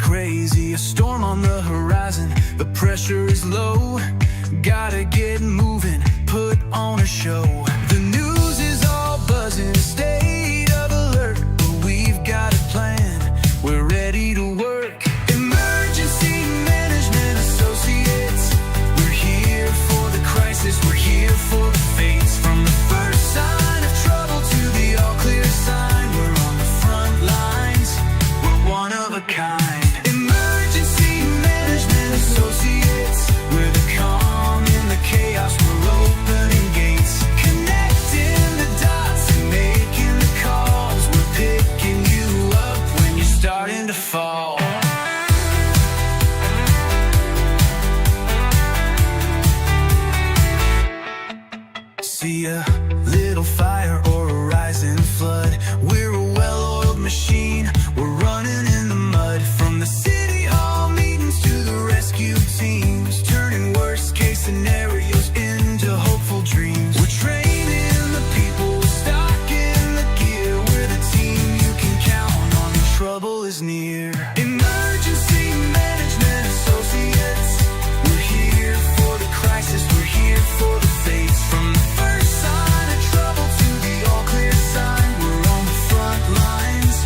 crazy, a storm on the horizon, the pressure is low. Gotta get moving, put on a show. The news is all buzzing, state of alert, but we've got a plan, we're ready to work. Emergency Management Associates, we're here for the crisis, we're here for the fates. From the first sign of trouble to the all clear sign, we're on the front lines, we're one of a kind. Emergency Management Associates, we're the calm in the chaos, we're opening gates, connecting the dots and making the calls. We're picking you up when you're starting to fall. See a little fire or a rising flood, we're a well-oiled machine, we're running in the mud. From the city hall meetings to the rescue teams, turning worst case scenarios into hopeful dreams. We're training the people, stocking the gear, we're the team you can count on when trouble is near. Emergency Management Associates, we're here for the crisis, we're here for the fates. From the first sign of trouble to the all clear sign, we're on the front lines,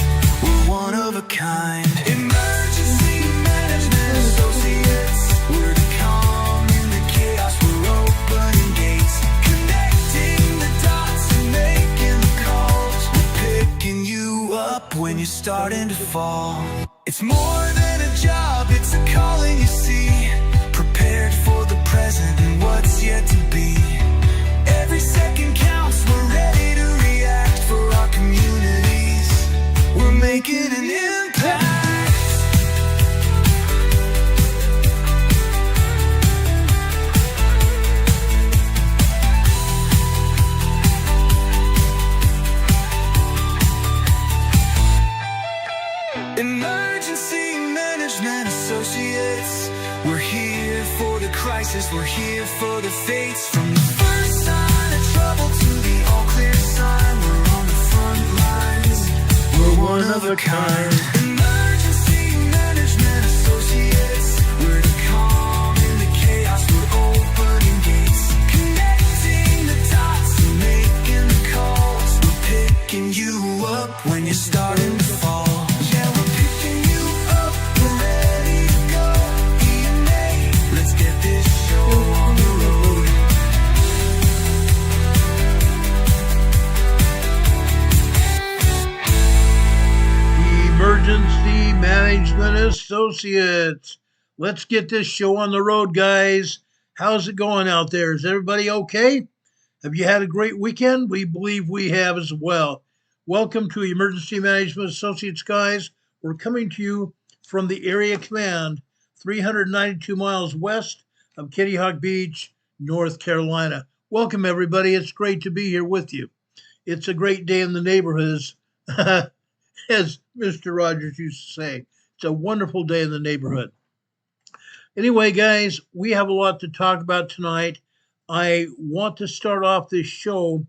we're one of a kind. Emergency Management Associates, we're the calm in the chaos, we're opening gates, connecting the dots and making the calls. We're picking you up when you're starting to fall. It's more than a job, it's a calling, you see. Prepared for the present and what's yet to be. Every second counts, we're ready to react for our communities. We're making an impact. Emergency Management Associates, we're here for the crisis, we're here for the fates. From the first sign of trouble to the all clear sign, we're on the front lines, we're one of a kind. Emergency Management Associates, we're the calm in the chaos, we're opening gates, connecting the dots and making the calls. We're picking you up when you're starting to fall. Yeah, we're picking you up, we're ready to go. EMA, let's get this show on the road. Emergency Management Associates. Let's get this show on the road, guys. How's it going out there? Is everybody okay? Have you had a great weekend? We believe we have as well. Welcome to Emergency Management Associates, guys. We're coming to you from the Area Command, 392 miles west of Kitty Hawk Beach, North Carolina. Welcome, everybody. It's great to be here with you. It's a great day in the neighborhoods, as Mr. Rogers used to say. It's a wonderful day in the neighborhood. Anyway, guys, we have a lot to talk about tonight. I want to start off this show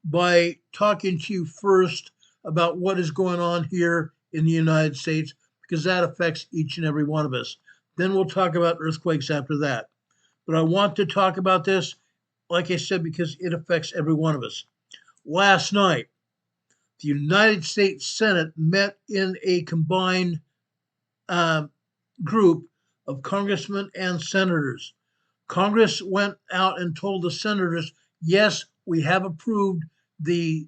by talking to you first about what is going on here in the United States, because that affects each and every one of us. Then we'll talk about earthquakes after that. But I want to talk about this, like I said, because it affects every one of us. Last night, the United States Senate met in a combined group of congressmen and senators. Congress went out and told the senators, yes, we have approved the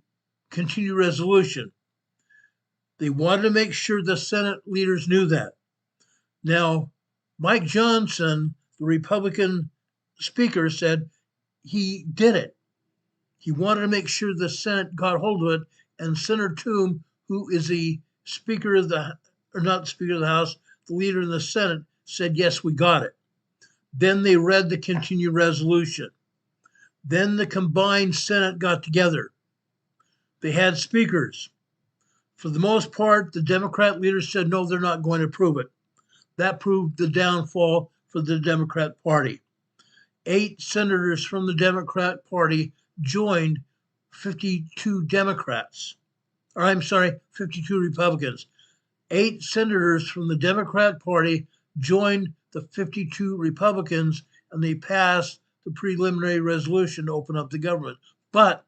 continued resolution. They wanted to make sure the Senate leaders knew that. Now, Mike Johnson, the Republican speaker, said he did it. He wanted to make sure the Senate got hold of it, and Senator Toome, who is the Speaker of the, or not the Speaker of the House, the leader in the Senate, said, yes, we got it. Then they read the continued resolution. Then the combined Senate got together. They had speakers. For the most part, the Democrat leaders said, no, they're not going to approve it. That proved the downfall for the Democrat Party. 8 senators from the Democrat Party joined 52 Democrats. Or I'm sorry, 52 Republicans. 8 senators from the Democrat Party joined the 52 Republicans, and they passed the preliminary resolution to open up the government. But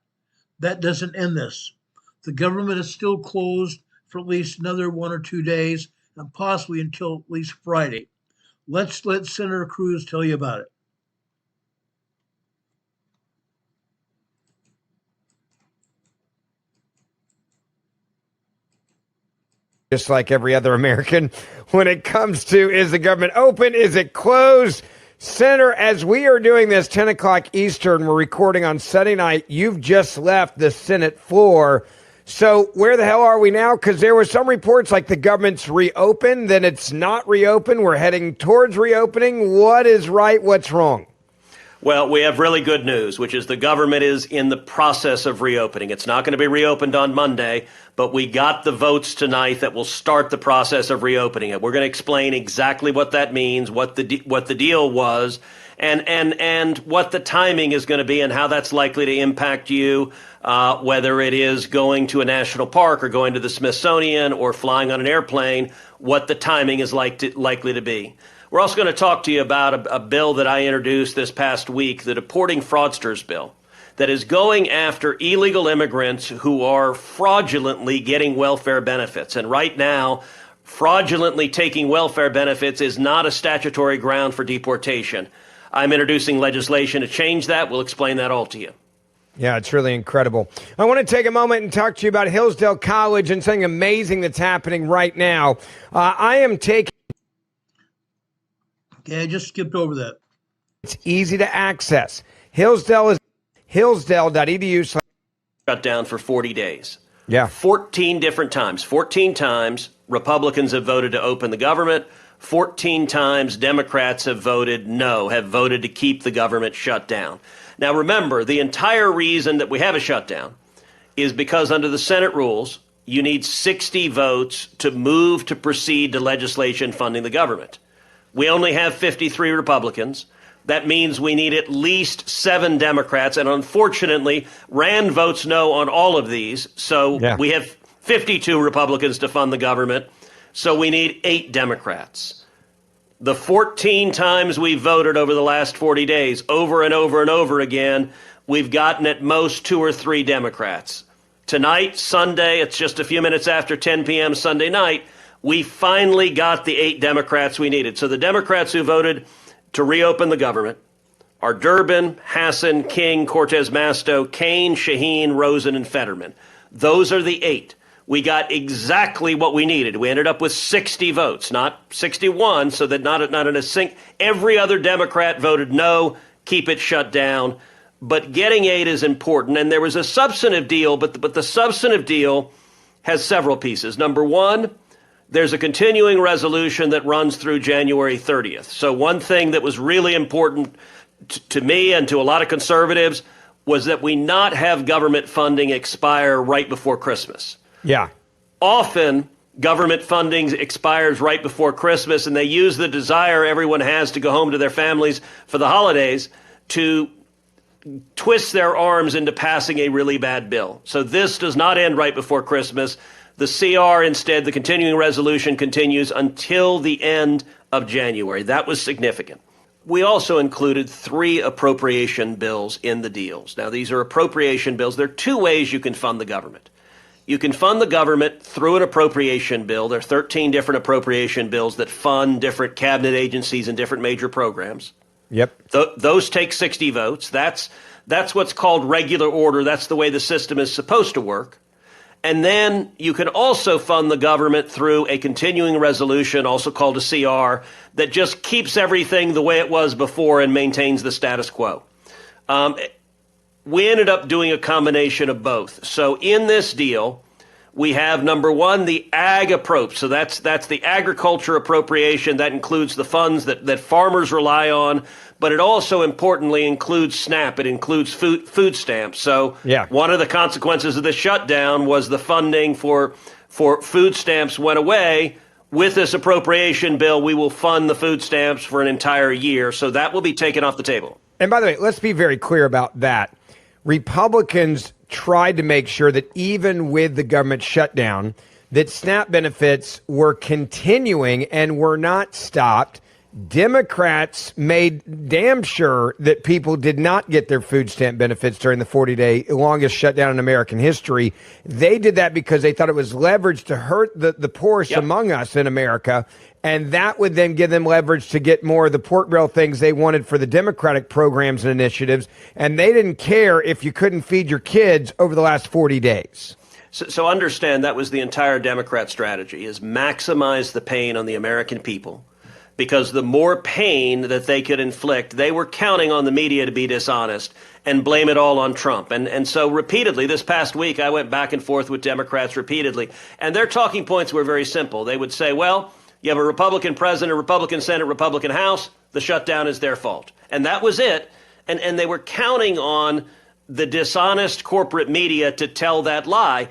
that doesn't end this. The government is still closed for at least another 1 or 2 days, and possibly until at least Friday. Let's let Senator Cruz tell you about it. Just like every other American, when it comes to, is the government open, is it closed? Senator, as we are doing this 10 o'clock Eastern, we're recording on Sunday night, you've just left the Senate floor. So where the hell are we now? Because there were some reports like the government's reopened, then it's not reopened. We're heading towards reopening. What is right? What's wrong? Well, we have really good news, which is the government is in the process of reopening. It's not going to be reopened on Monday, but we got the votes tonight that will start the process of reopening it. We're going to explain exactly what that means, what the deal was, and what the timing is going to be and how that's likely to impact you, whether it is going to a national park or going to the Smithsonian or flying on an airplane, what the timing is likely to be. We're also going to talk to you about a bill that I introduced this past week, the Deporting Fraudsters bill, that is going after illegal immigrants who are fraudulently getting welfare benefits. And right now, fraudulently taking welfare benefits is not a statutory ground for deportation. I'm introducing legislation to change that. We'll explain that all to you. Yeah, it's really incredible. I want to take a moment and talk to you about Hillsdale College and something amazing that's happening right now. I am taking... Okay, I just skipped over that. It's easy to access. Hillsdale is hillsdale.edu. Shut down for 40 days. Yeah. 14 different times. 14 times Republicans have voted to open the government. 14 times Democrats have voted no, have voted to keep the government shut down. Now remember, the entire reason that we have a shutdown is because under the Senate rules, you need 60 votes to move to proceed to legislation funding the government. We only have 53 Republicans. That means we need at least 7 Democrats. And unfortunately, Rand votes no on all of these. So we have 52 Republicans to fund the government. So we need 8 Democrats. The 14 times we voted over the last 40 days, over and over and over again, we've gotten at most 2 or 3 Democrats. Tonight, Sunday, it's just a few minutes after 10 p.m. Sunday night, we finally got the 8 Democrats we needed. So the Democrats who voted to reopen the government are Durbin, Hassan, King, Cortez Masto, Kane, Shaheen, Rosen, and Fetterman. Those are the 8. We got exactly what we needed. We ended up with 60 votes, not 61, so that not in a sync. Every other Democrat voted no, keep it shut down. But getting 8 is important. And there was a substantive deal, but the substantive deal has several pieces. Number one, there's a continuing resolution that runs through January 30th. So one thing that was really important to me and to a lot of conservatives was that we not have government funding expire right before Christmas. Yeah. Often, government funding expires right before Christmas, and they use the desire everyone has to go home to their families for the holidays to twist their arms into passing a really bad bill. So this does not end right before Christmas. The CR instead, the continuing resolution continues until the end of January. That was significant. We also included 3 appropriation bills in the deals. Now, these are appropriation bills. There are 2 ways you can fund the government. You can fund the government through an appropriation bill. There are 13 different appropriation bills that fund different cabinet agencies and different major programs. Yep. Those take 60 votes. That's what's called regular order. That's the way the system is supposed to work. And then you can also fund the government through a continuing resolution, also called a CR, that just keeps everything the way it was before and maintains the status quo. We ended up doing a combination of both. So in this deal, we have, number one, the ag appro. So that's the agriculture appropriation. That includes the funds that farmers rely on, but it also importantly includes SNAP. It includes food stamps. So one of the consequences of the shutdown was the funding for food stamps went away. With this appropriation bill, we will fund the food stamps for an entire year. So that will be taken off the table. And by the way, let's be very clear about that. Republicans tried to make sure that even with the government shutdown, that SNAP benefits were continuing and were not stopped. Democrats made damn sure that people did not get their food stamp benefits during the 40-day longest shutdown in American history. They did that because they thought it was leverage to hurt the poorest among us in America. And that would then give them leverage to get more of the pork barrel things they wanted for the Democratic programs and initiatives. And they didn't care if you couldn't feed your kids over the last 40 days. So understand that was the entire Democrat strategy, is maximize the pain on the American people. Because the more pain that they could inflict, they were counting on the media to be dishonest and blame it all on Trump. And so repeatedly, this past week, I went back and forth with Democrats repeatedly. And their talking points were very simple. They would say, well, you have a Republican president, a Republican Senate, Republican House. The shutdown is their fault. And that was it. And they were counting on the dishonest corporate media to tell that lie.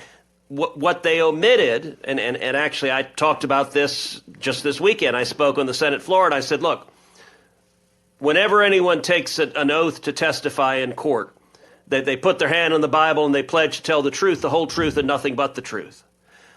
What they omitted, and actually I talked about this just this weekend. I spoke on the Senate floor and I said, look, whenever anyone takes an oath to testify in court, they put their hand on the Bible and they pledge to tell the truth, the whole truth, and nothing but the truth.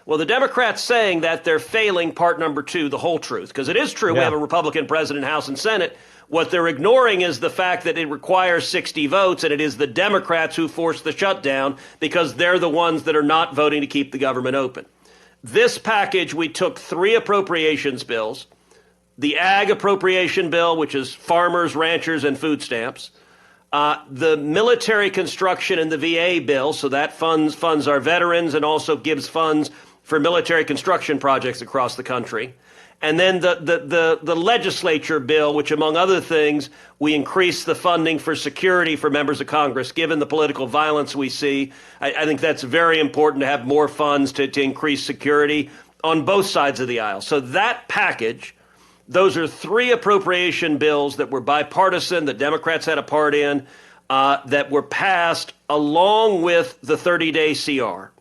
Well, the Democrats saying that they're failing part number two, the whole truth, because it is true we have a Republican president, House and Senate. What they're ignoring is the fact that it requires 60 votes, and it is the Democrats who forced the shutdown because they're the ones that are not voting to keep the government open. This package, we took 3 appropriations bills, the ag appropriation bill, which is farmers, ranchers, and food stamps, the military construction and the VA bill, so that funds our veterans and also gives funds for military construction projects across the country. And then the legislature bill, which, among other things, we increase the funding for security for members of Congress. Given the political violence we see, I think that's very important to have more funds to increase security on both sides of the aisle. So that package, those are 3 appropriation bills that were bipartisan, that Democrats had a part in, that were passed along with the 30-day CR.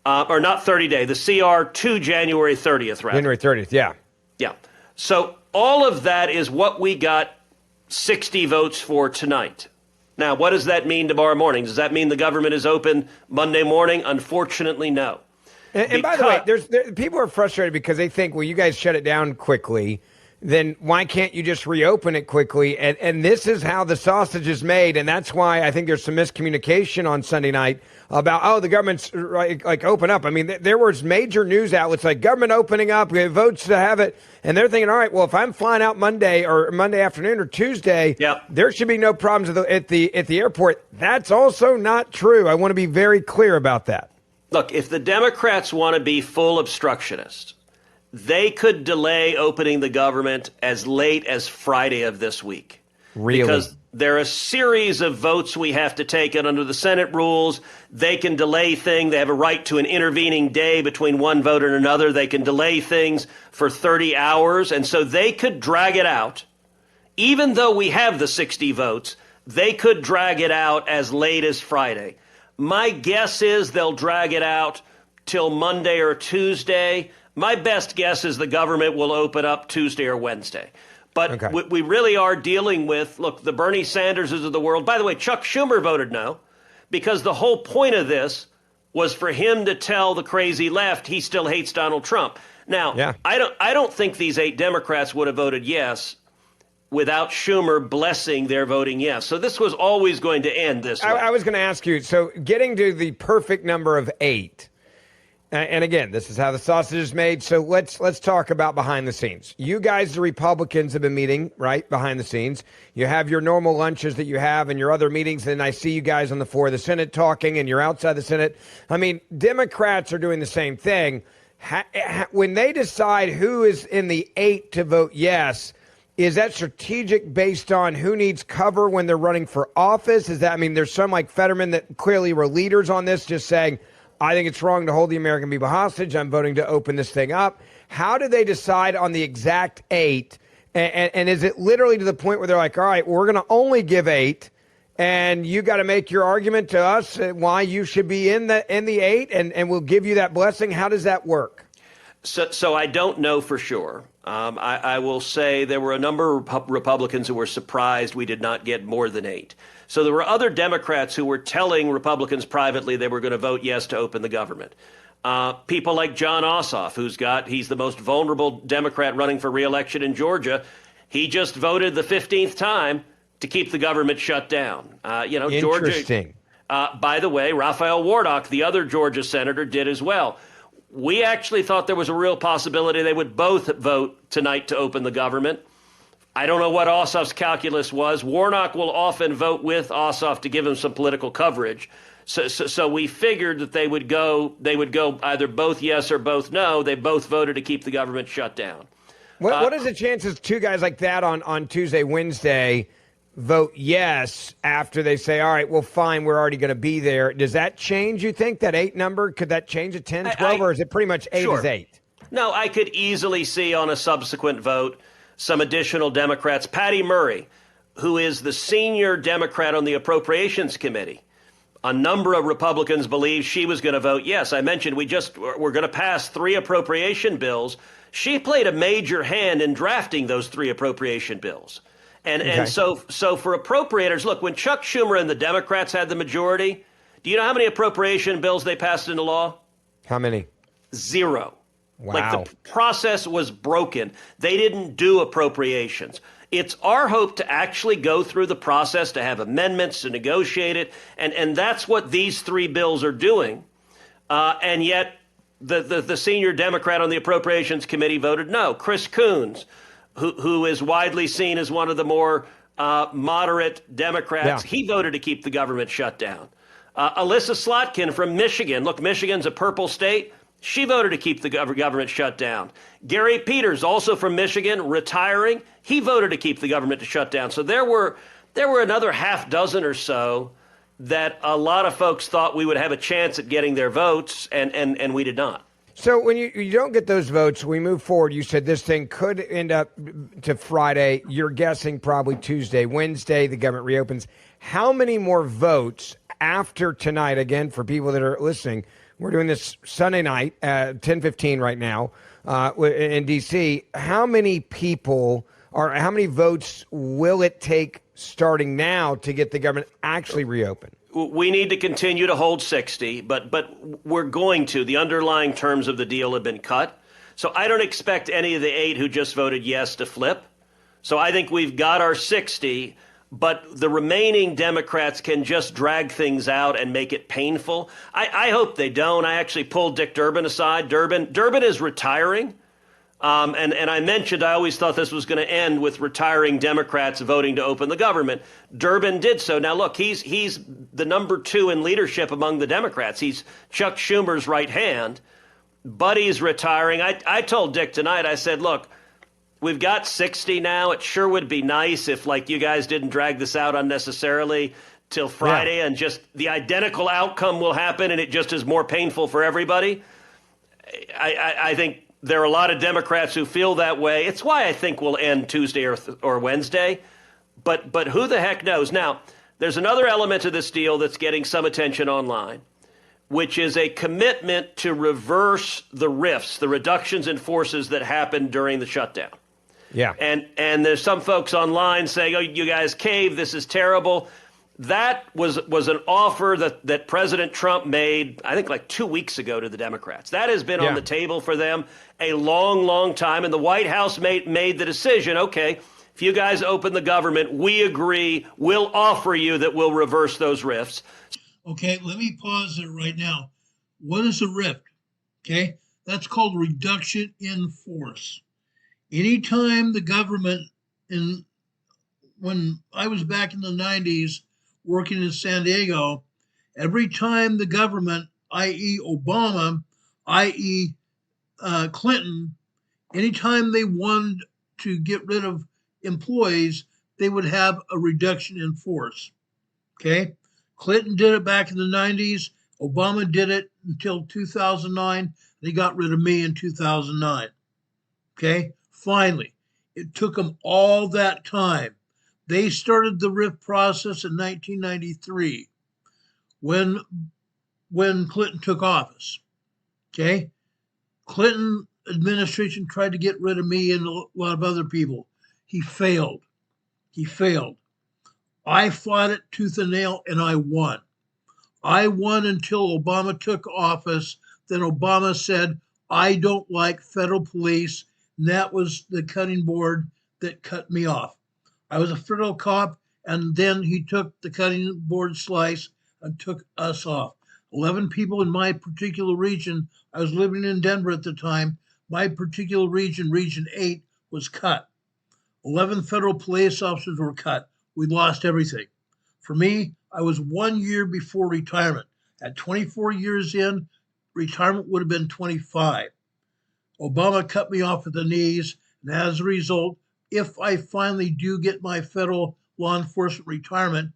Or not 30-day, the CR to January 30th, rather. January 30th, yeah. Yeah. So all of that is what we got 60 votes for tonight. Now, what does that mean tomorrow morning? Does that mean the government is open Monday morning? Unfortunately, no. And by the way, people are frustrated because they think, well, you guys shut it down quickly. Then why can't you just reopen it quickly? And this is how the sausage is made. And that's why I think there's some miscommunication on Sunday night about, oh, the government's like open up. I mean, there was major news outlets like government opening up, we have votes to have it. And they're thinking, all right, well, if I'm flying out Monday or Monday afternoon or Tuesday, there should be no problems at the airport. That's also not true. I want to be very clear about that. Look, if the Democrats want to be full obstructionists, they could delay opening the government as late as Friday of this week. Really? Because there are a series of votes we have to take, and under the Senate rules, they can delay things. They have a right to an intervening day between one vote and another. They can delay things for 30 hours, and so they could drag it out. Even though we have the 60 votes, they could drag it out as late as Friday. My guess is they'll drag it out till Monday or Tuesday. My best guess is the government will open up Tuesday or Wednesday. But we really are dealing with, look, the Bernie Sanderses of the world. By the way, Chuck Schumer voted no, because the whole point of this was for him to tell the crazy left he still hates Donald Trump. Now, I don't think these 8 Democrats would have voted yes without Schumer blessing their voting yes. So this was always going to end this way. I was going to ask you, so getting to the perfect number of 8, and again, this is how the sausage is made. So let's talk about behind the scenes. You guys, the Republicans, have been meeting, right, behind the scenes. You have your normal lunches that you have and your other meetings. And I see you guys on the floor of the Senate talking, and you're outside the Senate. I mean, Democrats are doing the same thing. When they decide who is in the 8 to vote yes, is that strategic based on who needs cover when they're running for office? Is that, I mean, there's some like Fetterman that clearly were leaders on this, just saying, I think it's wrong to hold the American people hostage. I'm voting to open this thing up. How do they decide on the exact 8? And is it literally to the point where they're like, all right, we're going to only give 8, and you got to make your argument to us why you should be in the 8, and we'll give you that blessing? How does that work? So I don't know for sure. I will say there were a number of Republicans who were surprised we did not get more than 8. So there were other Democrats who were telling Republicans privately they were going to vote yes to open the government. People like John Ossoff, he's the most vulnerable Democrat running for re-election in Georgia. He just voted the 15th time to keep the government shut down. Interesting. Georgia. By the way, Raphael Warnock, the other Georgia senator, did as well. We actually thought there was a real possibility they would both vote tonight to open the government. I don't know what Ossoff's calculus was. Warnock will often vote with Ossoff to give him some political coverage. So we figured that they would go either both yes or both no. They both voted to keep the government shut down. What is the chances two guys like that on Tuesday, Wednesday vote yes after they say, all right, well, fine, we're already going to be there? Does that change, you think, that 8 number? Could that change to 10, 12, or is it pretty much 8 sure. is 8? No, I could easily see on a subsequent vote some additional Democrats. Patty Murray, who is the senior Democrat on the Appropriations Committee, a number of Republicans believe she was going to vote yes. I mentioned we're going to pass 3 appropriation bills. She played a major hand in drafting those 3 appropriation bills. And so for appropriators, look, when Chuck Schumer and the Democrats had the majority, do you know how many appropriation bills they passed into law? How many? 0. Wow. Like the process was broken. They didn't do appropriations. It's our hope to actually go through the process, to have amendments, to negotiate it. And that's what these 3 bills are doing. And yet the senior Democrat on the Appropriations Committee voted no. Chris Coons, who is widely seen as one of the more moderate Democrats, he voted to keep the government shut down. Alyssa Slotkin from Michigan. Look, Michigan's a purple state. She voted to keep the government shut down. Gary Peters, also from Michigan, retiring. He voted to keep the government shut down. So there were another half dozen or so that a lot of folks thought we would have a chance at getting their votes, and we did not. So when you don't get those votes, we move forward. You said this thing could end up to Friday. You're guessing probably Tuesday, Wednesday, the government reopens. How many more votes after tonight? Again, for people that are listening, we're doing this Sunday night at 10:15 right now in D.C. How many people or how many votes will it take starting now to get the government actually reopened? We need to continue to hold 60, but we're going to. The underlying terms of the deal have been cut. So I don't expect any of the 8 who just voted yes to flip. So I think we've got our 60, but the remaining Democrats can just drag things out and make it painful. I hope they don't. I actually pulled Dick Durbin aside. Durbin is retiring. And I mentioned I always thought this was going to end with retiring Democrats voting to open the government. Durbin did so. Now, look, he's the number 2 in leadership among the Democrats. He's Chuck Schumer's right hand, but he's retiring. I told Dick tonight, I said, look, we've got 60 now. It sure would be nice if, like, you guys didn't drag this out unnecessarily till Friday and just the identical outcome will happen and it just is more painful for everybody. I think there are a lot of Democrats who feel that way. It's why I think we'll end Tuesday or Wednesday. But who the heck knows? Now, there's another element to this deal that's getting some attention online, which is a commitment to reverse the RIFs, the reductions in forces that happened during the shutdown. Yeah. And there's some folks online saying, oh, you guys caved, this is terrible. That was an offer that President Trump made, I think, like 2 weeks ago to the Democrats. That has been on the table for them a long, long time. And the White House made the decision, okay, if you guys open the government, we agree, we'll offer you that we'll reverse those rifts. Okay, let me pause it right now. What is a rift? Okay, that's called reduction in force. Anytime the government, when I was back in the 90s, working in San Diego, every time the government, i.e. Obama, i.e. Clinton, anytime they wanted to get rid of employees, they would have a reduction in force. Okay? Clinton did it back in the 90s. Obama did it until 2009. They got rid of me in 2009. Okay? Finally, it took them all that time. They started the RIF process in 1993 when Clinton took office. Okay? Clinton administration tried to get rid of me and a lot of other people. He failed. I fought it tooth and nail and I won. I won until Obama took office. then Obama said, I don't like federal police. And that was the cutting board that cut me off. I was a federal cop, and then he took the cutting board slice and took us off. 11 people in my particular region. I was living in Denver at the time. My particular region, Region 8, was cut. 11 federal police officers were cut. We lost everything. For me, I was 1 year before retirement. At 24 years in, retirement would have been 25. Obama cut me off at the knees, and as a result, if I finally do get my federal law enforcement retirement,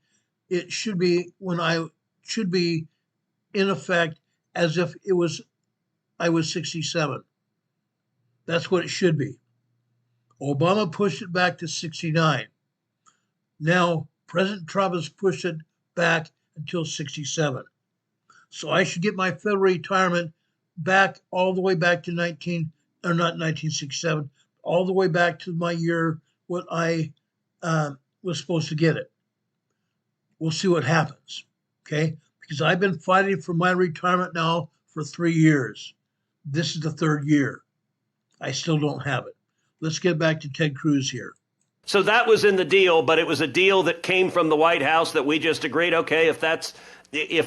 it should be when I should be in effect as if I was 67. That's what it should be. Obama pushed it back to 69. Now, President Trump has pushed it back until 67. So I should get my federal retirement back all the way back to 1967, all the way back to my year when I was supposed to get it. We'll see what happens, okay? Because I've been fighting for my retirement now for 3 years. This is the third year. I still don't have it. Let's get back to Ted Cruz here. So that was in the deal, but it was a deal that came from the White House that we just agreed, okay, if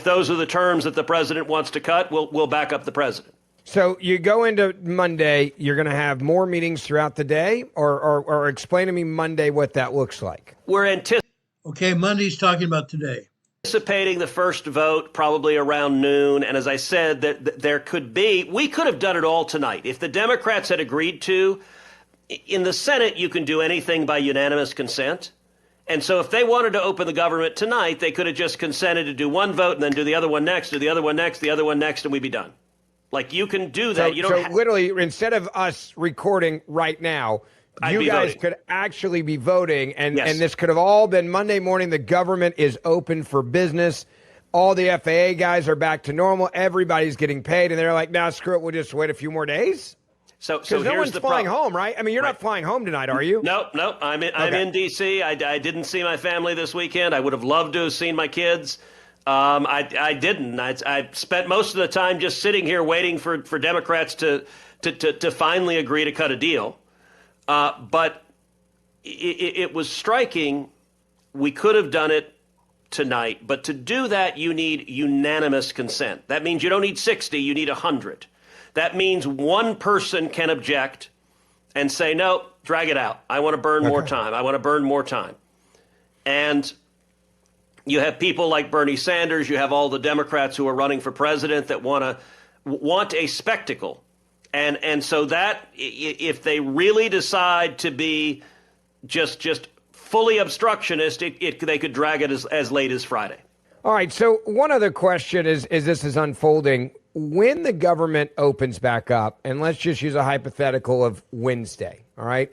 those are the terms that the president wants to cut, we'll back up the president. So you go into Monday, you're going to have more meetings throughout the day, or explain to me Monday what that looks like. We're anticipating. Okay, Monday's talking about today. Anticipating the first vote probably around noon. And as I said, we could have done it all tonight. If the Democrats had agreed to, in the Senate, you can do anything by unanimous consent. And so if they wanted to open the government tonight, they could have just consented to do one vote and then do the other one next, do the other one next, the other one next, and we'd be done. Like, you can do that. So literally, instead of us recording right now, you guys could actually be voting, and this could have all been Monday morning. The government is open for business. All the FAA guys are back to normal. Everybody's getting paid, and they're like, "Nah, screw it. We'll just wait a few more days." So no one's flying home, right? I mean, you're not flying home tonight, are you? No. I'm in D.C. I didn't see my family this weekend. I would have loved to have seen my kids. I didn't. I spent most of the time just sitting here waiting for Democrats to finally agree to cut a deal. But it was striking. We could have done it tonight, but to do that, you need unanimous consent. That means you don't need 60, you need 100. That means one person can object and say, no, drag it out. I want to burn more time. I want to burn more time. And you have people like Bernie Sanders. You have all the Democrats who are running for president that want a spectacle. And so that if they really decide to be just fully obstructionist, they could drag it as late as Friday. All right. So one other question is this is unfolding. When the government opens back up, and let's just use a hypothetical of Wednesday, all right?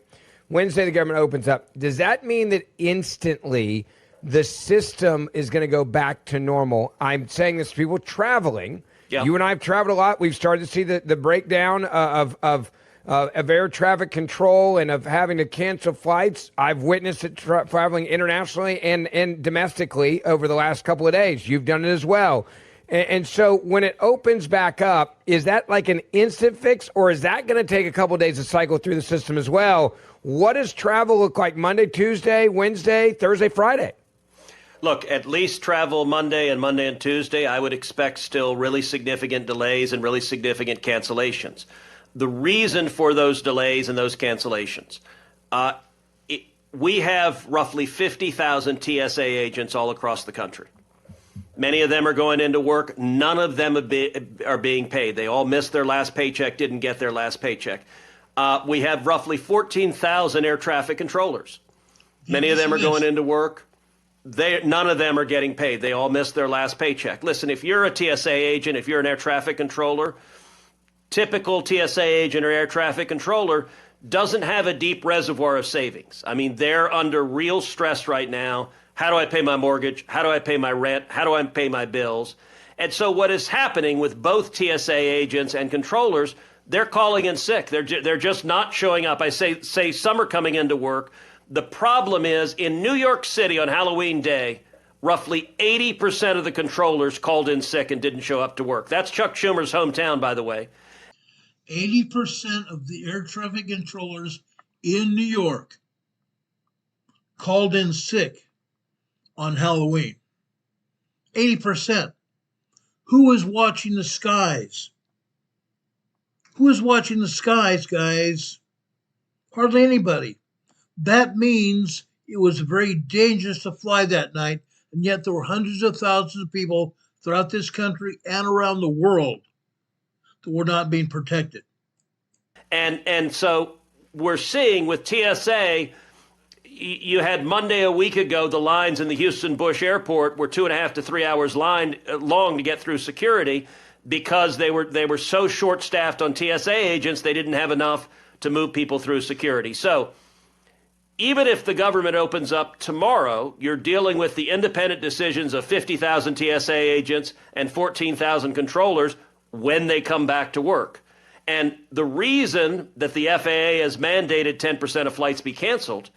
Wednesday, the government opens up. Does that mean that instantly the system is going to go back to normal? I'm saying this to people traveling. Yep. You and I have traveled a lot. We've started to see the breakdown of air traffic control and of having to cancel flights. I've witnessed it traveling internationally and domestically over the last couple of days. You've done it as well. And so when it opens back up, is that like an instant fix, or is that going to take a couple of days to cycle through the system as well? What does travel look like Monday, Tuesday, Wednesday, Thursday, Friday? Look, at least travel Monday and Tuesday, I would expect still really significant delays and really significant cancellations. The reason for those delays and those cancellations, we have roughly 50,000 TSA agents all across the country. Many of them are going into work. None of them are being paid. They all missed their last paycheck, didn't get their last paycheck. We have roughly 14,000 air traffic controllers. Many of them are going into work. None of them are getting paid. They all missed their last paycheck. Listen, if you're a TSA agent, if you're an air traffic controller, typical TSA agent or air traffic controller doesn't have a deep reservoir of savings. I mean, they're under real stress right now. How do I pay my mortgage? How do I pay my rent? How do I pay my bills? And so what is happening with both TSA agents and controllers, they're calling in sick. They're just not showing up. I say some are coming into work. The problem is in New York City on Halloween Day, roughly 80% of the controllers called in sick and didn't show up to work. That's Chuck Schumer's hometown, by the way. 80% of the air traffic controllers in New York called in sick on Halloween. 80%. Who is watching the skies? Who is watching the skies, guys? Hardly anybody. That means it was very dangerous to fly that night, and yet there were hundreds of thousands of people throughout this country and around the world that were not being protected. And so we're seeing with TSA, you had Monday a week ago, the lines in the Houston Bush Airport were 2.5 to 3 hours long to get through security because they were so short-staffed on TSA agents, they didn't have enough to move people through security. So even if the government opens up tomorrow, you're dealing with the independent decisions of 50,000 TSA agents and 14,000 controllers when they come back to work. And the reason that the FAA has mandated 10% of flights be canceled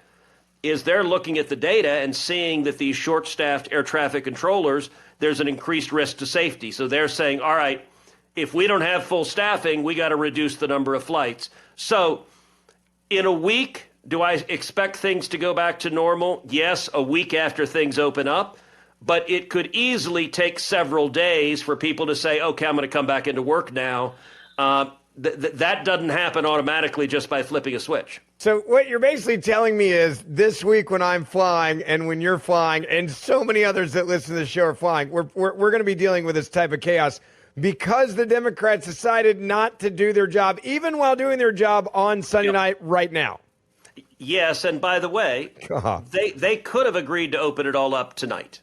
is they're looking at the data and seeing that these short-staffed air traffic controllers, there's an increased risk to safety. So they're saying, all right, if we don't have full staffing, we got to reduce the number of flights. So in a week, do I expect things to go back to normal? Yes, a week after things open up. But it could easily take several days for people to say, okay, I'm going to come back into work now. That doesn't happen automatically just by flipping a switch. So what you're basically telling me is this week when I'm flying and when you're flying and so many others that listen to the show are flying, we're going to be dealing with this type of chaos because the Democrats decided not to do their job, even while doing their job on Sunday night right now. Yes, and by the way, they could have agreed to open it all up tonight.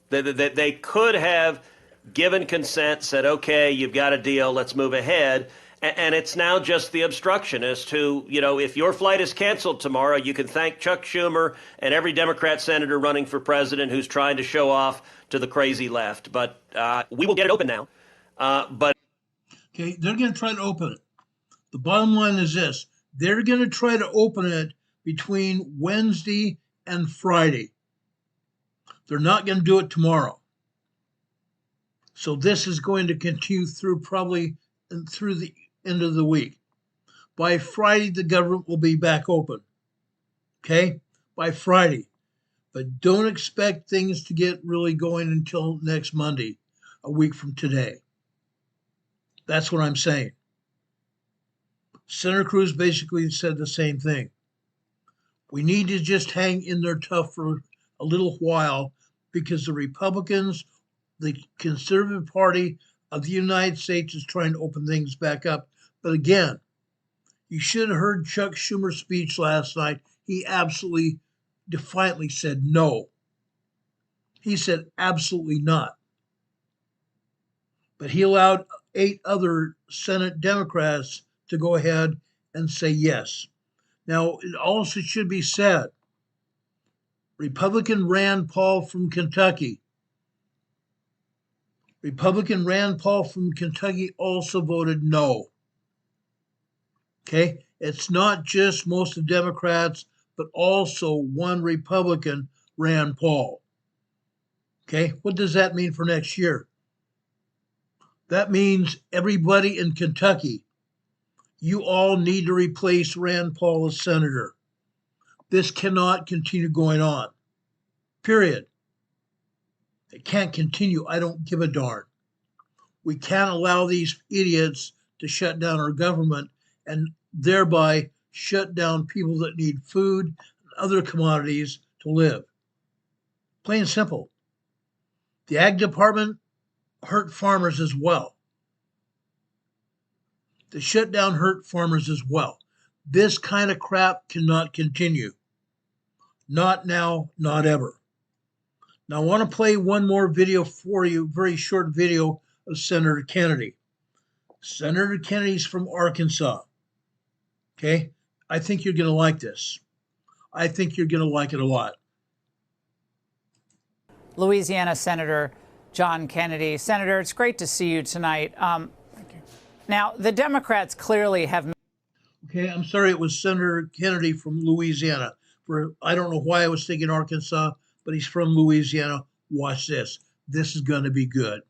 They could have given consent, said, okay, you've got a deal, let's move ahead. And it's now just the obstruction as to, if your flight is canceled tomorrow, you can thank Chuck Schumer and every Democrat senator running for president who's trying to show off to the crazy left. But we will get it open now. Okay, they're going to try to open it. The bottom line is this. They're going to try to open it between Wednesday and Friday. They're not going to do it tomorrow. So this is going to continue through the end of the week. By Friday, the government will be back open. Okay? By Friday. But don't expect things to get really going until next Monday, a week from today. That's what I'm saying. Senator Cruz basically said the same thing. We need to just hang in there tough for a little while because the Republicans, the conservative party of the United States is trying to open things back up. But again, you should have heard Chuck Schumer's speech last night. He absolutely defiantly said no. He said absolutely not. But he allowed 8 other Senate Democrats to go ahead and say yes. Now, it also should be said, Republican Rand Paul from Kentucky also voted no. Okay? It's not just most of the Democrats, but also one Republican, Rand Paul. Okay? What does that mean for next year? That means everybody in Kentucky, you all need to replace Rand Paul as senator. This cannot continue going on. Period. It can't continue. I don't give a darn. We can't allow these idiots to shut down our government and thereby shut down people that need food and other commodities to live. Plain and simple. The Ag Department hurt farmers as well. The shutdown hurt farmers as well. This kind of crap cannot continue. Not now, not ever. Now, I want to play one more video for you, very short video of Senator Kennedy. Senator Kennedy's from Arkansas. Okay? I think you're going to like this. I think you're going to like it a lot. Louisiana Senator John Kennedy. Senator, it's great to see you tonight. Thank you. Now, the Democrats clearly have... Okay, I'm sorry, it was Senator Kennedy from Louisiana. I don't know why I was thinking Arkansas, but he's from Louisiana. watch this. This is going to be good.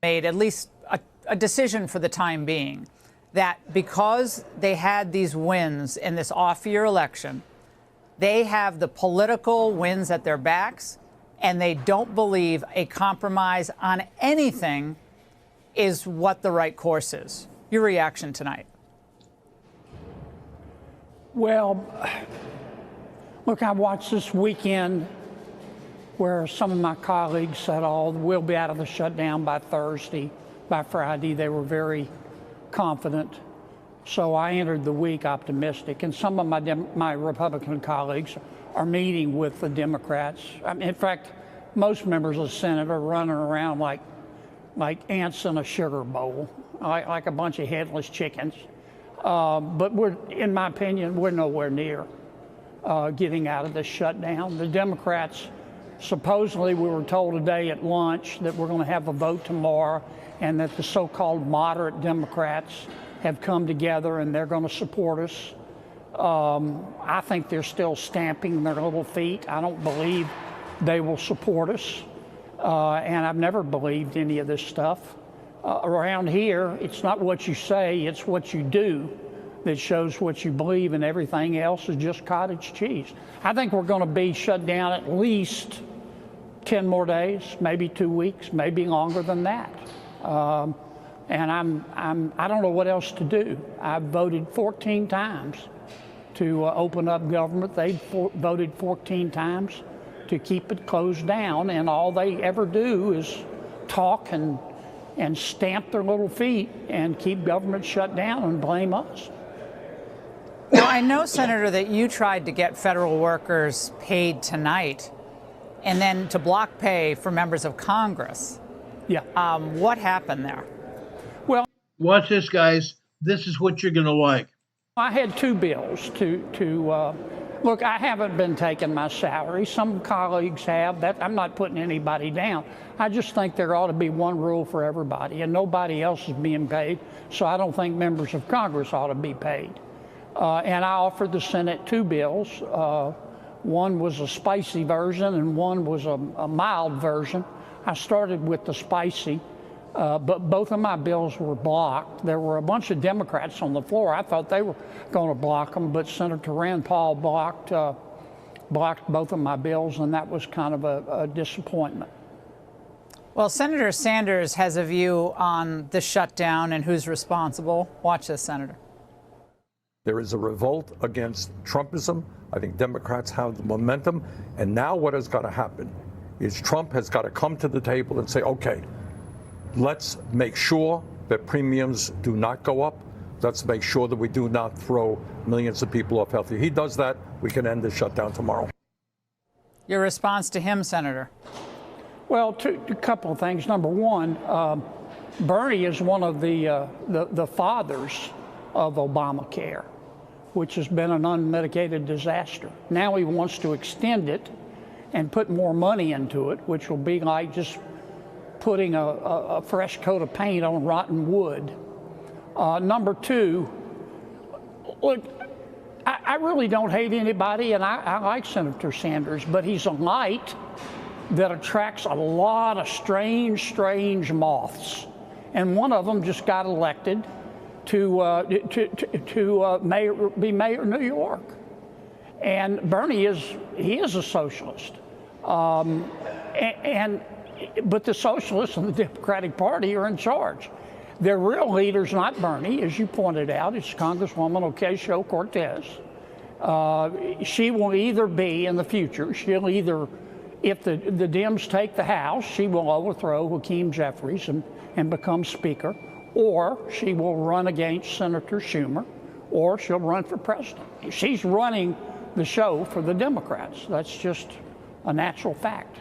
Made at least a decision for the time being that because they had these wins in this off-year election, they have the political wins at their backs, and they don't believe a compromise on anything is what the right course is. Your reaction tonight? Well, look, I watched this weekend where some of my colleagues said, oh, we'll be out of the shutdown by Thursday. By Friday, they were very confident. So I entered the week optimistic. And some of my Republican colleagues are meeting with the Democrats. In fact, most members of the Senate are running around like ants in a sugar bowl, like a bunch of headless chickens. But in my opinion, we're nowhere near getting out of this shutdown. The Democrats, supposedly we were told today at lunch that we're going to have a vote tomorrow and that the so-called moderate Democrats have come together and they're going to support us. I think they're still stamping their little feet. I don't believe they will support us. And I've never believed any of this stuff. Around here, it's not what you say, it's what you do that shows what you believe, and everything else is just cottage cheese. I think we're going to be shut down at least 10 more days, maybe 2 weeks, maybe longer than that. And I don't know what else to do. I've voted 14 times to open up government. They voted 14 times to keep it closed down, and all they ever do is talk and stamp their little feet and keep government shut down and blame us. Now, I know, Senator, that you tried to get federal workers paid tonight and then to block pay for members of Congress. Yeah. What happened there? Well, Watch this, guys. This is what you're going to like. I had two bills to look, I haven't been taking my salary. Some colleagues have. That I'm not putting anybody down. I just think there ought to be one rule for everybody, and nobody else is being paid, so I don't think members of Congress ought to be paid. And I offered the Senate two bills. One was a spicy version and one was a mild version. I started with the spicy, but both of my bills were blocked. There were a bunch of Democrats on the floor. I thought they were going to block them, but Senator Rand Paul blocked both of my bills, and that was kind of a disappointment. Well, Senator Sanders has a view on the shutdown and who's responsible. Watch this, Senator. There is a revolt against Trumpism. I think Democrats have the momentum. And now what has got to happen is Trump has got to come to the table and say, okay, let's make sure that premiums do not go up. Let's make sure that we do not throw millions of people off health. If he does that, we can end the shutdown tomorrow. Your response to him, Senator? Well, a couple of things. Number one, Bernie is one of the fathers of Obamacare, which has been an unmitigated disaster. Now he wants to extend it and put more money into it, which will be like just putting a fresh coat of paint on rotten wood. Number two, look, I really don't hate anybody, and I like Senator Sanders, but he's a light that attracts a lot of strange moths. And one of them just got elected to be mayor of New York. And Bernie is a socialist. But the socialists and the Democratic Party are in charge. Their real leader's not Bernie, as you pointed out. It's Congresswoman Ocasio-Cortez. She will either be in the future, she'll either, if the Dems take the House, she will overthrow Hakeem Jeffries and become Speaker, or she will run against Senator Schumer, or she'll run for president. She's running the show for the Democrats. That's just a natural fact.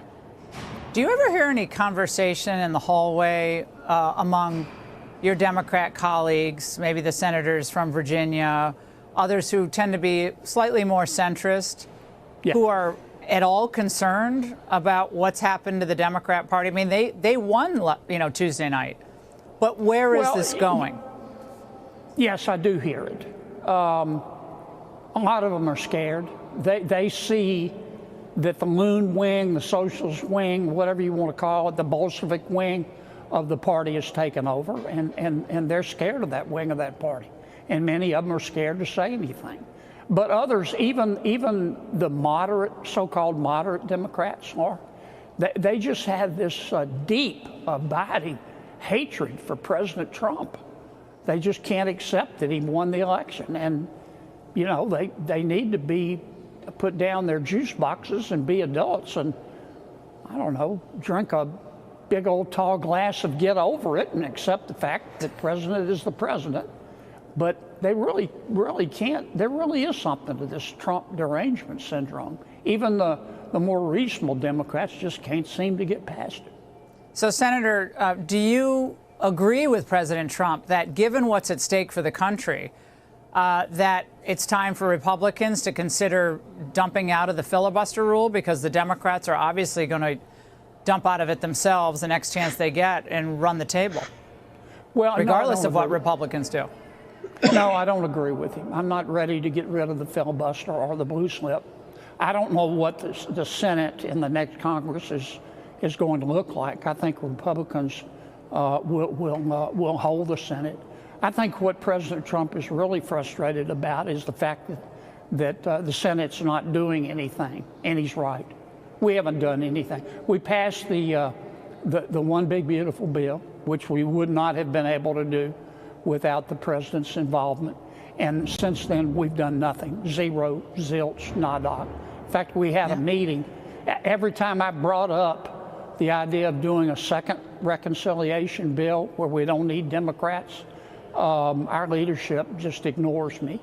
Do you ever hear any conversation in the hallway among your Democrat colleagues, maybe the senators from Virginia, others who tend to be slightly more centrist, who are at all concerned about what's happened to the Democrat Party? I mean, they won, Tuesday night, but where is this going? Yes, I do hear it. A lot of them are scared. They see that the loon wing, the socialist wing, whatever you want to call it, the Bolshevik wing of the party has taken over, and they're scared of that wing of that party. And many of them are scared to say anything. But others, even the moderate, so-called moderate Democrats, they just have this deep, abiding hatred for President Trump. They just can't accept that he won the election. And, you know, they need to be put down their juice boxes and be adults and, I don't know, drink a big old tall glass of get over it and accept the fact that president is the president. But they really can't. There really is something to this Trump derangement syndrome. Even the more reasonable Democrats just can't seem to get past it. So, Senator, do you agree with President Trump that given what's at stake for the country, that it's time for Republicans to consider dumping out of the filibuster rule, because the Democrats are obviously going to dump out of it themselves the next chance they get and run the table, well, regardless of what Republicans do? No, I don't agree with him. I'm not ready to get rid of the filibuster or the blue slip. I don't know what the Senate in the next Congress is going to look like. I think Republicans will hold the Senate. I think what President Trump is really frustrated about is the fact that the Senate's not doing anything, and he's right. We haven't done anything. We passed the one big beautiful bill, which we would not have been able to do without the president's involvement. And since then, we've done nothing. Zero, zilch, nada. In fact, we had a meeting. Every time I brought up the idea of doing a second reconciliation bill where we don't need Democrats, our leadership just ignores me.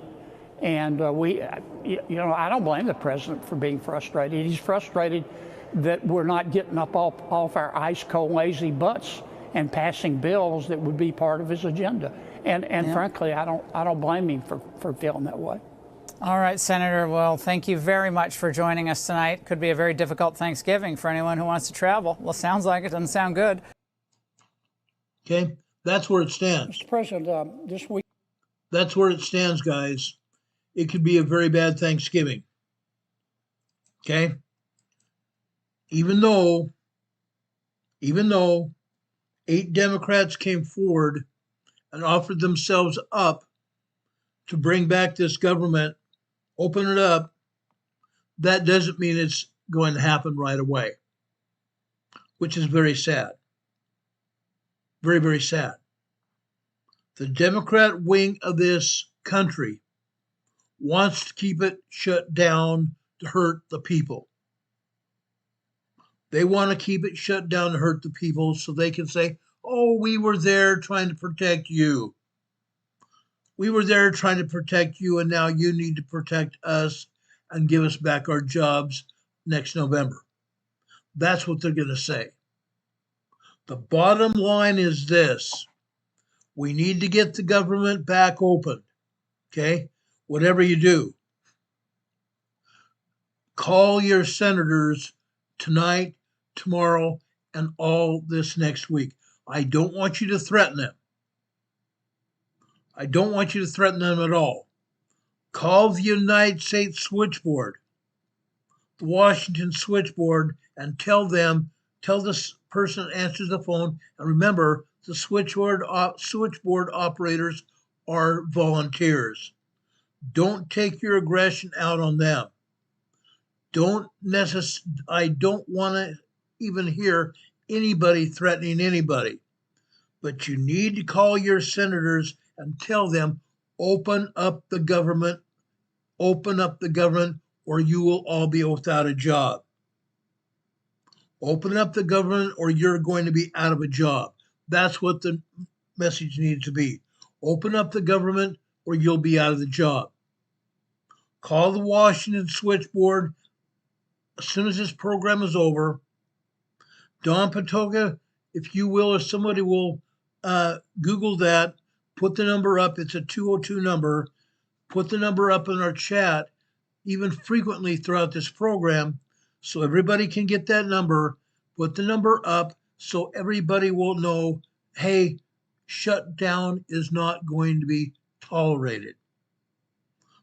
And I don't blame the president for being frustrated. He's frustrated that we're not getting up off our ice cold lazy butts and passing bills that would be part of his agenda. And frankly, I don't blame him for feeling that way. All right, Senator. Well, thank you very much for joining us tonight. Could be a very difficult Thanksgiving for anyone who wants to travel. Well, sounds like it. Doesn't sound good. Okay, that's where it stands. Mr. President, this week. That's where it stands, guys. It could be a very bad Thanksgiving. Okay? Even though 8 Democrats came forward and offered themselves up to bring back this government, open it up, that doesn't mean it's going to happen right away, which is very sad. Very, very sad. The Democrat wing of this country wants to keep it shut down to hurt the people. They want to keep it shut down to hurt the people so they can say, oh, we were there trying to protect you. We were there trying to protect you, and now you need to protect us and give us back our jobs next November. That's what they're going to say. The bottom line is this. We need to get the government back open, okay? Whatever you do. Call your senators tonight, tomorrow, and all this next week. I don't want you to threaten them. I don't want you to threaten them at all. Call the United States switchboard, the Washington switchboard, and tell this person that answers the phone, and remember, the switchboard operators are volunteers. Don't take your aggression out on them. I don't want to even hear anybody threatening anybody. But you need to call your senators and tell them, open up the government, or you will all be without a job. Open up the government or you're going to be out of a job. That's what the message needs to be. Open up the government or you'll be out of the job. Call the Washington switchboard as soon as this program is over. Don Patoka, if you will, if somebody will Google that, put the number up. It's a 202 number. Put the number up in our chat, even frequently throughout this program, so everybody can get that number. Put the number up so everybody will know, hey, shutdown is not going to be tolerated.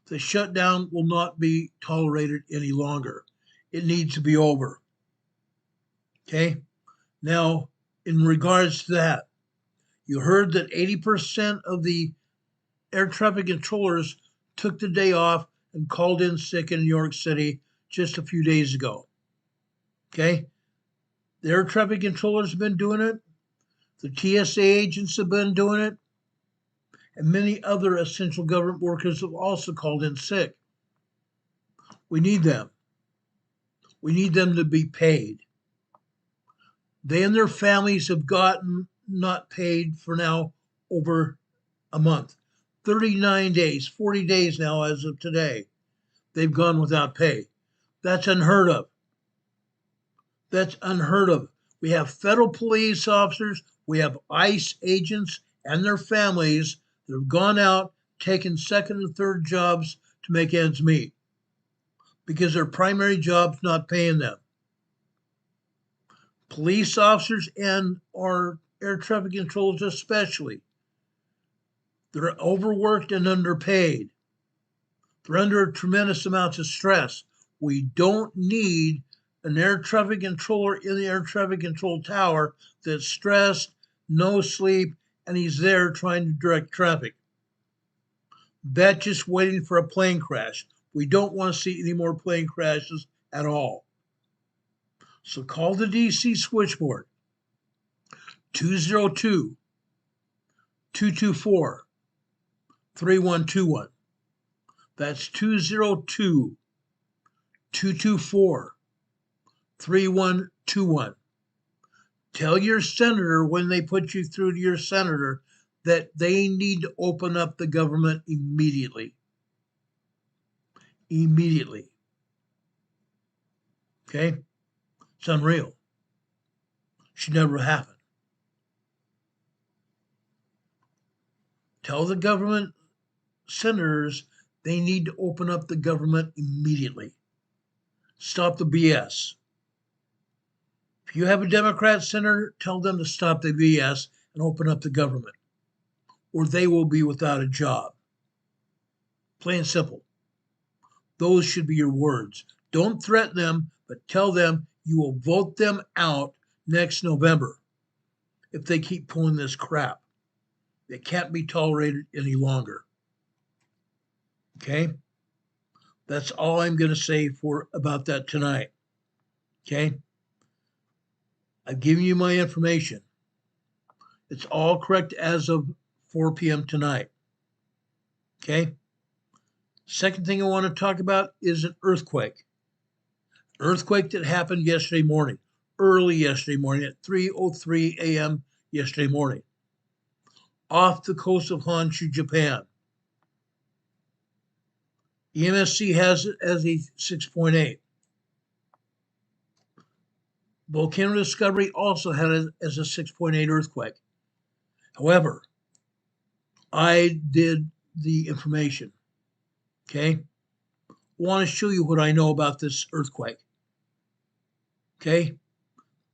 The shutdown will not be tolerated any longer. It needs to be over. Okay? Now, in regards to that, you heard that 80% of the air traffic controllers took the day off and called in sick in New York City just a few days ago. Okay? The air traffic controllers have been doing it. The TSA agents have been doing it. And many other essential government workers have also called in sick. We need them. We need them to be paid. They and their families have gotten not paid for now over a month. 39 days, 40 days now as of today. They've gone without pay. That's unheard of. That's unheard of. We have federal police officers, we have ICE agents and their families that have gone out, taken second and third jobs to make ends meet because their primary job's not paying them. Police officers and our air traffic controllers especially, they're overworked and underpaid. They're under tremendous amounts of stress. We don't need an air traffic controller in the air traffic control tower that's stressed, no sleep, and he's there trying to direct traffic. That's just waiting for a plane crash. We don't want to see any more plane crashes at all. So call the DC switchboard, 202-224-3121. That's 202-224-3121. Tell your senator when they put you through to your senator that they need to open up the government immediately. Immediately. Okay? It's unreal. Should never happen. Tell the government senators they need to open up the government immediately. Stop the BS. If you have a Democrat senator, tell them to stop the BS and open up the government, or they will be without a job. Plain and simple. Those should be your words. Don't threaten them, but tell them you will vote them out next November if they keep pulling this crap. It can't be tolerated any longer. Okay? That's all I'm going to say about that tonight. Okay? I've given you my information. It's all correct as of 4 p.m. tonight. Okay? Second thing I want to talk about is an earthquake. Earthquake that happened yesterday morning, early yesterday morning at 3:03 a.m. yesterday morning, off the coast of Honshu, Japan. EMSC has it as a 6.8. Volcano Discovery also had it as a 6.8 earthquake. However, I did the information. Okay? I want to show you what I know about this earthquake. Okay?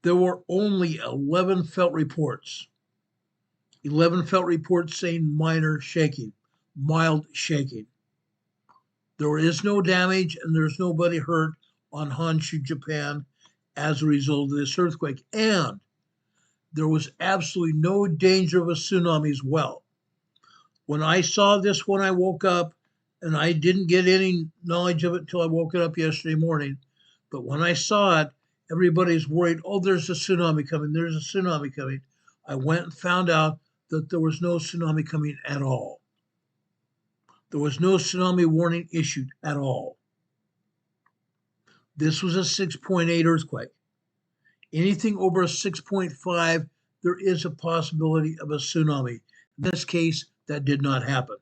There were only 11 felt reports. 11 felt reports saying minor shaking, mild shaking. There is no damage and there's nobody hurt on Honshu, Japan as a result of this earthquake. And there was absolutely no danger of a tsunami as well. When I saw this when I woke up, and I didn't get any knowledge of it until I woke up yesterday morning, but when I saw it, everybody's worried, oh, there's a tsunami coming, there's a tsunami coming. I went and found out that there was no tsunami coming at all. There was no tsunami warning issued at all. This was a 6.8 earthquake. Anything over a 6.5, there is a possibility of a tsunami. In this case, that did not happen.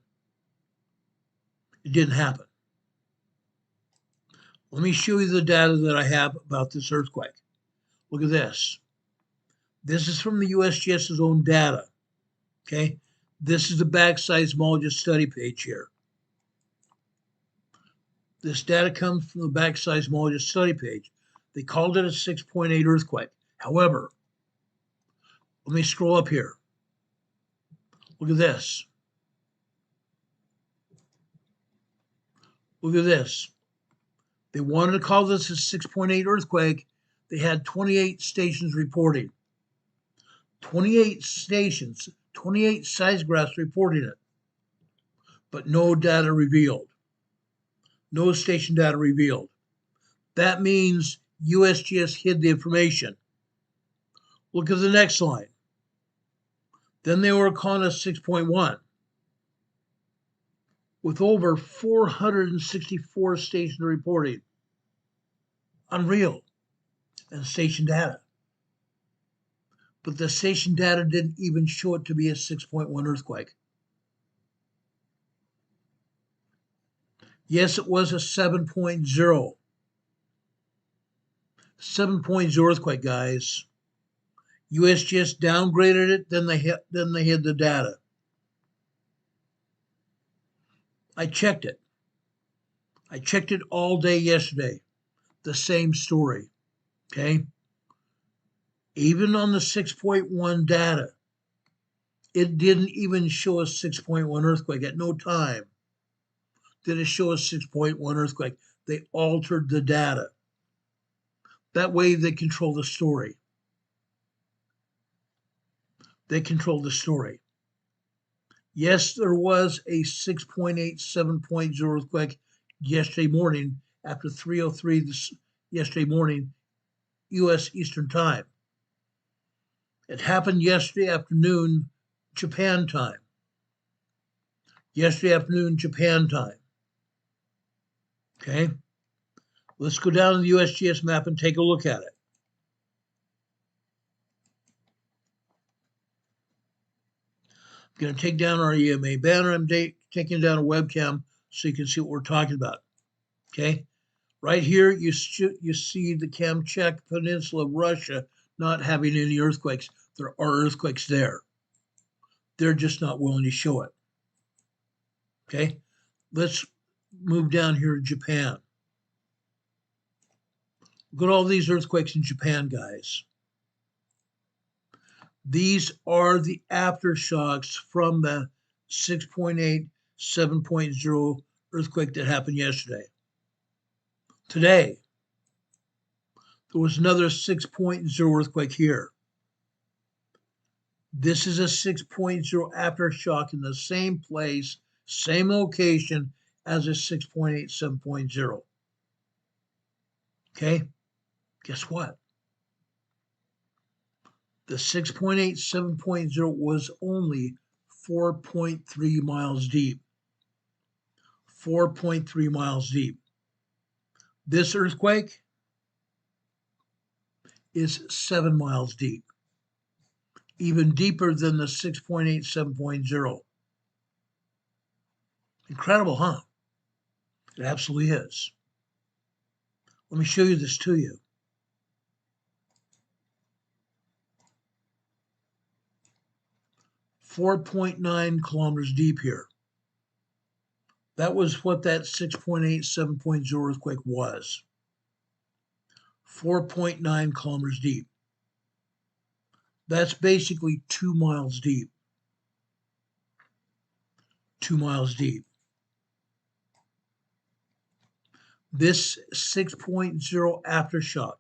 It didn't happen. Let me show you the data that I have about this earthquake. Look at this. This is from the USGS's own data. Okay? This is the back seismologist study page here. This data comes from the back seismologist study page. They called it a 6.8 earthquake. However, let me scroll up here. Look at this. Look at this. They wanted to call this a 6.8 earthquake. They had 28 stations reporting. 28 stations, 28 seismographs reporting it, but no data revealed. No station data revealed. That means USGS hid the information. Look at the next line. Then they were calling us 6.1. With over 464 stations reporting. Unreal. And station data. But the station data didn't even show it to be a 6.1 earthquake. Yes, it was a 7.0. 7.0 earthquake, guys. USGS downgraded it, then they hid the data. I checked it. I checked it all day yesterday. The same story. Okay? Even on the 6.1 data, it didn't even show a 6.1 earthquake. At no time did it show a 6.1 earthquake. They altered the data. That way they control the story. They control the story. Yes, there was a 6.8, 7.0 earthquake yesterday morning after 3:03 yesterday morning, U.S. Eastern Time. It happened yesterday afternoon, Japan time. Yesterday afternoon, Japan time. Okay? Let's go down to the USGS map and take a look at it. I'm going to take down our EMA banner. I'm taking down a webcam so you can see what we're talking about. Okay? Right here, you see the Kamchatka Peninsula of Russia not having any earthquakes. There are earthquakes there. They're just not willing to show it. Okay? Let's move down here to Japan. Look at all these earthquakes in Japan, guys. These are the aftershocks from the 6.8, 7.0 earthquake that happened yesterday. Today, there was another 6.0 earthquake here. This is a 6.0 aftershock in the same place, same location as a 6.8, 7.0. Okay? Guess what? The 6.8, 7.0 was only 4.3 miles deep. 4.3 miles deep. This earthquake is 7 miles deep. Even deeper than the 6.8, 7.0. Incredible, huh? It absolutely is. Let me show you this to you. .9 kilometers deep here. That was what that 6.8, 7.0 earthquake was. 4.9 kilometers deep. That's basically 2 miles deep. 2 miles deep. This 6.0 aftershock.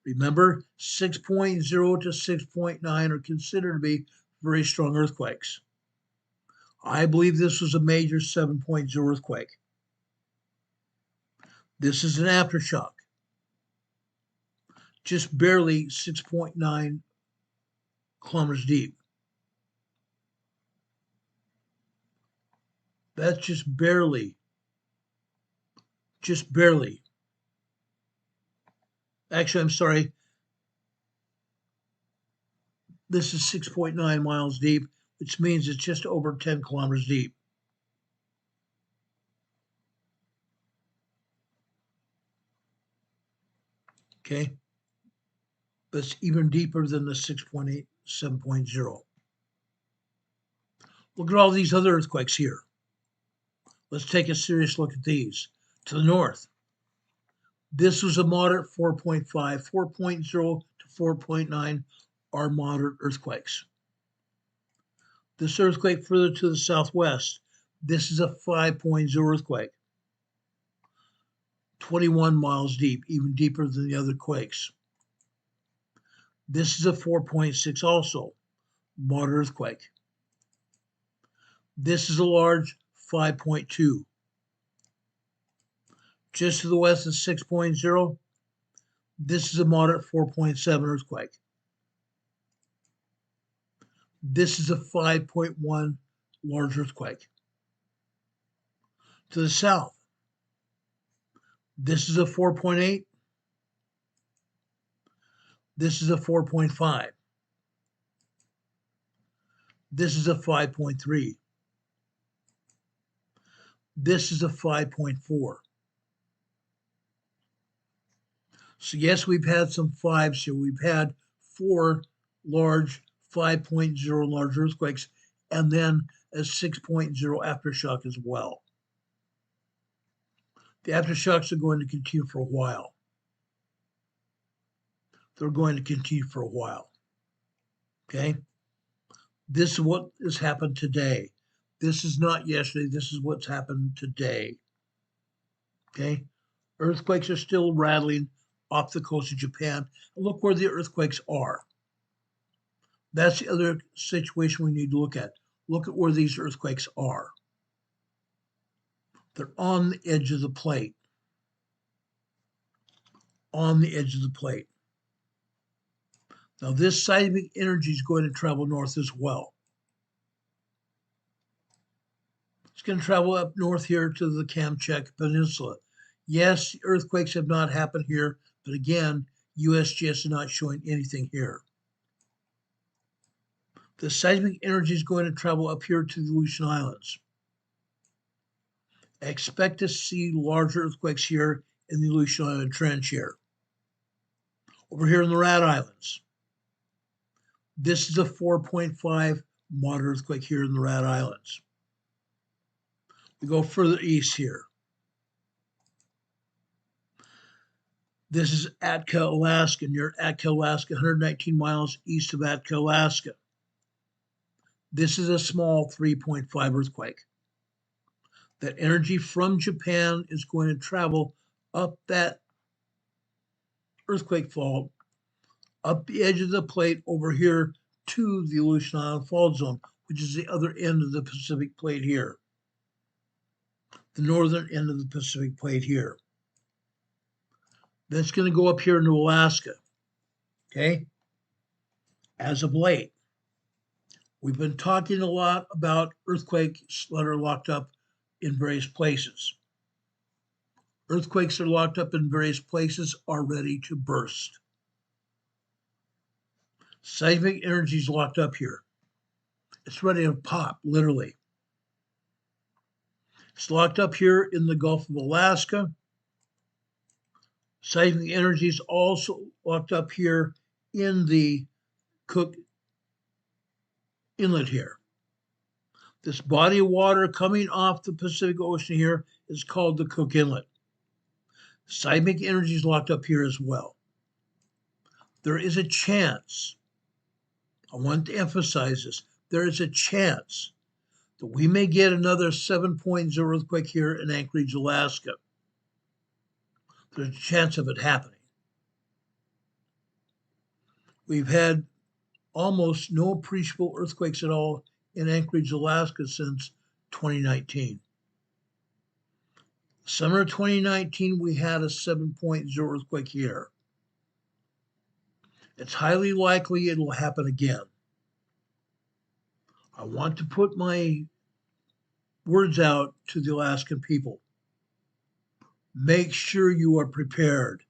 Remember, 6.0 to 6.9 are considered to be very strong earthquakes. I believe this was a major 7.0 earthquake. This is an aftershock. Just barely 6.9 kilometers deep. That's just barely. Actually, I'm sorry. This is 6.9 miles deep, which means it's just over 10 kilometers deep. Okay? But it's even deeper than the 6.8, 7.0. Look at all these other earthquakes here. Let's take a serious look at these. To the north, this was a moderate 4.5, 4.0 to 4.9 are moderate earthquakes. This earthquake further to the southwest, this is a 5.0 earthquake. 21 miles deep, even deeper than the other quakes. This is a 4.6 also, moderate earthquake. This is a large 5.2. Just to the west is 6.0. This is a moderate 4.7 earthquake. This is a 5.1 large earthquake. To the south, this is a 4.8. This is a 4.5. This is a 5.3. This is a 5.4. So yes, we've had some fives here. We've had 4 large 5.0 large earthquakes, and then a 6.0 aftershock as well. The aftershocks are going to continue for a while. They're going to continue for a while. Okay? This is what has happened today. This is not yesterday. This is what's happened today. Okay? Earthquakes are still rattling off the coast of Japan. And look where the earthquakes are. That's the other situation we need to look at. Look at where these earthquakes are. They're on the edge of the plate. On the edge of the plate. Now this seismic energy is going to travel north as well. It's going to travel up north here to the Kamchatka Peninsula. Yes, earthquakes have not happened here, but again, USGS is not showing anything here. The seismic energy is going to travel up here to the Aleutian Islands. Expect to see larger earthquakes here in the Aleutian Island Trench here. Over here in the Rat Islands. This is a 4.5 moderate earthquake here in the Rat Islands. We go further east here. This is Atka, Alaska, near Atka, Alaska, 119 miles east of Atka, Alaska. This is a small 3.5 earthquake. That energy from Japan is going to travel up that earthquake fault, up the edge of the plate over here to the Aleutian Island Fault Zone, which is the other end of the Pacific Plate here. The northern end of the Pacific Plate here. That's going to go up here into Alaska. Okay? As of late, we've been talking a lot about earthquakes that are locked up in various places. Earthquakes that are locked up in various places are ready to burst. Seismic energy is locked up here. It's ready to pop, literally. It's locked up here in the Gulf of Alaska. Seismic energy is also locked up here in the Cook Inlet here. This body of water coming off the Pacific Ocean here is called the Cook Inlet. Seismic energy is locked up here as well. There is a chance, I want to emphasize this, there is a chance that we may get another 7.0 earthquake here in Anchorage, Alaska. There's a chance of it happening. We've had almost no appreciable earthquakes at all in Anchorage, Alaska since 2019. Summer of 2019, we had a 7.0 earthquake here. It's highly likely it will happen again. I want to put my words out to the Alaskan people. Make sure you are prepared.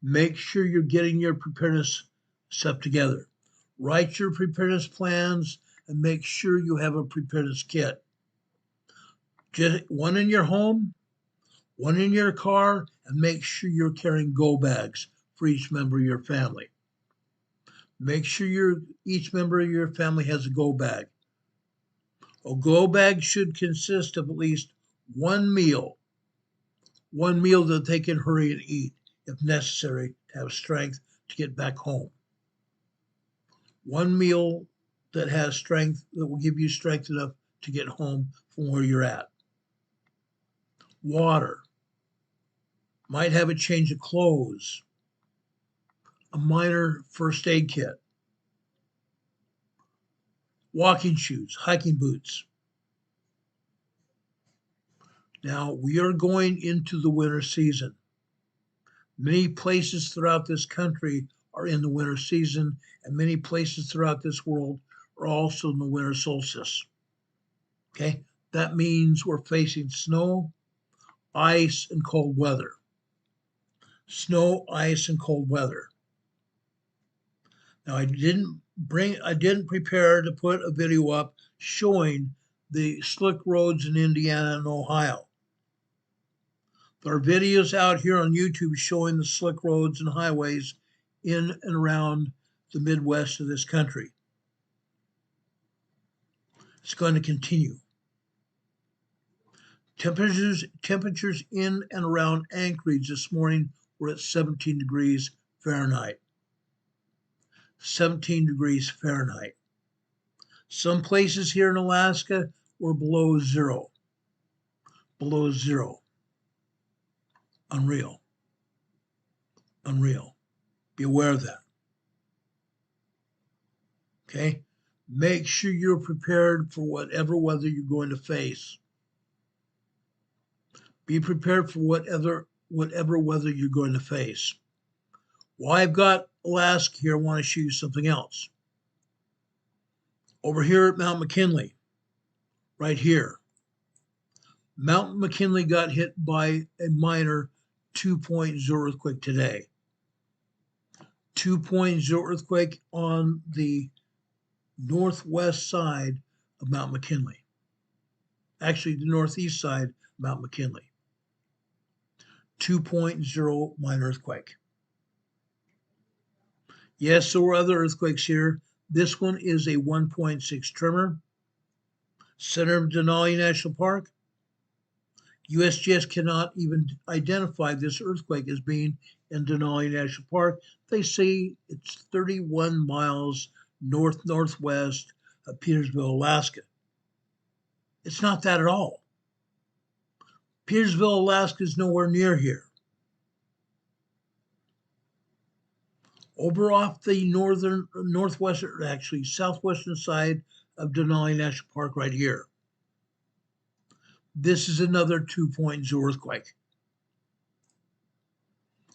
Make sure you're getting your preparedness stuff together. Write your preparedness plans and make sure you have a preparedness kit. Just one in your home, one in your car, and make sure you're carrying go bags for each member of your family. Make sure each member of your family has a go bag. A go bag should consist of at least one meal that they can hurry and eat if necessary to have strength to get back home. One meal that has strength, that will give you strength enough to get home from where you're at. Water. Might have a change of clothes, a minor first aid kit, walking shoes, hiking boots. Now, we are going into the winter season. Many places throughout this country are in the winter season, and many places throughout this world are also in the winter solstice. Okay, that means we're facing snow, ice, and cold weather. Snow, ice, and cold weather. Now, I didn't prepare to put a video up showing the slick roads in Indiana and Ohio. There are videos out here on YouTube showing the slick roads and highways in and around the Midwest of this country. It's going to continue. Temperatures in and around Anchorage this morning were at 17 degrees Fahrenheit. 17 degrees Fahrenheit. Some places here in Alaska were below zero. Below zero. Unreal. Unreal. Be aware of that. Okay? Make sure you're prepared for whatever weather you're going to face. Be prepared for whatever weather you're going to face. While I've got Alaska here, I want to show you something else. Over here at Mount McKinley, right here, Mount McKinley got hit by a minor 2.0 earthquake today. 2.0 earthquake on the northwest side of Mount McKinley. Actually, the northeast side of Mount McKinley. 2.0 minor earthquake. Yes, there were other earthquakes here. This one is a 1.6 tremor. Center of Denali National Park. USGS cannot even identify this earthquake as being in Denali National Park. They say it's 31 miles northwest of Petersville, Alaska. It's not that at all. Petersville, Alaska is nowhere near here. Over off the southwestern side of Denali National Park right here. This is another 2.0 earthquake.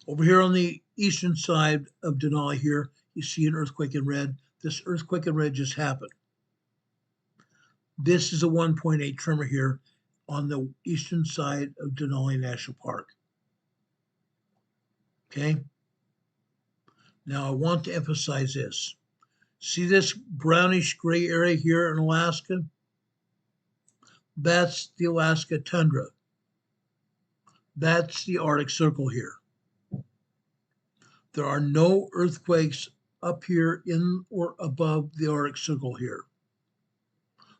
Over here on the eastern side of Denali here, you see an earthquake in red. This earthquake in red just happened. This is a 1.8 tremor here on the eastern side of Denali National Park. Okay? Now I want to emphasize this. See this brownish gray area here in Alaska? That's the Alaska tundra. That's the Arctic Circle here. There are no earthquakes up here in or above the Arctic Circle here.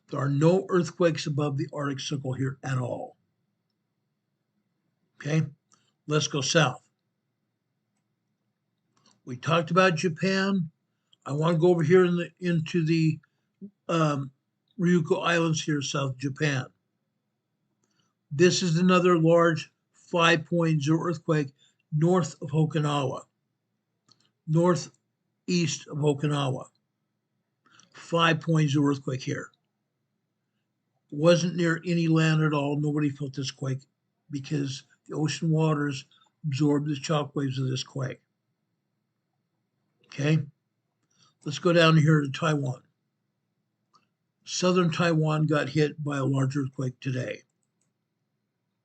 There are no earthquakes above the Arctic Circle here at all. Okay, let's go south. We talked about Japan. I want to go over here into the Ryukyu Islands here, South Japan. This is another large 5.0 earthquake north of Okinawa. Northeast of Okinawa. 5.0 earthquake here. Wasn't near any land at all. Nobody felt this quake because the ocean waters absorbed the shock waves of this quake. Okay, let's go down here to Taiwan. Southern Taiwan got hit by a large earthquake today.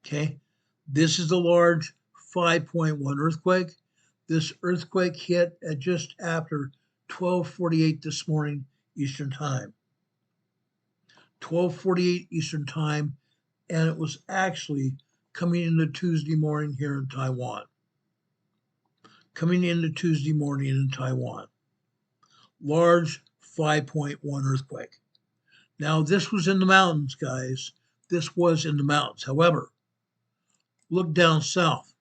Okay, this is a large 5.1 earthquake. This earthquake hit at just after 12:48 this morning Eastern Time. 12:48 Eastern Time, and it was actually coming into Tuesday morning here in Taiwan. Coming into Tuesday morning in Taiwan. Large 5.1 earthquake. Now, this was in the mountains, guys. This was in the mountains. However, look down south.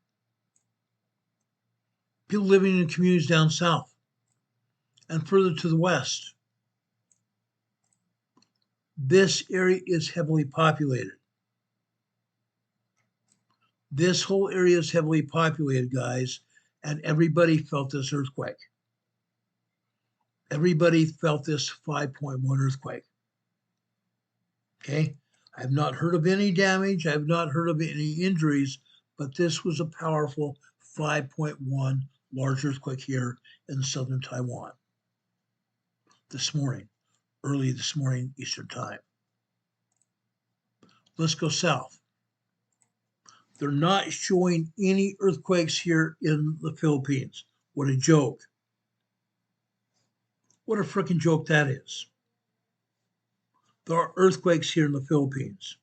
People living in communities down south and further to the west. This area is heavily populated. This whole area is heavily populated, guys, and everybody felt this earthquake. Everybody felt this 5.1 earthquake. Okay? I have not heard of any damage. I have not heard of any injuries, but this was a powerful 5.1 large earthquake here in southern Taiwan this morning, early this morning, Eastern Time. Let's go south. They're not showing any earthquakes here in the Philippines. What a joke. What a freaking joke that is. There are earthquakes here in the Philippines.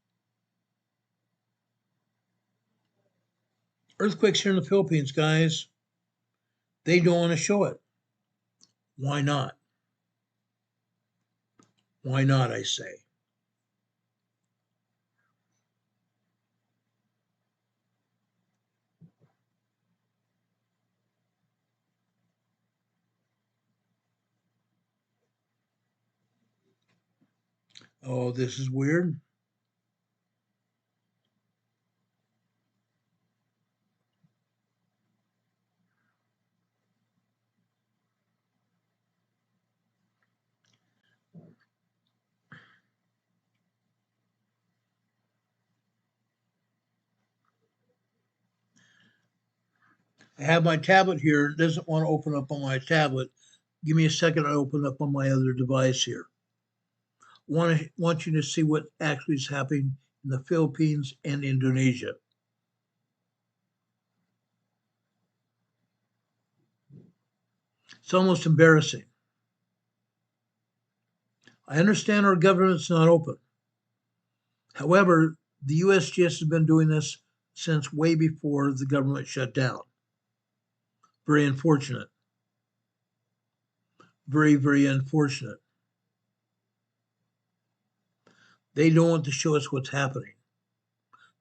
Earthquakes here in the Philippines, guys. They don't want to show it. Why not? Why not, I say? Oh, this is weird. I have my tablet here. It doesn't want to open up on my tablet. Give me a second. I open up on my other device here. Want you to see what actually is happening in the Philippines and Indonesia. It's almost embarrassing. I understand our government's not open. However, the USGS has been doing this since way before the government shut down. Very unfortunate. Very, very unfortunate. They don't want to show us what's happening.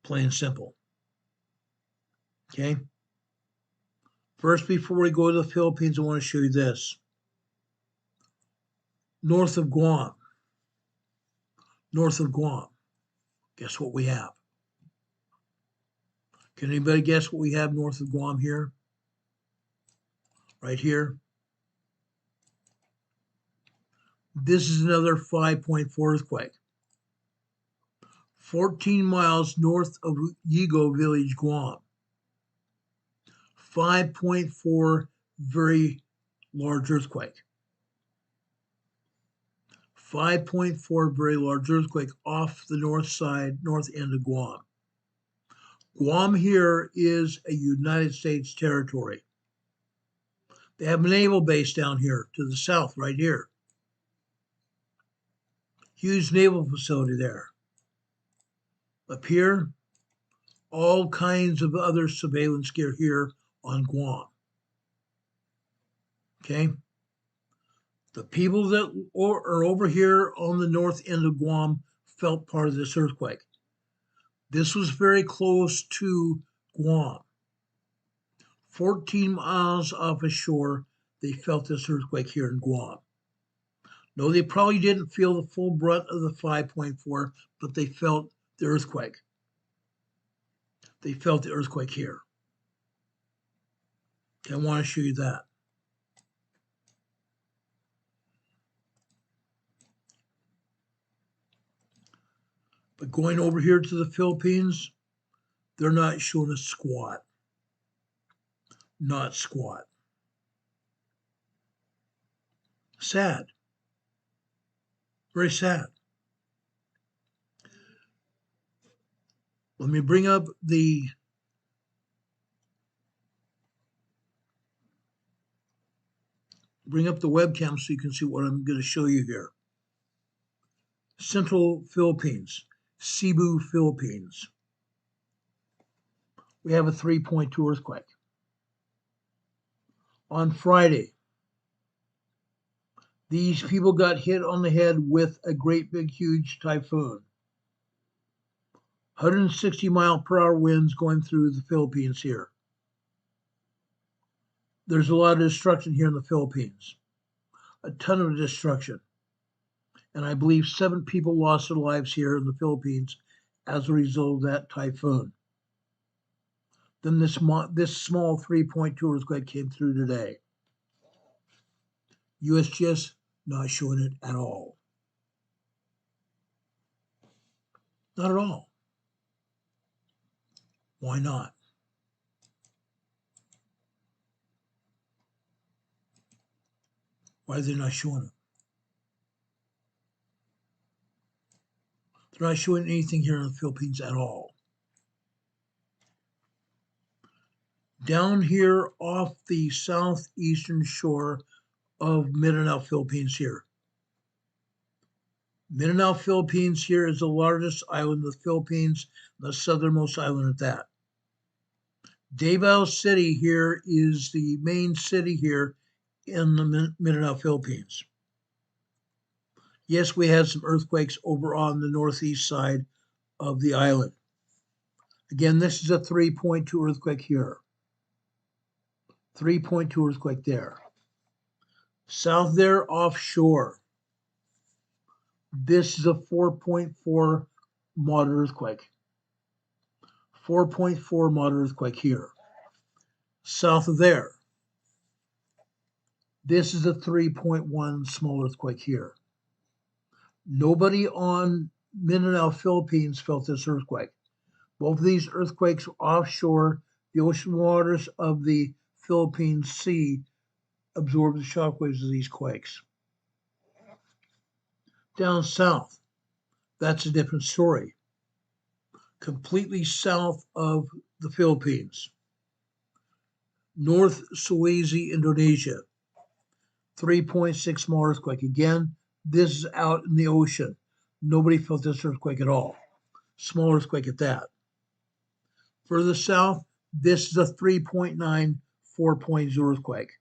Plain and simple. Okay? First, before we go to the Philippines, I want to show you this. North of Guam. North of Guam. Guess what we have? Can anybody guess what we have north of Guam here? Right here. This is another 5.4 earthquake. 14 miles north of Yigo Village, Guam. 5.4 very large earthquake. 5.4 very large earthquake off the north side, north end of Guam. Guam here is a United States territory. They have a naval base down here to the south, right here. Huge naval facility there. Up here, all kinds of other surveillance gear here on Guam. Okay? The people that are over here on the north end of Guam felt part of this earthquake. This was very close to Guam. 14 miles off ashore, they felt this earthquake here in Guam. No, they probably didn't feel the full brunt of the 5.4, but they felt the earthquake. They felt the earthquake here. Okay, I want to show you that. But going over here to the Philippines, they're not showing us squat. Not squat. Sad. Very sad. Let me bring up the webcam so you can see what I'm going to show you here. Central Philippines, Cebu, Philippines. We have a 3.2 earthquake. On Friday, these people got hit on the head with a great big huge typhoon. 160-mile-per-hour winds going through the Philippines here. There's a lot of destruction here in the Philippines. A ton of destruction. And I believe 7 people lost their lives here in the Philippines as a result of that typhoon. Then this small 3.2 earthquake came through today. USGS not showing it at all. Not at all. Why not? Why are they not showing it? They're not showing anything here in the Philippines at all. Down here off the southeastern shore of Mindanao, Philippines here. Mindanao, Philippines here is the largest island of the Philippines, the southernmost island at that. Davao City here is the main city here in the Mindanao, Philippines. Yes, we had some earthquakes over on the northeast side of the island. Again, this is a 3.2 earthquake here. 3.2 earthquake there. South there, offshore. This is a 4.4 moderate earthquake. 4.4 moderate earthquake here. South of there. This is a 3.1 small earthquake here. Nobody on Mindanao, Philippines felt this earthquake. Both of these earthquakes were offshore. The ocean waters of the Philippine Sea absorb the shockwaves of these quakes. Down south, that's a different story. Completely south of the Philippines. North Sulawesi, Indonesia. 3.6 small earthquake. Again, this is out in the ocean. Nobody felt this earthquake at all. Small earthquake at that. Further south, this is a 3.9, 4.0 earthquake.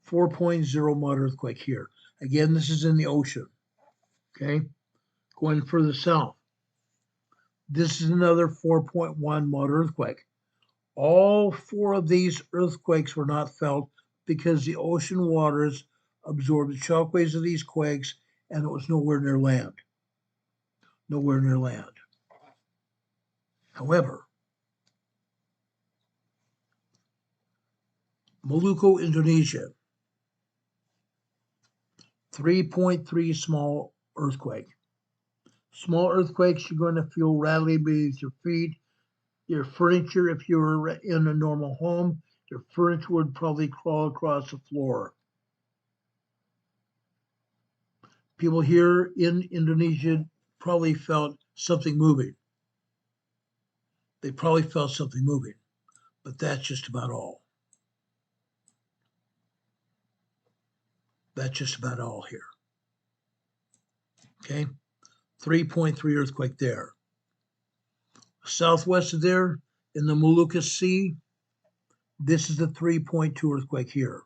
4.0 moderate earthquake here. Again, this is in the ocean. Okay, going further south. This is another 4.1 moderate earthquake. All four of these earthquakes were not felt because the ocean waters absorbed the shockwaves of these quakes and it was nowhere near land. Nowhere near land. However, Maluku, Indonesia, 3.3 small earthquake. Small earthquakes, you're going to feel rattling beneath your feet. Your furniture, if you were in a normal home, your furniture would probably crawl across the floor. People here in Indonesia probably felt something moving. They probably felt something moving, but that's just about all. That's just about all here. Okay, 3.3 earthquake there. Southwest of there, in the Molucca Sea, this is the 3.2 earthquake here.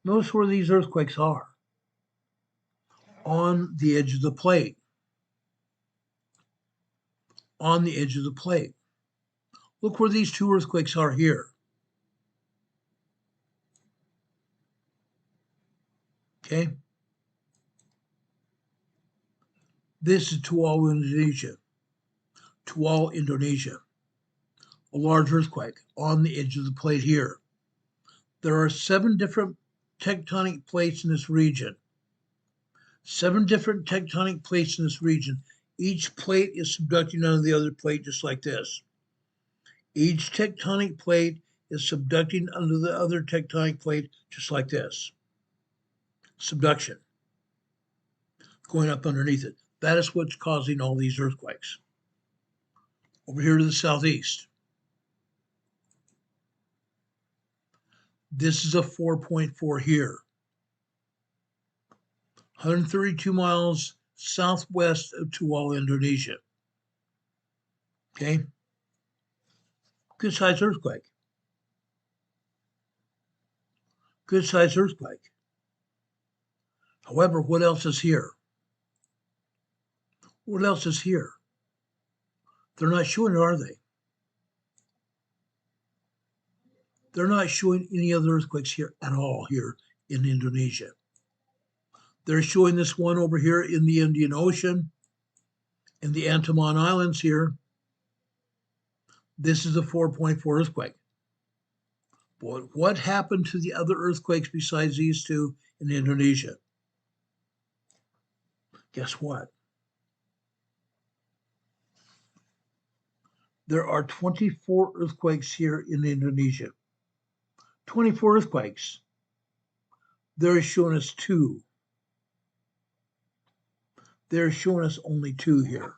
Notice where these earthquakes are. On the edge of the plate. On the edge of the plate. Look where these two earthquakes are here. Okay? This is Tuvalu, Indonesia. Tuvalu, Indonesia. A large earthquake on the edge of the plate here. There are 7 different tectonic plates in this region. 7 different tectonic plates in this region. Each plate is subducting under the other plate just like this. Each tectonic plate is subducting under the other tectonic plate just like this. Subduction. Going up underneath it. That is what's causing all these earthquakes. Over here to the southeast. This is a 4.4 here. 132 miles southwest of Tuvalu, Indonesia. Okay? Good sized earthquake. Good sized earthquake. However, what else is here? What else is here? They're not showing it, are they? They're not showing any other earthquakes here at all here in Indonesia. They're showing this one over here in the Indian Ocean, in the Andaman Islands here, This is a 4.4 earthquake. But what happened to the other earthquakes besides these two in Indonesia? Guess what? There are 24 earthquakes here in Indonesia. 24 earthquakes. They're showing us two. They're showing us only two here.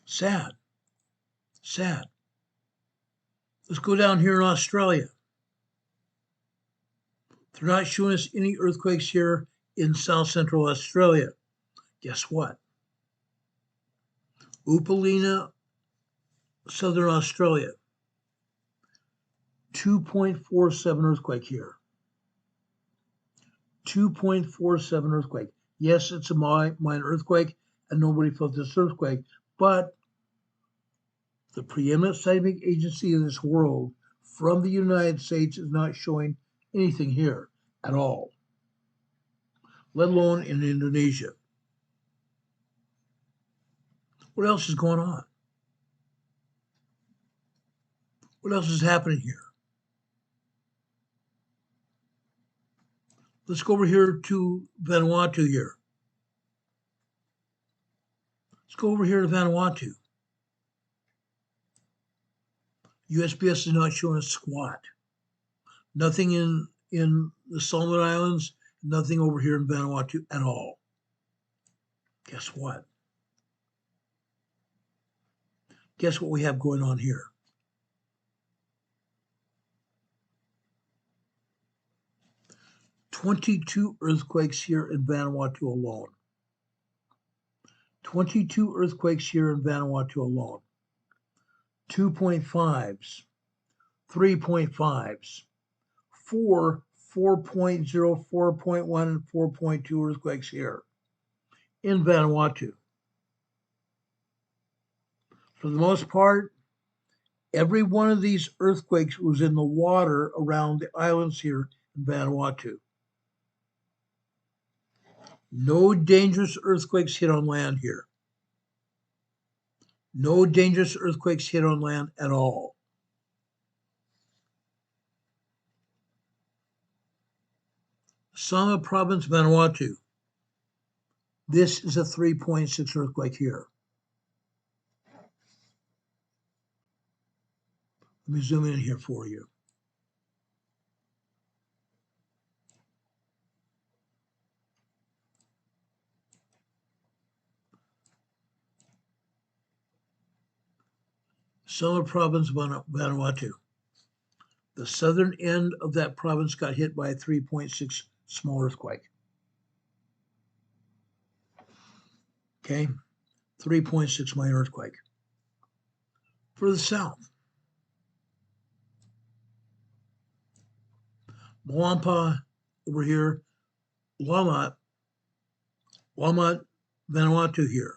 Sad. Sad. Let's go down here in Australia. They're not showing us any earthquakes here in South Central Australia. Guess what? Upalina, Southern Australia. 2.47 earthquake here. 2.47 earthquake. Yes, it's a minor earthquake, and nobody felt this earthquake, but the preeminent seismic agency of this world from the United States is not showing anything here at all, let alone in Indonesia. What else is going on? What else is happening here? Let's go over here to Vanuatu here. Let's go over here to Vanuatu. USPS is not showing a squat. Nothing in the Solomon Islands, nothing over here in Vanuatu at all. Guess what? Guess what we have going on here? "22 earthquakes here in Vanuatu alone. 22 earthquakes here in Vanuatu alone. 2.5s, 3.5s, 4, 4.0, 4.1, and 4.2 earthquakes here in Vanuatu. For the most part, every one of these earthquakes was in the water around the islands here in Vanuatu. No dangerous earthquakes hit on land here. No dangerous earthquakes hit on land at all. Sama Province, Vanuatu. This is a 3.6 earthquake here. Let me zoom in here for you. Sama Province, Vanuatu. The southern end of that province got hit by a 3.6 small earthquake. Okay, 3.6 minor earthquake. For the south, Moampa over here, Wamat, Vanuatu here.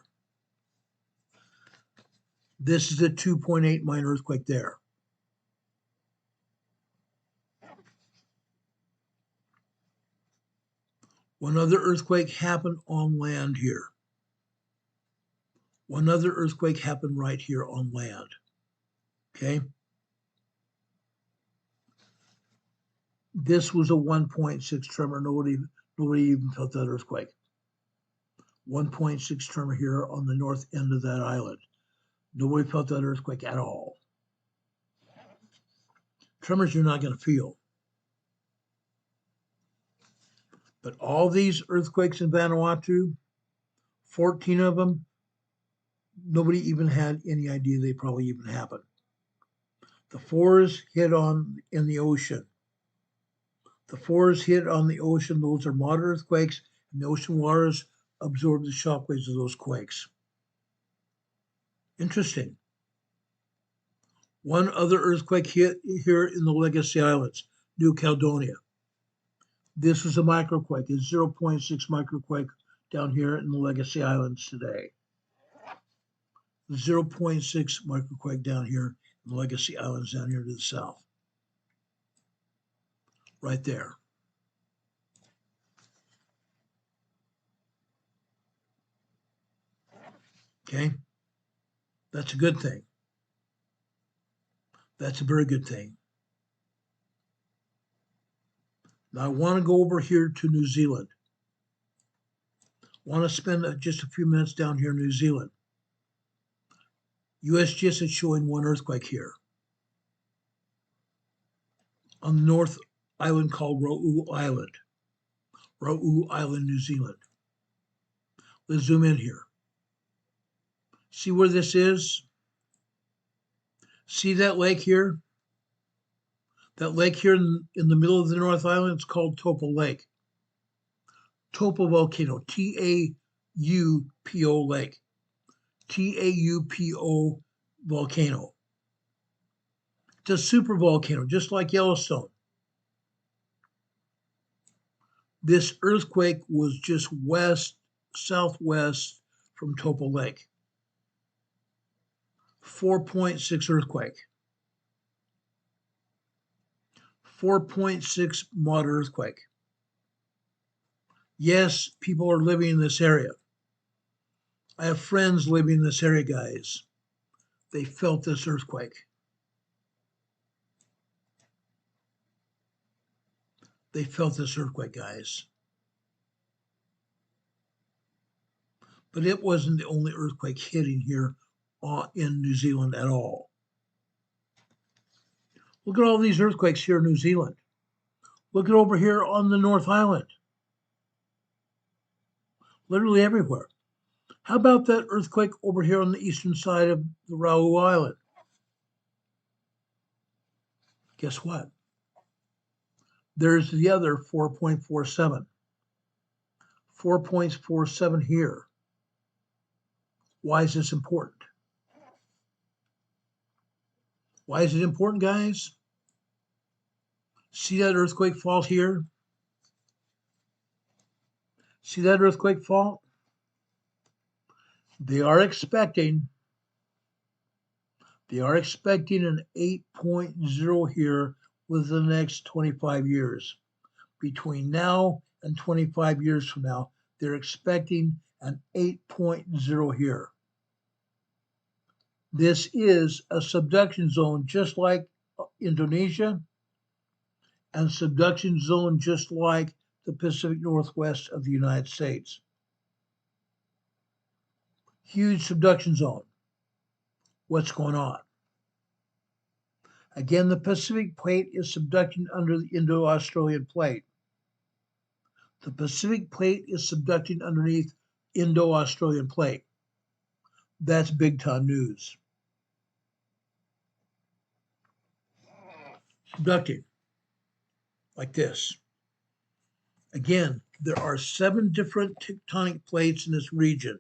This is a 2.8 minor earthquake there. One other earthquake happened on land here. One other earthquake happened right here on land. Okay. This was a 1.6 tremor. Nobody even felt that earthquake. 1.6 tremor here on the north end of that island. Nobody felt that earthquake at all. Tremors you're not going to feel. But all these earthquakes in Vanuatu, 14 of them, nobody even had any idea they probably even happened. The 4s hit in the ocean. The 4s hit on the ocean. Those are moderate earthquakes, and the ocean waters absorb the shockwaves of those quakes. Interesting. One other earthquake hit here in the Legacy Islands, New Caledonia. This was a microquake, a 0.6 microquake down here in the Legacy Islands today. 0.6 microquake down here in the Legacy Islands down here to the south. Right there. Okay? That's a good thing. That's a very good thing. Now I want to go over here to New Zealand. I want to spend just a few minutes down here in New Zealand. USGS is showing one earthquake here on the North Island called Ro'u Island. Ro'u Island, New Zealand. Let's zoom in here. See where this is? See that lake here? That lake here in the middle of the North Island, it's called Taupo Lake. Taupo volcano, T-A-U-P-O lake. T-A-U-P-O volcano. It's a super volcano, just like Yellowstone. This earthquake was just southwest from Taupo Lake. 4.6 earthquake. 4.6 moderate earthquake. Yes, people are living in this area. I have friends living in this area, guys. They felt this earthquake. They felt this earthquake, guys. But it wasn't the only earthquake hitting here in New Zealand at all. Look at all these earthquakes here in New Zealand. Look at over here on the North Island. Literally everywhere. How about that earthquake over here on the eastern side of the Ro'u Island? Guess what? There's the other 4.47. 4.47 here. Why is this important? Why is it important, guys? See that earthquake fault here? See that earthquake fault? They are expecting an 8.0 here within the next 25 years. Between now and 25 years from now, they're expecting an 8.0 here. This is a subduction zone just like Indonesia, and subduction zone just like the Pacific Northwest of the United States. Huge subduction zone. What's going on? Again, the Pacific plate is subducting under the Indo-Australian plate. The Pacific plate is subducting underneath Indo-Australian plate. That's big time news. Subducting like this. Again, there are 7 different tectonic plates in this region.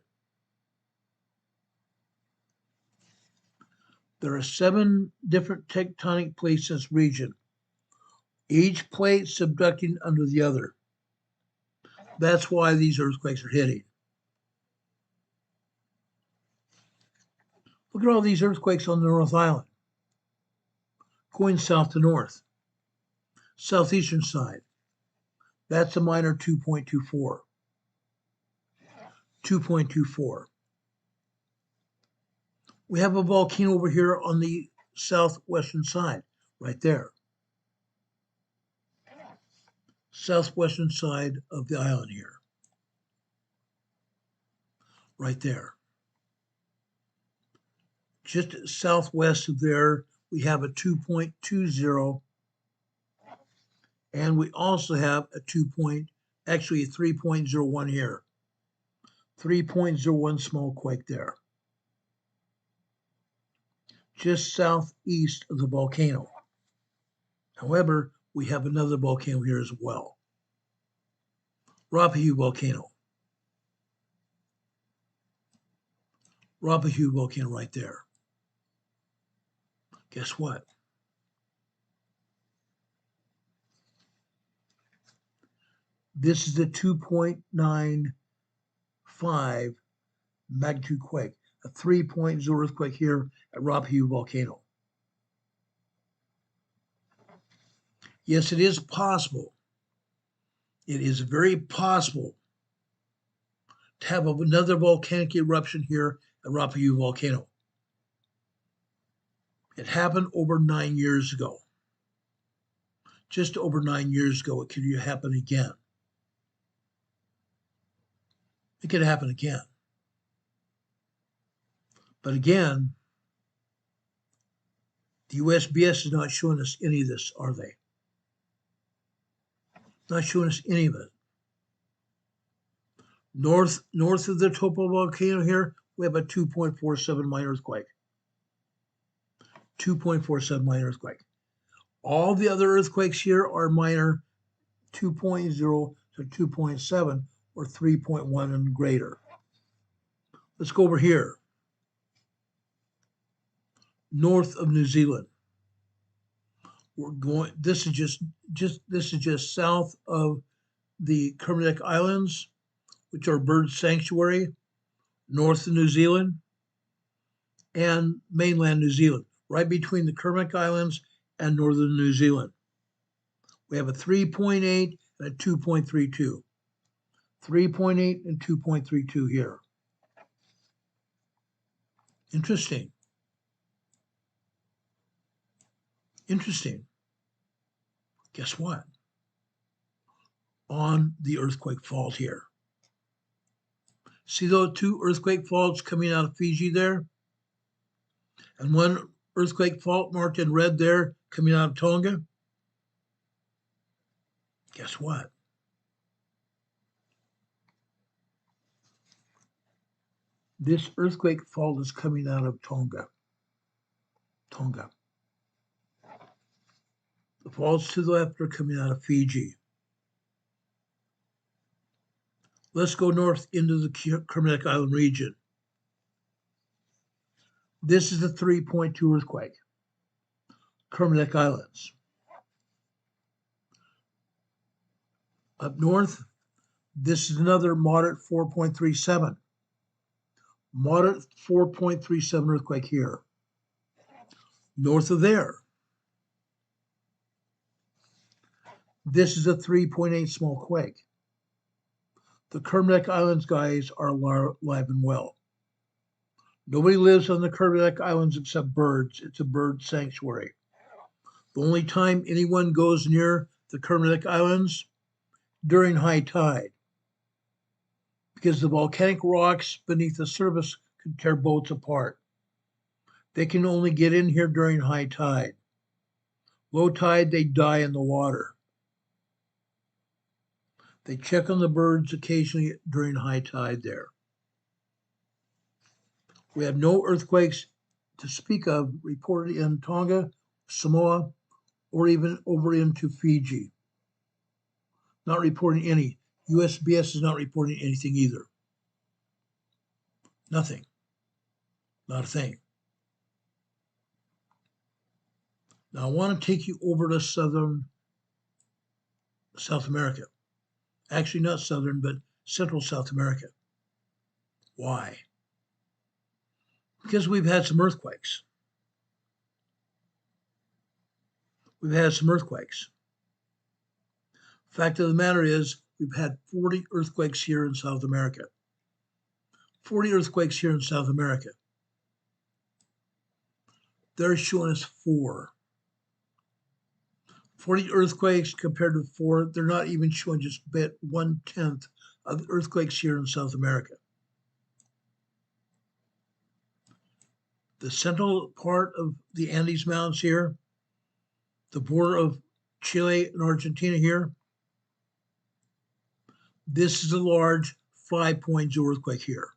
There are 7 different tectonic plates in this region. Each plate subducting under the other. That's why these earthquakes are hitting. Look at all these earthquakes on the North Island. Going south to north. Southeastern side. That's a minor 2.24. 2.24. We have a volcano over here on the southwestern side, right there. Southwestern side of the island here. Right there. Just southwest of there, we have a 2.20, and we also have a 3.01 here. 3.01 small quake there. Just southeast of the volcano. However, we have another volcano here as well. Rapahu volcano. Rapahu volcano right there. Guess what? This is the 2.95 magnitude quake, a 3.0 earthquake here at Rapahu volcano. Yes, it is possible. It is very possible to have another volcanic eruption here the Rapallo volcano. It happened over 9 years ago. Just over 9 years ago, it could happen again. It could happen again. But again, the USGS is not showing us any of this, are they? Not showing us any of it. North of the Topo volcano here, we have a 2.47 minor earthquake. 2.47 minor earthquake. All the other earthquakes here are minor 2.0 to 2.7 or 3.1 and greater. Let's go over here. North of New Zealand. We're going, this is just south of the Kermadec Islands, which are bird sanctuary, north of New Zealand and mainland New Zealand, right between the Kermadec Islands and northern New Zealand. We have a 3.8 and a 2.32. 3.8 and 2.32 here. Interesting. Interesting. Guess what? On the earthquake fault here. See those two earthquake faults coming out of Fiji there? And one earthquake fault marked in red there coming out of Tonga? Guess what? This earthquake fault is coming out of Tonga. Tonga. The faults to the left are coming out of Fiji. Let's go north into the Kermadec Island region. This is a 3.2 earthquake. Kermadec Islands. Up north, this is another moderate 4.37. Moderate 4.37 earthquake here. North of there, this is a 3.8 small quake. The Kermadec Islands guys are alive and well. Nobody lives on the Kermadec Islands except birds. It's a bird sanctuary. The only time anyone goes near the Kermadec Islands, during high tide, because the volcanic rocks beneath the surface could tear boats apart. They can only get in here during high tide. Low tide, they die in the water. They check on the birds occasionally during high tide there. We have no earthquakes to speak of reported in Tonga, Samoa, or even over into Fiji. Not reporting any. USGS is not reporting anything either. Nothing. Not a thing. Now I want to take you over to South America. Actually not southern, but central South America. Why? Because we've had some earthquakes. We've had some earthquakes. Fact of the matter is, we've had 40 earthquakes here in South America. 40 earthquakes here in South America. They're showing us 4. 40 earthquakes compared to 4, they're not even showing just 1/10 of the earthquakes here in South America. The central part of the Andes Mountains here, the border of Chile and Argentina here, this is a large 5.0 earthquake here.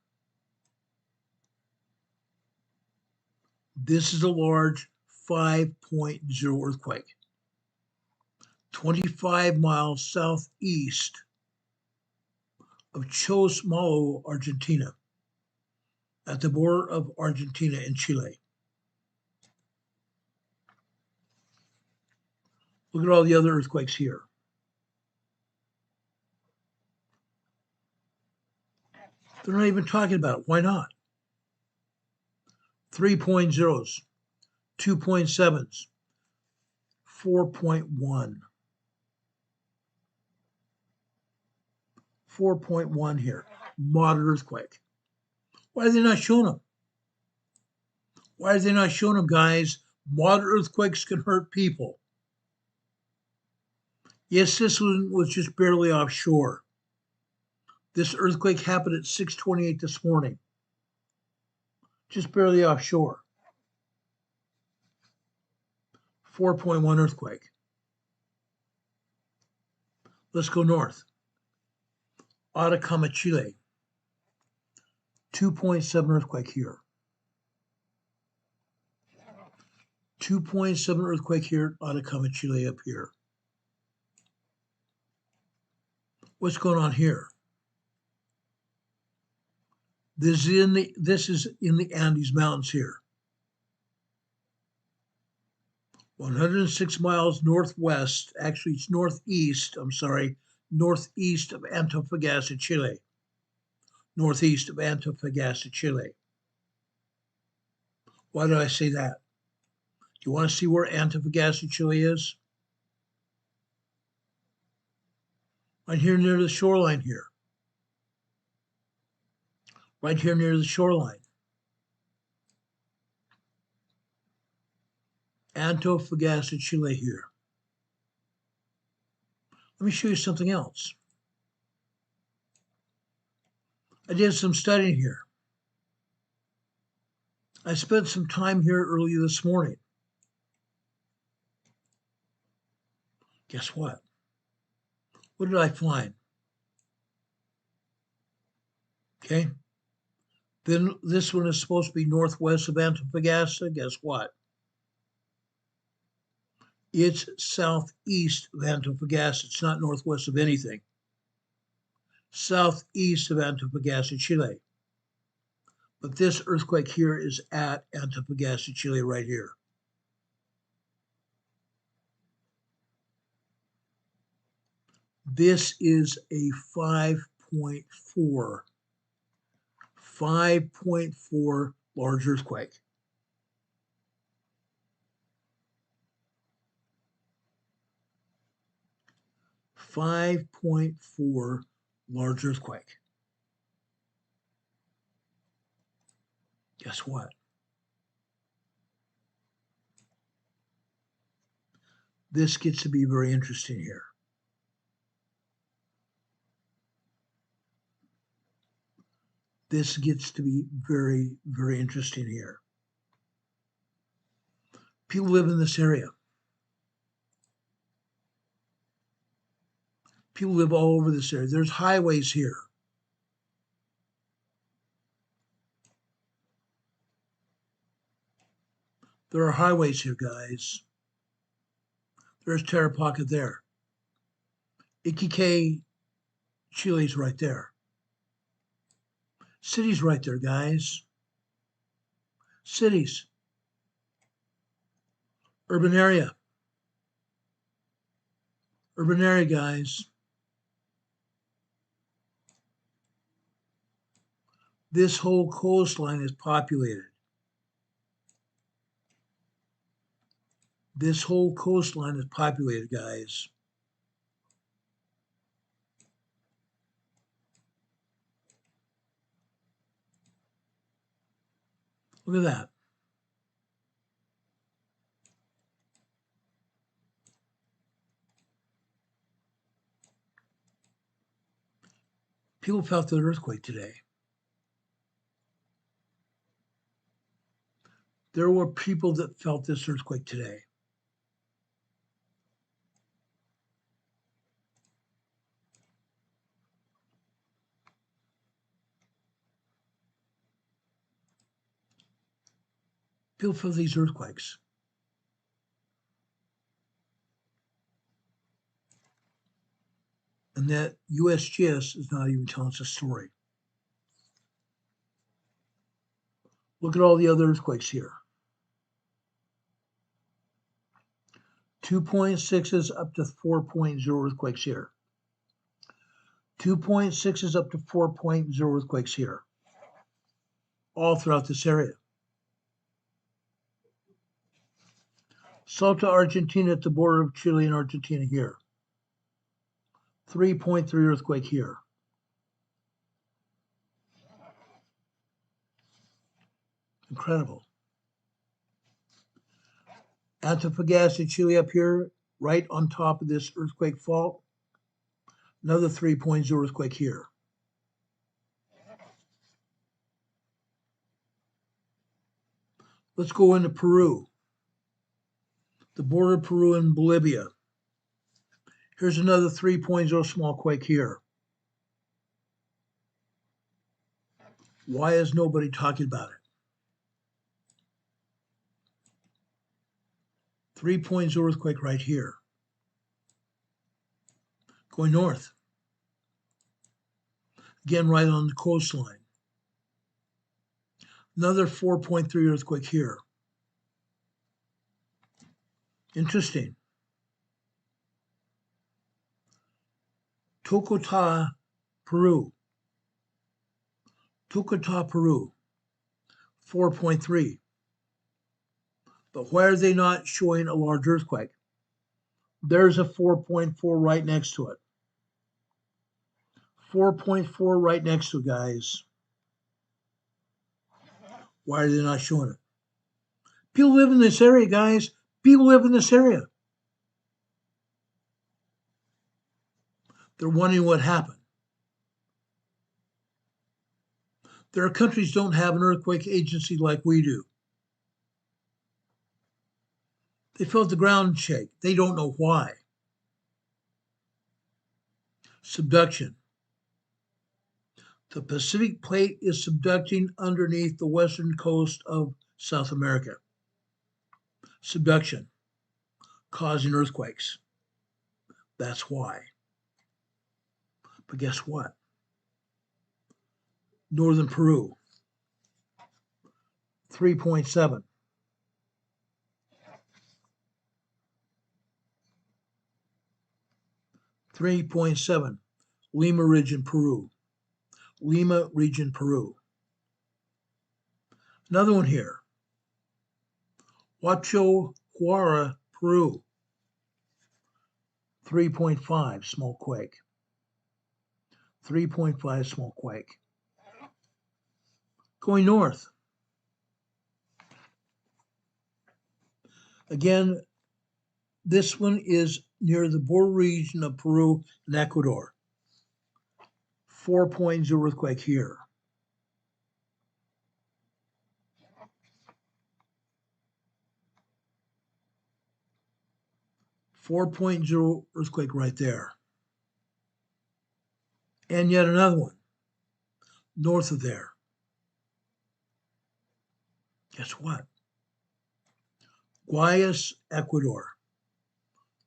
This is a large 5.0 earthquake. 25 miles southeast of Chosmallo, Argentina, at the border of Argentina and Chile. Look at all the other earthquakes here. They're not even talking about it. Why not? 3.0s, 2.7s, 4.1. 4.1 here, moderate earthquake. Why are they not showing them? Why are they not showing them, guys? Moderate earthquakes can hurt people. Yes, this one was just barely offshore. This earthquake happened at 6:28 this morning. Just barely offshore. 4.1 earthquake. Let's go north. Atacama, Chile. 2.7 earthquake here. 2.7 earthquake here at Atacama, Chile up here. What's going on here? This is in the Andes Mountains here. 106 miles northwest, actually it's northeast of Antofagasta, Chile. Northeast of Antofagasta, Chile. Why did I say that? Do you want to see where Antofagasta, Chile is? Right here near the shoreline here. Right here near the shoreline. Antofagasta, Chile here. Let me show you something else. I did some studying here. I spent some time here early this morning. Guess what? What did I find? Okay. Then this one is supposed to be northwest of Antofagasta. Guess what? It's southeast of Antofagasta. It's not northwest of anything. Southeast of Antofagasta, Chile. But this earthquake here is at Antofagasta, Chile, right here. This is a 5.4 large earthquake. .4 large earthquake. Guess what? This gets to be very interesting here. This gets to be very, very interesting here. People live in this area. People live all over this area. There's highways here. There are highways here, guys. There's Tarapaca there. Iquique, Chile's right there. Cities right there, guys. Cities. Urban area. Urban area, guys. This whole coastline is populated. This whole coastline is populated, guys. Look at that. People felt the earthquake today. There were people that felt this earthquake today. People feel these earthquakes. And that USGS is not even telling us a story. Look at all the other earthquakes here. 2.6s up to 4.0 earthquakes here. 2.6s up to 4.0 earthquakes here. All throughout this area. Salta, Argentina at the border of Chile and Argentina here. 3.3 earthquake here. Incredible. Antofagasta, Chile up here, right on top of this earthquake fault. Another 3.0 earthquake here. Let's go into Peru. The border of Peru and Bolivia. Here's another 3.0 small quake here. Why is nobody talking about it? 3.0 earthquake right here. Going north. Again, right on the coastline. Another 4.3 earthquake here. Interesting. Tocotá, Peru. Tocotá, Peru. 4.3. But why are they not showing a large earthquake? There's a 4.4 right next to it. 4.4 right next to it, guys. Why are they not showing it? People live in this area, guys. People live in this area. They're wondering what happened. There are countries don't have an earthquake agency like we do. They felt the ground shake. They don't know why. Subduction. The Pacific plate is subducting underneath the western coast of South America. Subduction, causing earthquakes. That's why. But guess what? Northern Peru, 3.7. Lima region, Peru. Lima region, Peru. Another one here. Huacho Huara, Peru. 3.5 small quake. 3.5 small quake. Going north. Again, this one is near the border region of Peru and Ecuador. 4.0 earthquake here. .0 earthquake right there. And yet another one north of there. Guess what? Guayas, Ecuador.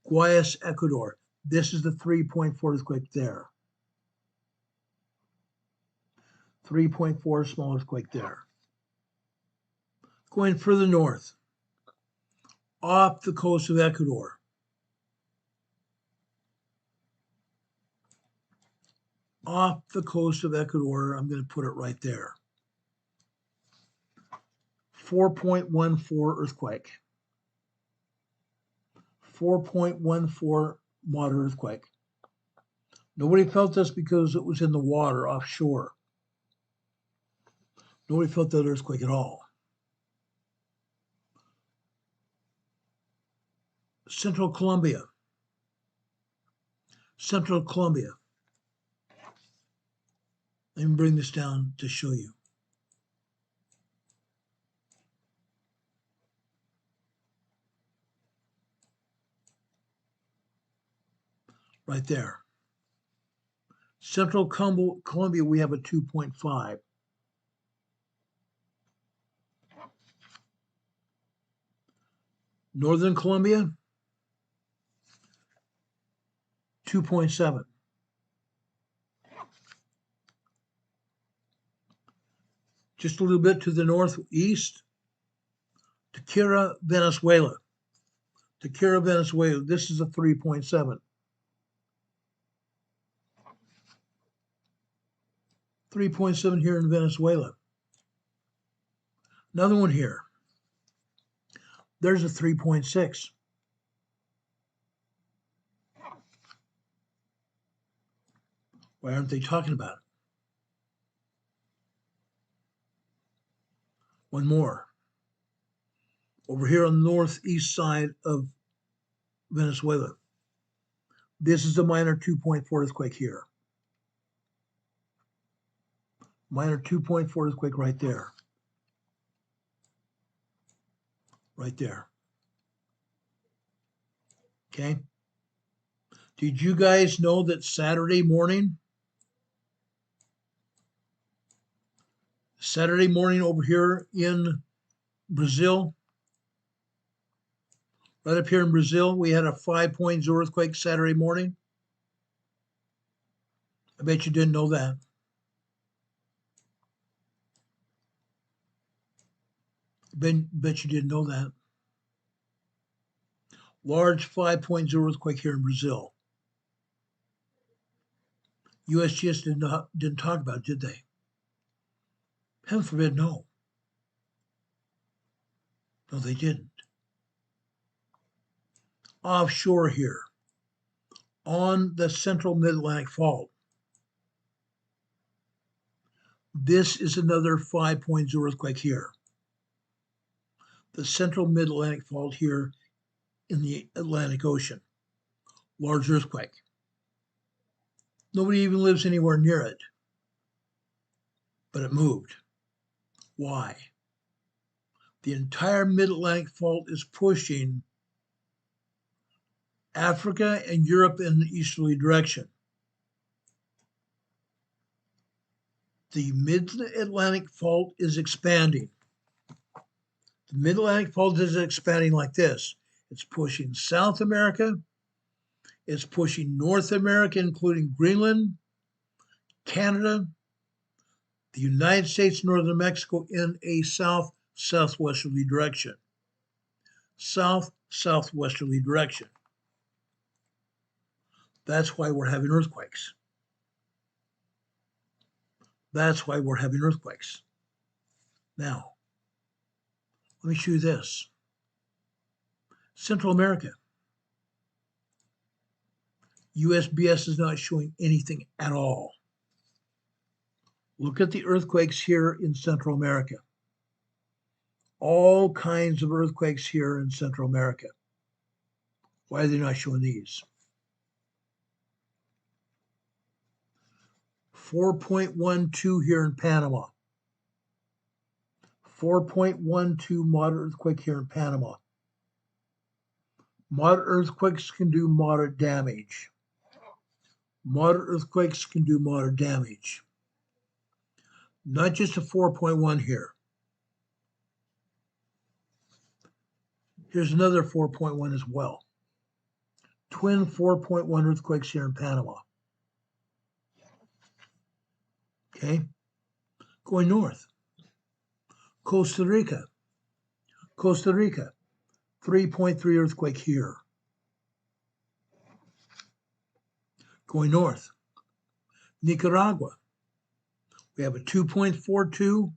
Guayas, Ecuador. This is the 3.4 earthquake there. 3.4 small earthquake there. Going further north, off the coast of Ecuador. Off the coast of Ecuador, I'm going to put it right there. 4.14 earthquake. 4.14 moderate earthquake. Nobody felt this because it was in the water offshore. Nobody felt that earthquake at all. Central Colombia. Central Colombia. Let me bring this down to show you. Right there. Central Colombia, we have a 2.5. Northern Colombia, 2.7. Just a little bit to the northeast, Tequila, Venezuela. Tequila, Venezuela. This is a 3.7. 3.7 here in Venezuela. Another one here. There's a 3.6. Why aren't they talking about it? One more. over here on the northeast side of Venezuela. This is a minor 2.4 earthquake here. Minor 2.4 earthquake right there. Right there. Okay. Did you guys know that Saturday morning over here in Brazil, right up here in Brazil, we had a 5.0 earthquake Saturday morning? I bet you didn't know that. Bet you didn't know that. Large 5.0 earthquake here in Brazil. USGS didn't talk about it, did they? Heaven forbid, no. No, they didn't. Offshore here, on the central mid-Atlantic fault, this is another 5.0 earthquake here. The central mid-Atlantic fault here in the Atlantic Ocean. Large earthquake. Nobody even lives anywhere near it. But it moved. Why? The entire mid-Atlantic fault is pushing Africa and Europe in the easterly direction. The mid-Atlantic fault is expanding. The mid-Atlantic fault is expanding like this. It's pushing South America. It's pushing North America, including Greenland, Canada, the United States, northern Mexico, in a south-southwesterly direction. South-southwesterly direction. That's why we're having earthquakes. That's why we're having earthquakes. Now, let me show you this. Central America. USBS is not showing anything at all. Look at the earthquakes here in Central America. All kinds of earthquakes here in Central America. Why are they not showing these? 4.12 here in Panama. 4.12 moderate earthquake here in Panama. Moderate earthquakes can do moderate damage. Moderate earthquakes can do moderate damage. Not just a 4.1 here. Here's another 4.1 as well. Twin 4.1 earthquakes here in Panama. Okay, going north. Costa Rica. Costa Rica, 3.3 earthquake here. Going north. Nicaragua. We have a 2.42,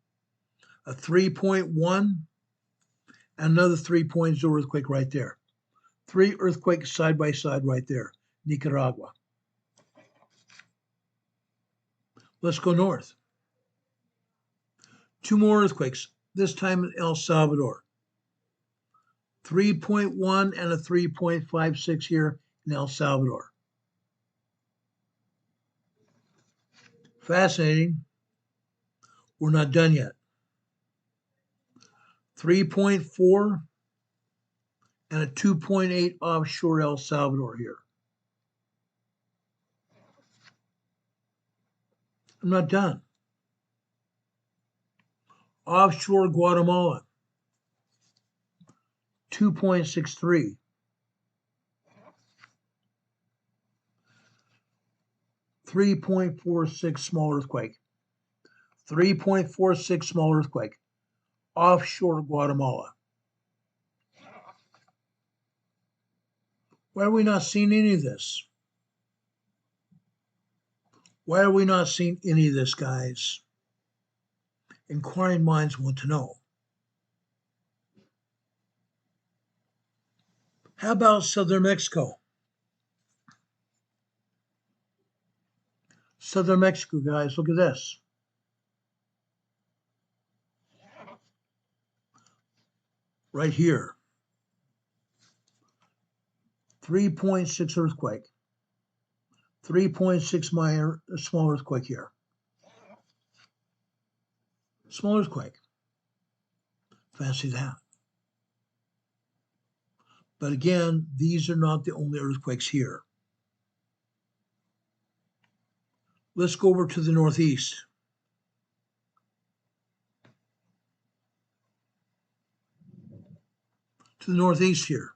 a 3.1, and another 3.0 earthquake right there. 3 earthquakes side by side right there. Nicaragua. Let's go north. 2 more earthquakes, this time in El Salvador. 3.1 and a 3.56 here in El Salvador. Fascinating. We're not done yet. 3.4 and a 2.8 offshore El Salvador here. I'm not done. Offshore Guatemala, 2.63. 3.46 small earthquake. 3.46 small earthquake. Offshore Guatemala. Why are we not seeing any of this? Why are we not seeing any of this, guys? Inquiring minds want to know. How about southern Mexico? Southern Mexico, guys, look at this. right here. 3.6 earthquake. 3.6 minor, small earthquake here. Small earthquake. Fancy that. But again, these are not the only earthquakes here. Let's go over to the northeast. To the northeast here.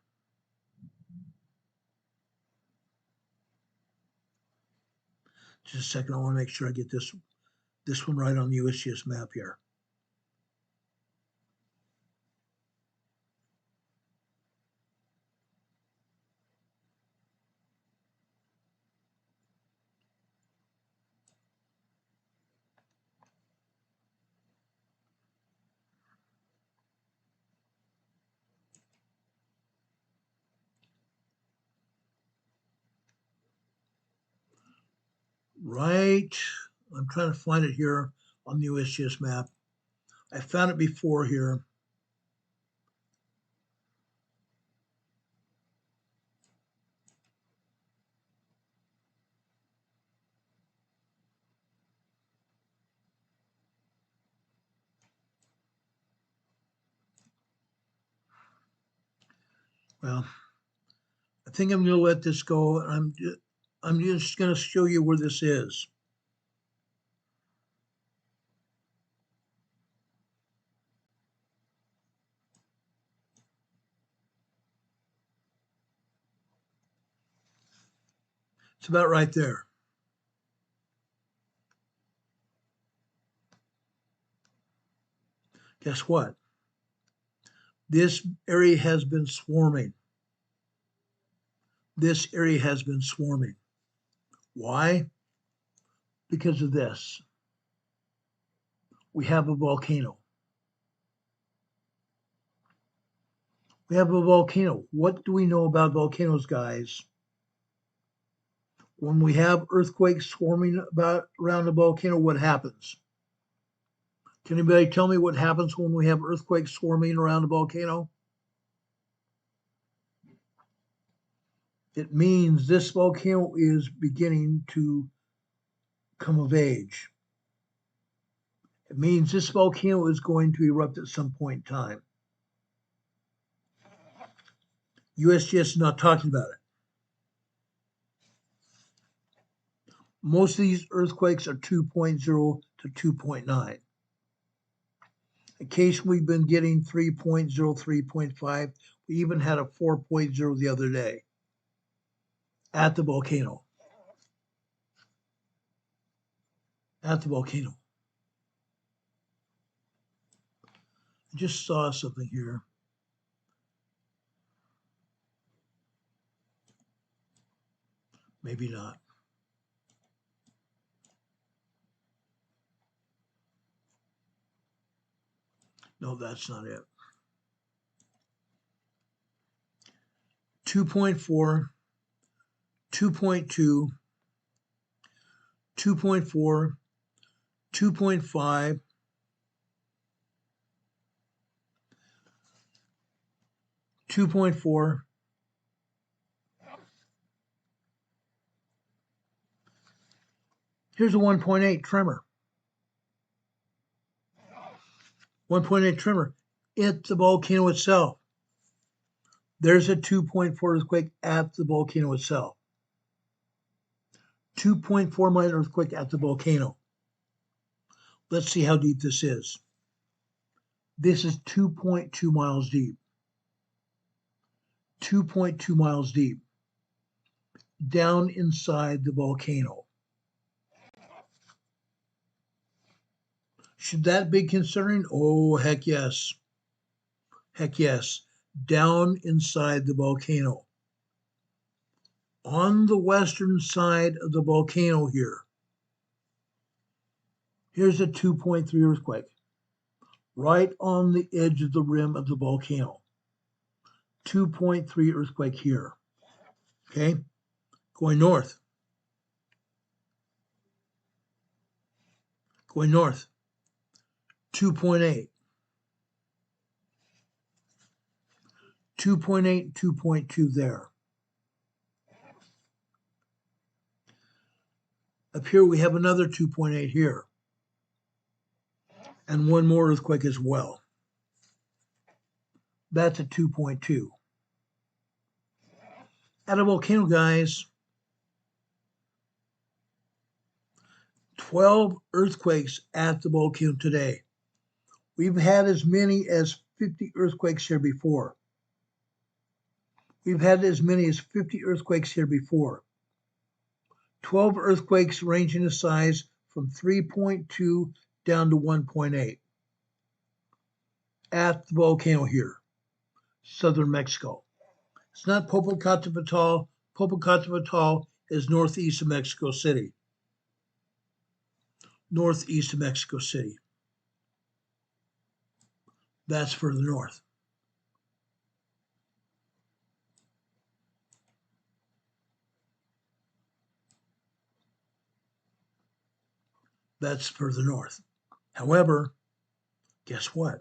Just a second, I want to make sure I get this one right on the USGS map here. Right, I'm trying to find it here on the USGS map. I found it before here. Well, I think I'm going to let this go. I'm just going to show you where this is. It's about right there. Guess what? This area has been swarming. This area has been swarming. Why? Because of this. We have a volcano. We have a volcano. What do we know about volcanoes, guys? When we have earthquakes swarming around a volcano, what happens? Can anybody tell me what happens when we have earthquakes swarming around a volcano? It means this volcano is beginning to come of age. It means this volcano is going to erupt at some point in time. USGS is not talking about it. Most of these earthquakes are 2.0 to 2.9. Occasionally we've been getting 3.0, 3.5. We even had a 4.0 the other day at the volcano. At the volcano. I just saw something here. Maybe not. No, that's not it. 2.4, 2.2, 2.4, 2.5, 2.4. Here's a 1.8 tremor. 1.8 tremor. It's the volcano itself. There's a 2.4 earthquake at the volcano itself. 2.4 minor earthquake at the volcano. Let's see how deep this is. This is 2.2 miles deep. 2.2 miles deep. Down inside the volcano. Should that be concerning? Oh, heck yes. Heck yes. Down inside the volcano. On the western side of the volcano here. Here's a 2.3 earthquake. Right on the edge of the rim of the volcano. 2.3 earthquake here. Okay? Going north. Going north. 2.8. 2.8, 2.2 there. Up here we have another 2.8 here. And one more earthquake as well. That's a 2.2. At a volcano, guys, 12 earthquakes at the volcano today. We've had as many as 50 earthquakes here before. We've had as many as 50 earthquakes here before. 12 earthquakes ranging in size from 3.2 down to 1.8 at the volcano here, southern Mexico. It's not Popocatépetl. Popocatépetl is northeast of Mexico City. Northeast of Mexico City. That's further north. That's further north. However, guess what?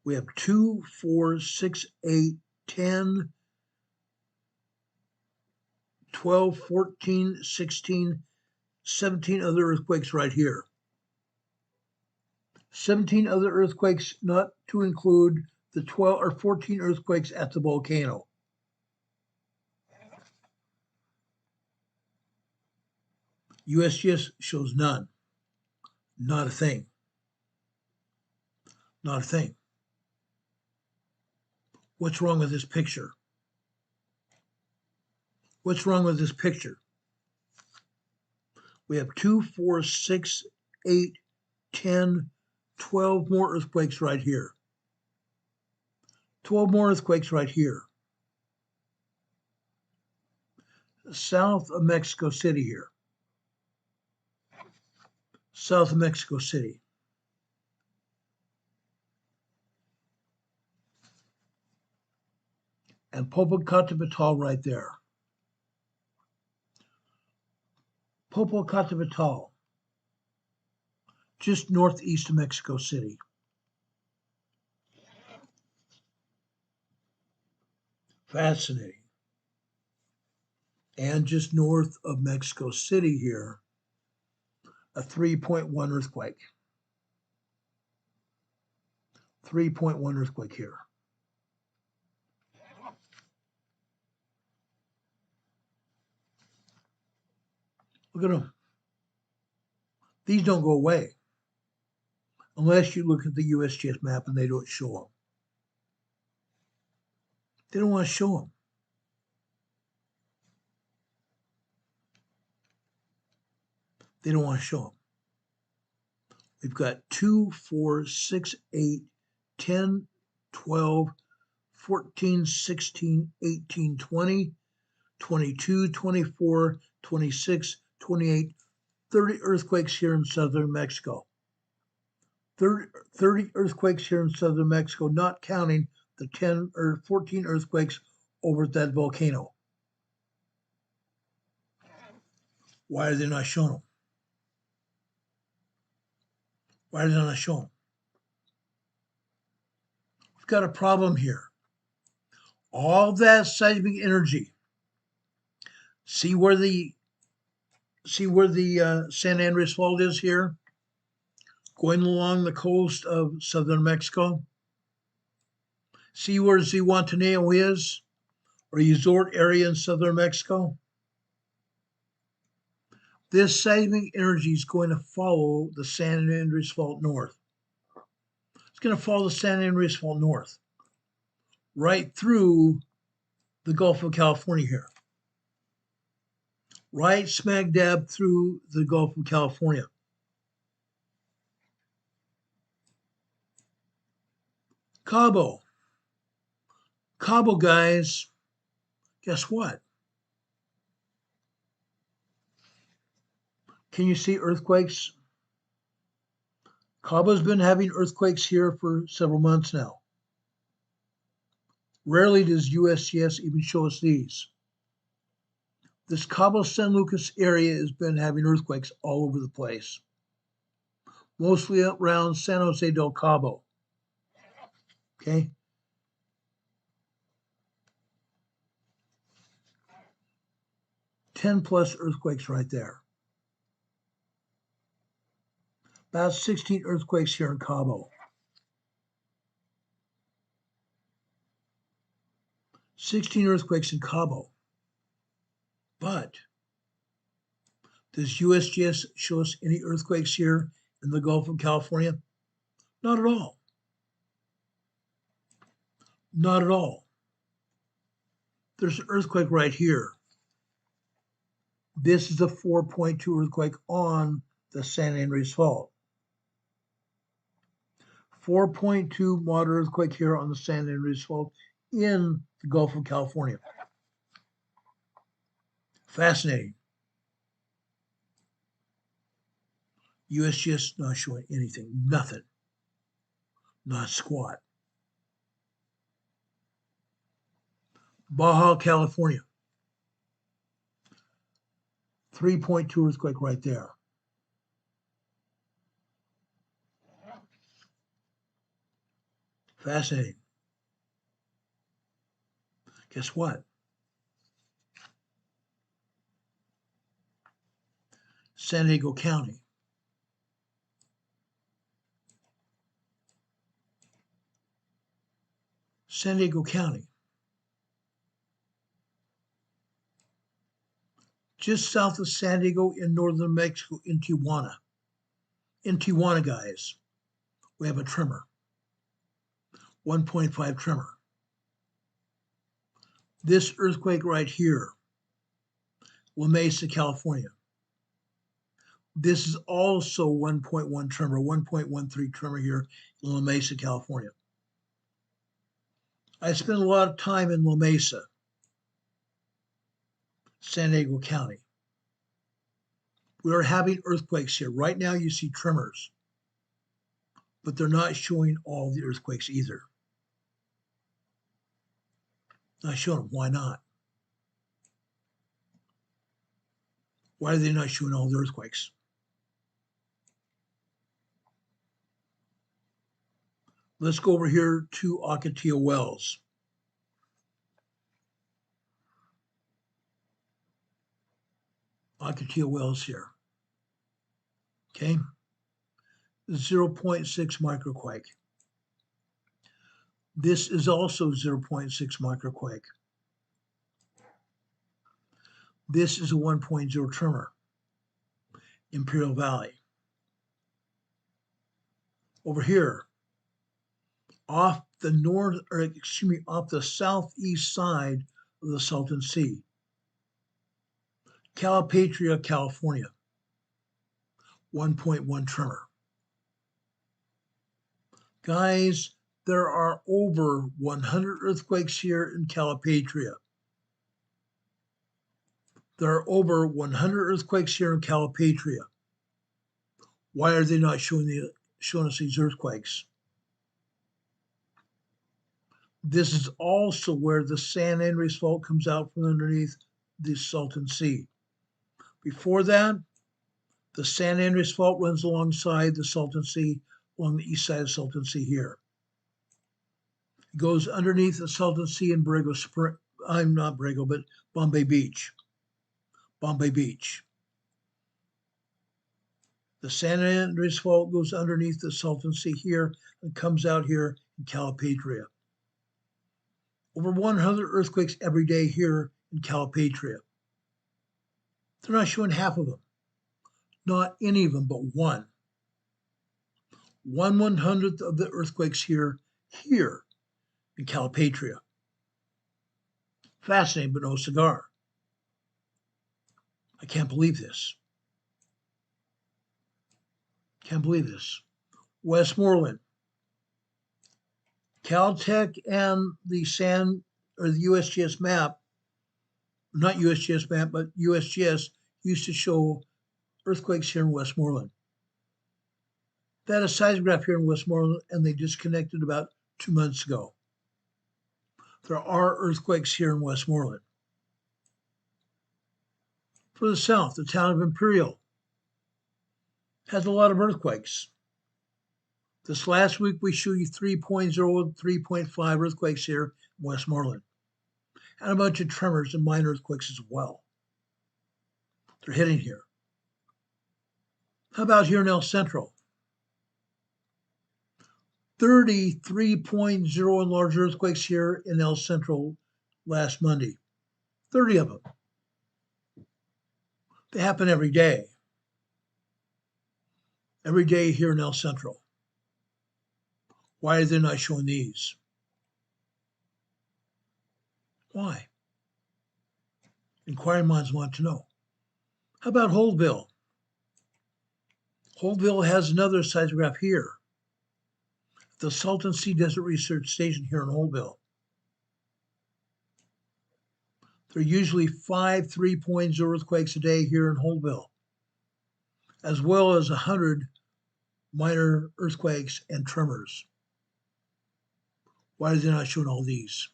We have 2, 4, 6, 8, 10, 12, 14, 16, 17 other earthquakes right here. 17 other earthquakes, not to include the 12 or 14 earthquakes at the volcano. USGS shows none. Not a thing. Not a thing. What's wrong with this picture? What's wrong with this picture? We have 2, 4, 6, 8, 10, 12 more earthquakes right here. 12 more earthquakes right here. South of Mexico City here. South of Mexico City. And Popocatépetl right there. Popocatépetl, just northeast of Mexico City. Fascinating. And just north of Mexico City here, a 3.1 earthquake. 3.1 earthquake here. Look at them. These don't go away unless you look at the USGS map and they don't show them. They don't want to show them. They don't want to show them. We've got 2, 4, 6, 8, 10, 12, 14, 16, 18, 20, 22, 24, 26, 28, 30 earthquakes here in southern Mexico. 30 earthquakes here in southern Mexico, not counting the 10 or 14 earthquakes over at that volcano. Why are they not showing them? Why are they not showing them? We've got a problem here. All that seismic energy. See where the San Andreas Fault is here? Going along the coast of southern Mexico. See where Zihuatanejo is? Or resort area in southern Mexico? This seismic energy is going to follow the San Andreas Fault north. It's going to follow the San Andreas Fault north, right through the Gulf of California here. Right smack dab through the Gulf of California. Cabo, guys, guess what? Can you see earthquakes? Cabo's been having earthquakes here for several months now. Rarely does USGS even show us these. This Cabo San Lucas area has been having earthquakes all over the place. Mostly around San Jose del Cabo. Okay? 10 plus earthquakes right there. About 16 earthquakes here in Cabo. 16 earthquakes in Cabo. But does USGS show us any earthquakes here in the Gulf of California? Not at all. Not at all. There's an earthquake right here. This is a 4.2 earthquake on the San Andreas Fault. 4.2 moderate earthquake here on the San Andreas Fault in the Gulf of California. Fascinating. USGS not showing anything, nothing, not squat. Baja California, 3.2 earthquake right there. Fascinating. Guess what? San Diego County. San Diego County. Just south of San Diego in northern Mexico in Tijuana. In Tijuana, guys, we have a tremor. 1.5 tremor. This earthquake right here, La Mesa, California. This is also 1.1 tremor, 1.13 tremor here in La Mesa, California. I spent a lot of time in La Mesa, San Diego County. We are having earthquakes here. Right now you see tremors, but they're not showing all the earthquakes either. Not showing them. Why not? Why are they not showing all the earthquakes? Let's go over here to Ocotillo Wells. Ocotillo Wells here. Okay. 0.6 microquake. This is also 0.6 microquake. This is a 1.0 tremor. Imperial Valley. Over here, off the north, or excuse me, off the southeast side of the Salton Sea. Calipatria, California. 1.1 tremor. Guys, there are over 100 earthquakes here in Calipatria. There are over 100 earthquakes here in Calipatria. Why are they not showing us these earthquakes? This is also where the San Andreas Fault comes out from underneath the Salton Sea. Before that, the San Andreas Fault runs alongside the Salton Sea, along the east side of Salton Sea here. It goes underneath the Salton Sea in Borrego Spring. I'm not Borrego, but Bombay Beach. Bombay Beach. The San Andreas Fault goes underneath the Salton Sea here and comes out here in Calipatria. Over 100 earthquakes every day here in Calipatria. They're not showing half of them. Not any of them, but one. 1/100th of the earthquakes here in Calipatria. Fascinating, but no cigar. I can't believe this. Can't believe this. Westmoreland. Caltech and the USGS map, not USGS map, but USGS used to show earthquakes here in Westmoreland. They had a seismograph here in Westmoreland and they disconnected about 2 months ago. There are earthquakes here in Westmoreland. For the south, the town of Imperial has a lot of earthquakes. This last week, we showed you 3.0 and 3.5 earthquakes here in Westmoreland, and a bunch of tremors and minor earthquakes as well. They're hitting here. How about here in El Centro? 33.0 enlarged earthquakes here in El Centro last Monday. 30 of them. They happen every day. Every day here in El Centro. Why are they not showing these? Why? Inquiring minds want to know. How about Holdville? Holdville has another seismograph here. The Salton Sea Desert Research Station here in Holdville. There are usually 5 3.0 earthquakes a day here in Holdville, as well as 100 minor earthquakes and tremors. Why are they not showing all these?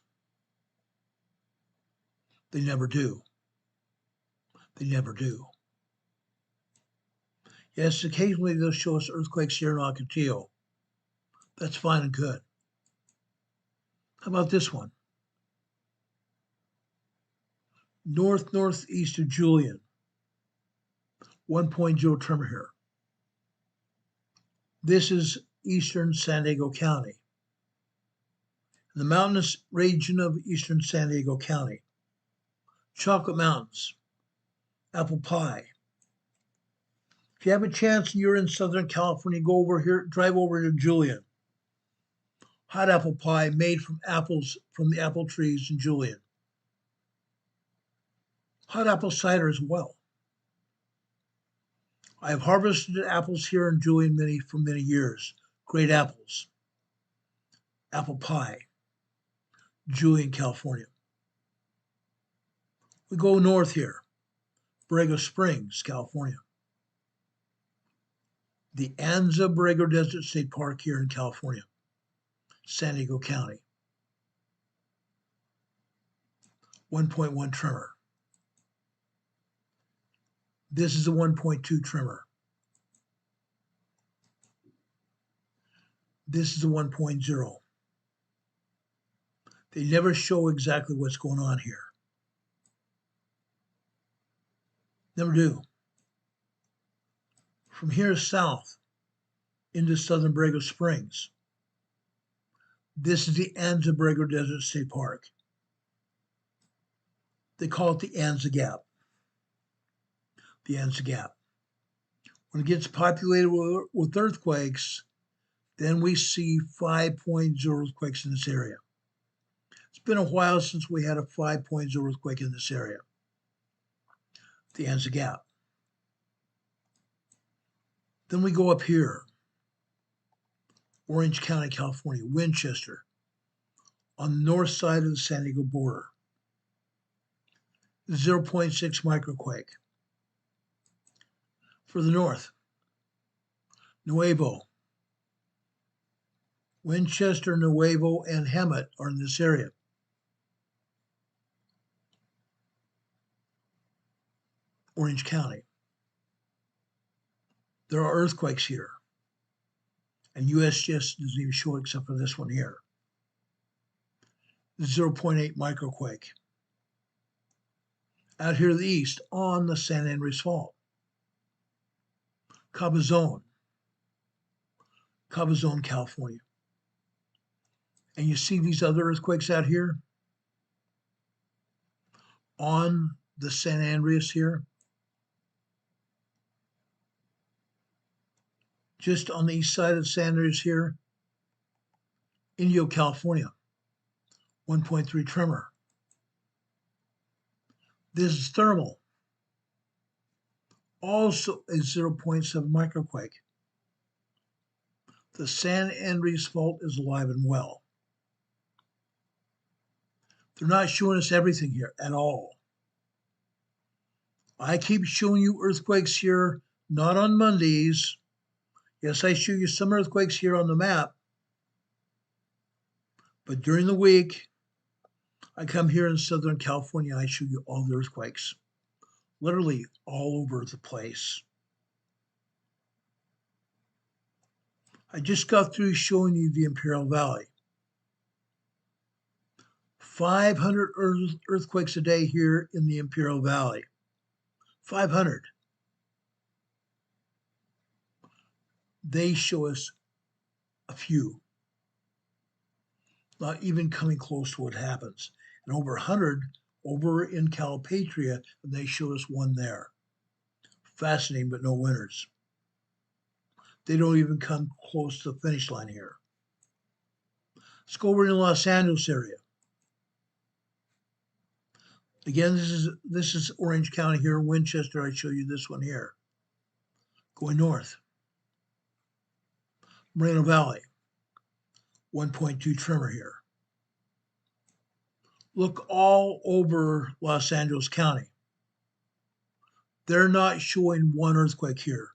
They never do. They never do. Yes, occasionally they'll show us earthquakes here in Ocotillo. That's fine and good. How about this one? Northeast of Julian. 1.0 tremor here. This is eastern San Diego County. In the mountainous region of eastern San Diego County. Chocolate Mountains. Apple pie. If you have a chance and you're in Southern California, go over here, drive over to Julian. Hot apple pie made from apples from the apple trees in Julian. Hot apple cider as well. I have harvested apples here in Julian for many years. Great apples. Apple pie. Julian, California. We go north here. Borrego Springs, California. The Anza Borrego Desert State Park here in California. San Diego County. 1.1 tremor. This is a 1.2 tremor. This is a 1.0. They never show exactly what's going on here. Never do. From here south into southern Borrego Springs. This is the Anza Borrego Desert State Park. They call it the Anza Gap. The Anza Gap. When it gets populated with earthquakes, then we see 5.0 earthquakes in this area. It's been a while since we had a 5.0 earthquake in this area. The Anza Gap. Then we go up here. Orange County, California, Winchester, on the north side of the San Diego border. 0.6 microquake. For the north, Nuevo. Winchester, Nuevo, and Hemet are in this area. Orange County. There are earthquakes here. And USGS doesn't even show it except for this one here. 0.8 microquake. Out here to the east on the San Andreas Fault. Cabazon, California. And you see these other earthquakes out here on the San Andreas here. Just on the east side of San Andreas here, Indio, California, 1.3 tremor. This is thermal. Also a 0.7 microquake. The San Andreas Fault is alive and well. They're not showing us everything here at all. I keep showing you earthquakes here, not on Mondays. Yes, I show you some earthquakes here on the map. But during the week, I come here in Southern California, I show you all the earthquakes. Literally all over the place. I just got through showing you the Imperial Valley. 500 earthquakes a day here in the Imperial Valley. 500. They show us a few, not even coming close to what happens. And over 100 over in Calipatria, and they show us one there. Fascinating, but no winners. They don't even come close to the finish line here. Let's go over in the Los Angeles area. Again, this is Orange County here in Winchester. I show you this one here. Going north. Moreno Valley, 1.2 tremor here. Look all over Los Angeles County. They're not showing one earthquake here.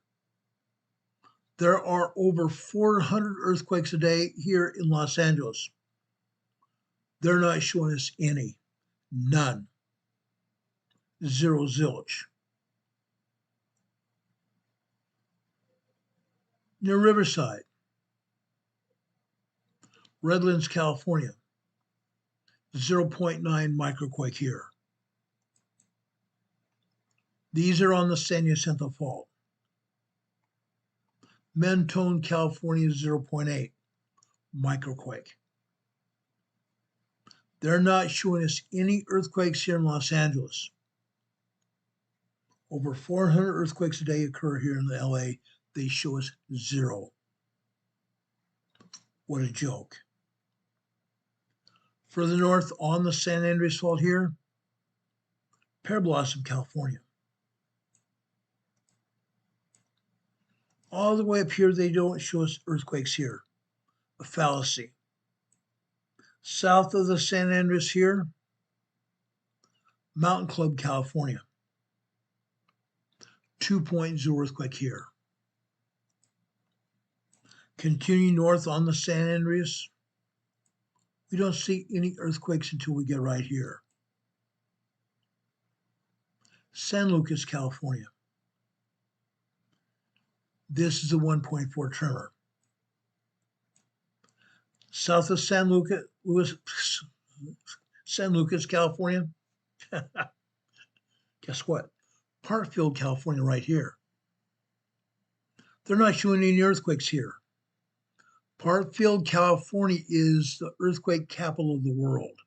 There are over 400 earthquakes a day here in Los Angeles. They're not showing us any. None. Zero, zilch. Near Riverside, Redlands, California, 0.9 microquake here. These are on the San Jacinto Fault. Mentone, California, 0.8 microquake. They're not showing us any earthquakes here in Los Angeles. Over 400 earthquakes a day occur here in the LA. They show us zero. What a joke. Further north on the San Andreas Fault here, Pear Blossom, California. All the way up here, they don't show us earthquakes here. A fallacy. South of the San Andreas here, Mountain Club, California. 2.0 earthquake here. Continuing north on the San Andreas, we don't see any earthquakes until we get right here. San Lucas, California. This is a 1.4 tremor. South of San Lucas, California. Guess what? Fairfield, California, right here. They're not showing any earthquakes here. Fairfield, California is the earthquake capital of the world.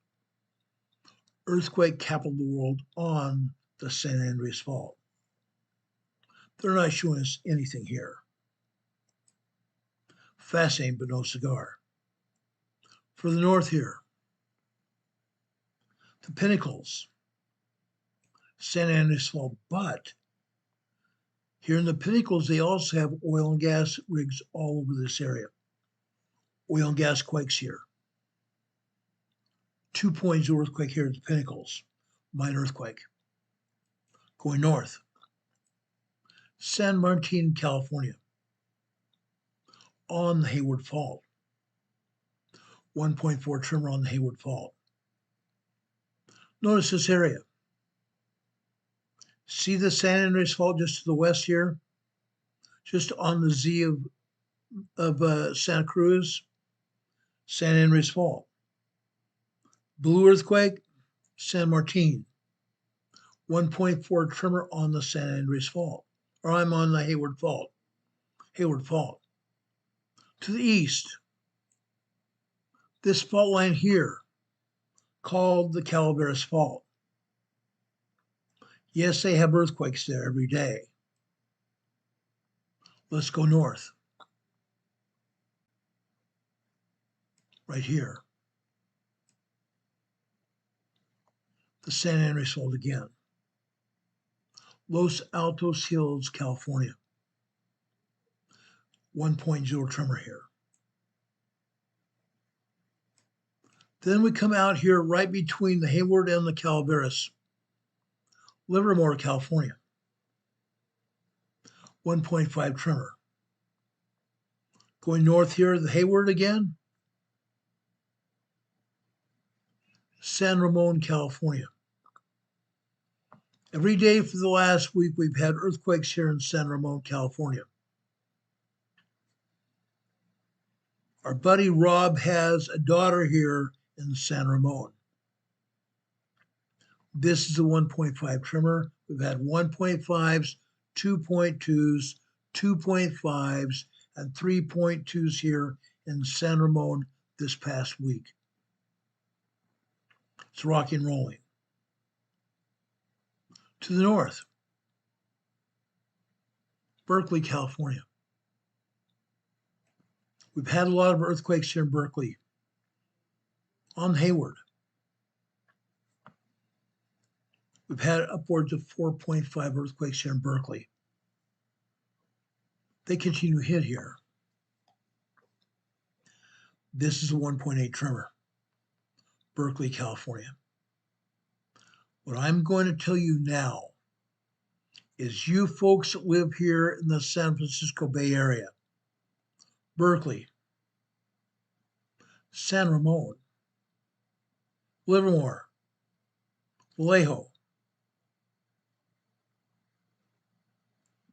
Earthquake capital of the world on the San Andreas Fault. They're not showing us anything here. Fascinating, but no cigar. For the north here, the Pinnacles, San Andreas Fault, but here in the Pinnacles, they also have oil and gas rigs all over this area. Oil and gas quakes here. 2.0 earthquake here at the Pinnacles, minor earthquake. Going north, San Martin, California, on the Hayward Fault. 1.4 tremor on the Hayward Fault. Notice this area. See the San Andreas Fault just to the west here? Just on the Z of Santa Cruz, San Andreas Fault. Blue earthquake, San Martin. 1.4 tremor on the San Andreas Fault. Or I'm on the Hayward Fault. Hayward Fault. To the east, this fault line here, called the Calaveras Fault. Yes, they have earthquakes there every day. Let's go north. Right here. The San Andreas Fault again. Los Altos Hills, California. 1.0 tremor here. Then we come out here right between the Hayward and the Calaveras. Livermore, California. 1.5 tremor. Going north here, the Hayward again. San Ramon, California. Every day for the last week, we've had earthquakes here in San Ramon, California. Our buddy Rob has a daughter here in San Ramon. This is a 1.5 tremor We've had 1.5s, 2.2s, 2.5s, and 3.2s here in San Ramon this past week. It's rocky and rolling. To the north, Berkeley, California. We've had a lot of earthquakes here in Berkeley. On Hayward, we've had upwards of 4.5 earthquakes here in Berkeley. They continue to hit here. This is a 1.8 tremor, Berkeley, California. What I'm going to tell you now is you folks that live here in the San Francisco Bay Area, Berkeley, San Ramon, Livermore, Vallejo,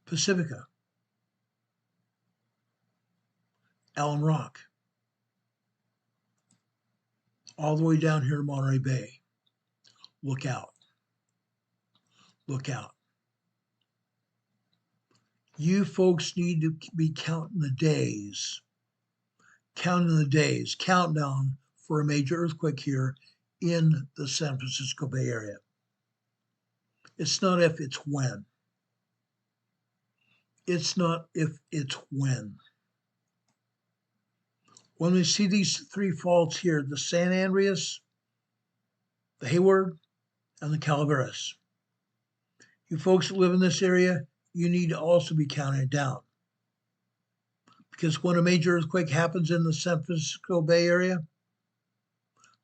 Pacifica, Allen Rock, all the way down here to Monterey Bay. Look out. Look out. You folks need to be counting the days. Countdown for a major earthquake here in the San Francisco Bay Area. It's not if, it's when. It's not if, it's when. When we see these three faults here, the San Andreas, the Hayward, and the Calaveras, you folks that live in this area, you need to also be counting it down. Because when a major earthquake happens in the San Francisco Bay Area,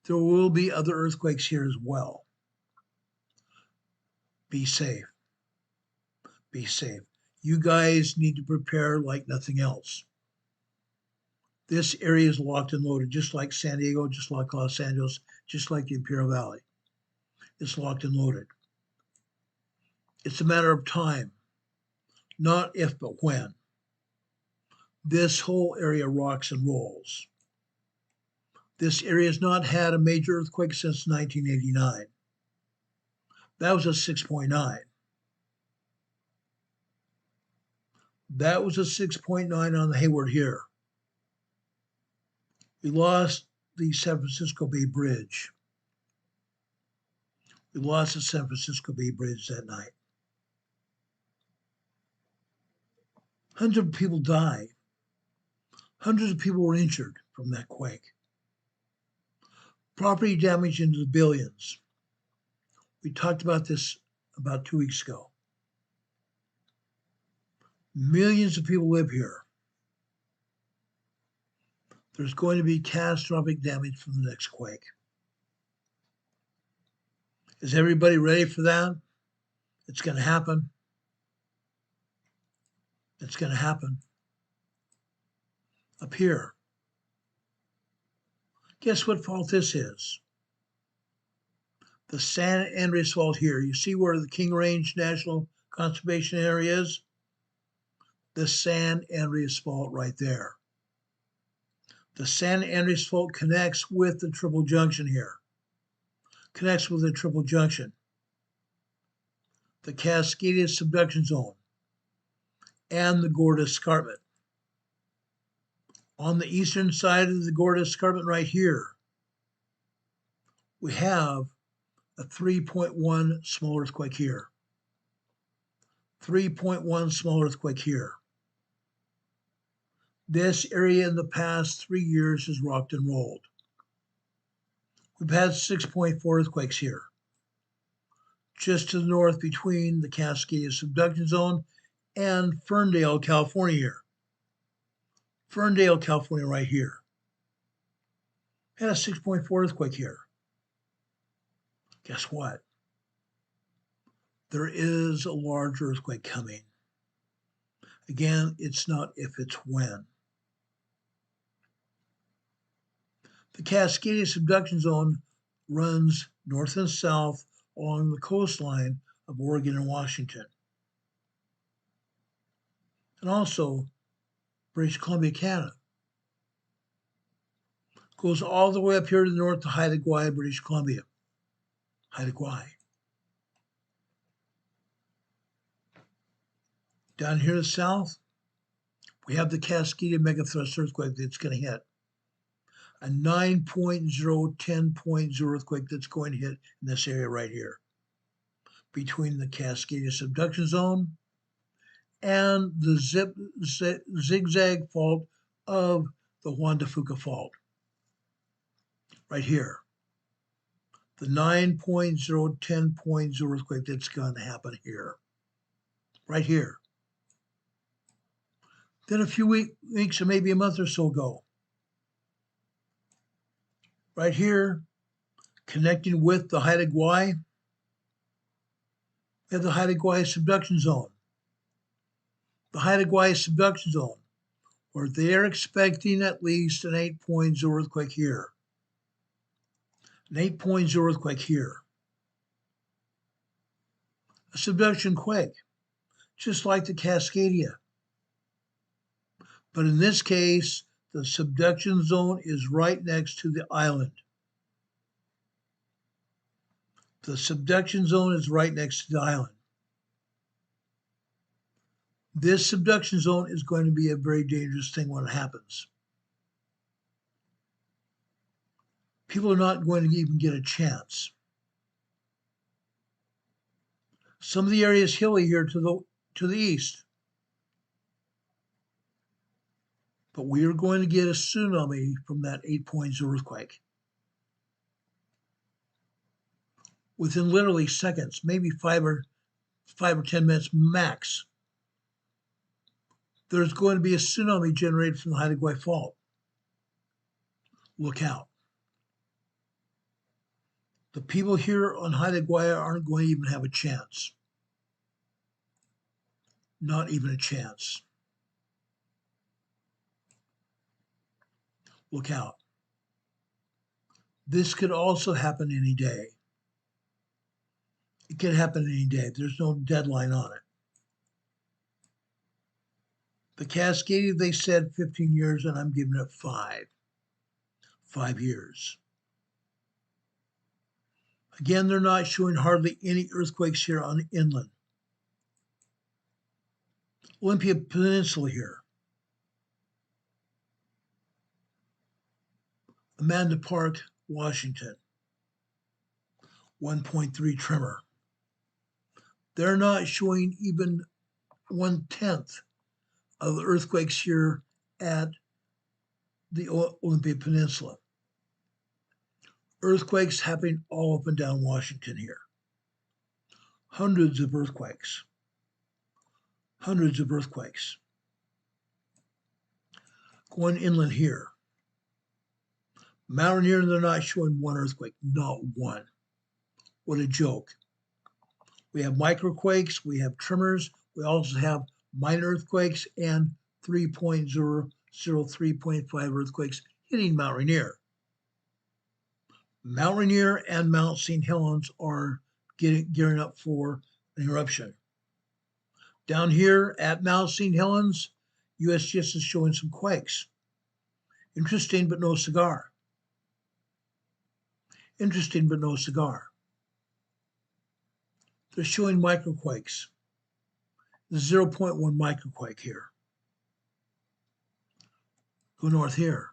there will be other earthquakes here as well. Be safe. Be safe. You guys need to prepare like nothing else. This area is locked and loaded, just like San Diego, just like Los Angeles, just like the Imperial Valley. It's locked and loaded. It's a matter of time, not if, but when. This whole area rocks and rolls. This area has not had a major earthquake since 1989. That was a 6.9. That was a 6.9 on the Hayward here. We lost the San Francisco Bay Bridge. We lost the San Francisco Bay Bridge that night. Hundreds of people died. Hundreds of people were injured from that quake. Property damage into the billions. We talked about this about 2 weeks ago. Millions of people live here. There's going to be catastrophic damage from the next quake. Is everybody ready for that? It's going to happen. It's going to happen. Up here. Guess what fault this is? The San Andreas Fault here. You see where the King Range National Conservation Area is? The San Andreas Fault right there. The San Andreas Fault connects with the Triple Junction here. Connects with the Triple Junction. The Cascadia Subduction Zone and the Gorda Escarpment. On the eastern side of the Gorda Escarpment right here, we have a 3.1 small earthquake here. 3.1 small earthquake here. This area in the past 3 years has rocked and rolled. We've had 6.4 earthquakes here. Just to the north between the Cascadia Subduction Zone and Ferndale, California here. Ferndale, California right here. Had a 6.4 earthquake here. Guess what? There is a large earthquake coming. Again, it's not if, it's when. The Cascadia Subduction Zone runs north and south along the coastline of Oregon and Washington. And also British Columbia, Canada. Goes all the way up here to the north to Haida Gwaii, British Columbia. Haida Gwaii. Down here in the south, we have the Cascadia megathrust earthquake that's going to hit. A 9.0, 10.0 earthquake that's going to hit in this area right here, between the Cascadia subduction zone and the zigzag fault of the Juan de Fuca fault. Right here. The 9.0, 10.0 earthquake that's going to happen here. Right here. Then a few weeks or maybe a month or so ago, right here, connecting with the Haida Gwaii, we have the Haida Gwaii subduction zone. The Haida Gwaii subduction zone, where they're expecting at least an 8.0 earthquake here. An 8.0 earthquake here. A subduction quake, just like the Cascadia. But in this case, the subduction zone is right next to the island. The subduction zone is right next to the island. This subduction zone is going to be a very dangerous thing when it happens. People are not going to even get a chance. Some of the area is hilly here to the east. But we are going to get a tsunami from that 8.0 earthquake. Within literally seconds, maybe 5 or 10 minutes max, there's going to be a tsunami generated from the Haida Gwaii fault. Look out. The people here on Haida Gwaii aren't going to even have a chance. Not even a chance. Look out. This could also happen any day. It could happen any day. There's no deadline on it. The Cascadia, they said 15 years, and I'm giving it 5. 5 years. Again, they're not showing hardly any earthquakes here on the inland. Olympia Peninsula here. Amanda Park, Washington. 1.3 tremor. They're not showing even 1/10 of the earthquakes here at the Olympia Peninsula. Earthquakes happening all up and down Washington here. Hundreds of earthquakes. Hundreds of earthquakes. Going inland here. Mount Rainier, they're not showing one earthquake, not one. What a joke. We have microquakes, we have tremors, we also have minor earthquakes and 3.0, 3.5 earthquakes hitting Mount Rainier. Mount Rainier and Mount St. Helens are gearing up for an eruption. Down here at Mount St. Helens, USGS is showing some quakes. Interesting, but no cigar. Interesting, but no cigar. They're showing microquakes. The 0.1 microquake here. Go north here.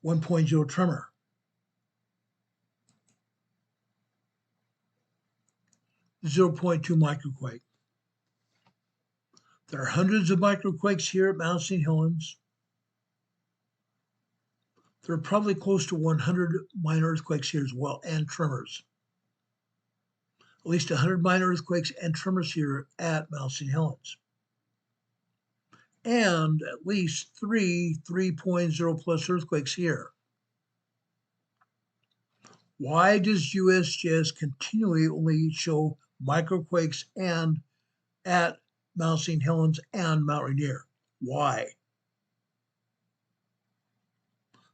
1.0 tremor. The 0.2 microquake. There are hundreds of microquakes here at Mount St. Helens. There are probably close to 100 minor earthquakes here as well, and tremors. At least 100 minor earthquakes and tremors here at Mount St. Helens. And at least 3.0 plus earthquakes here. Why does USGS continually only show microquakes and at Mount St. Helens and Mount Rainier? Why?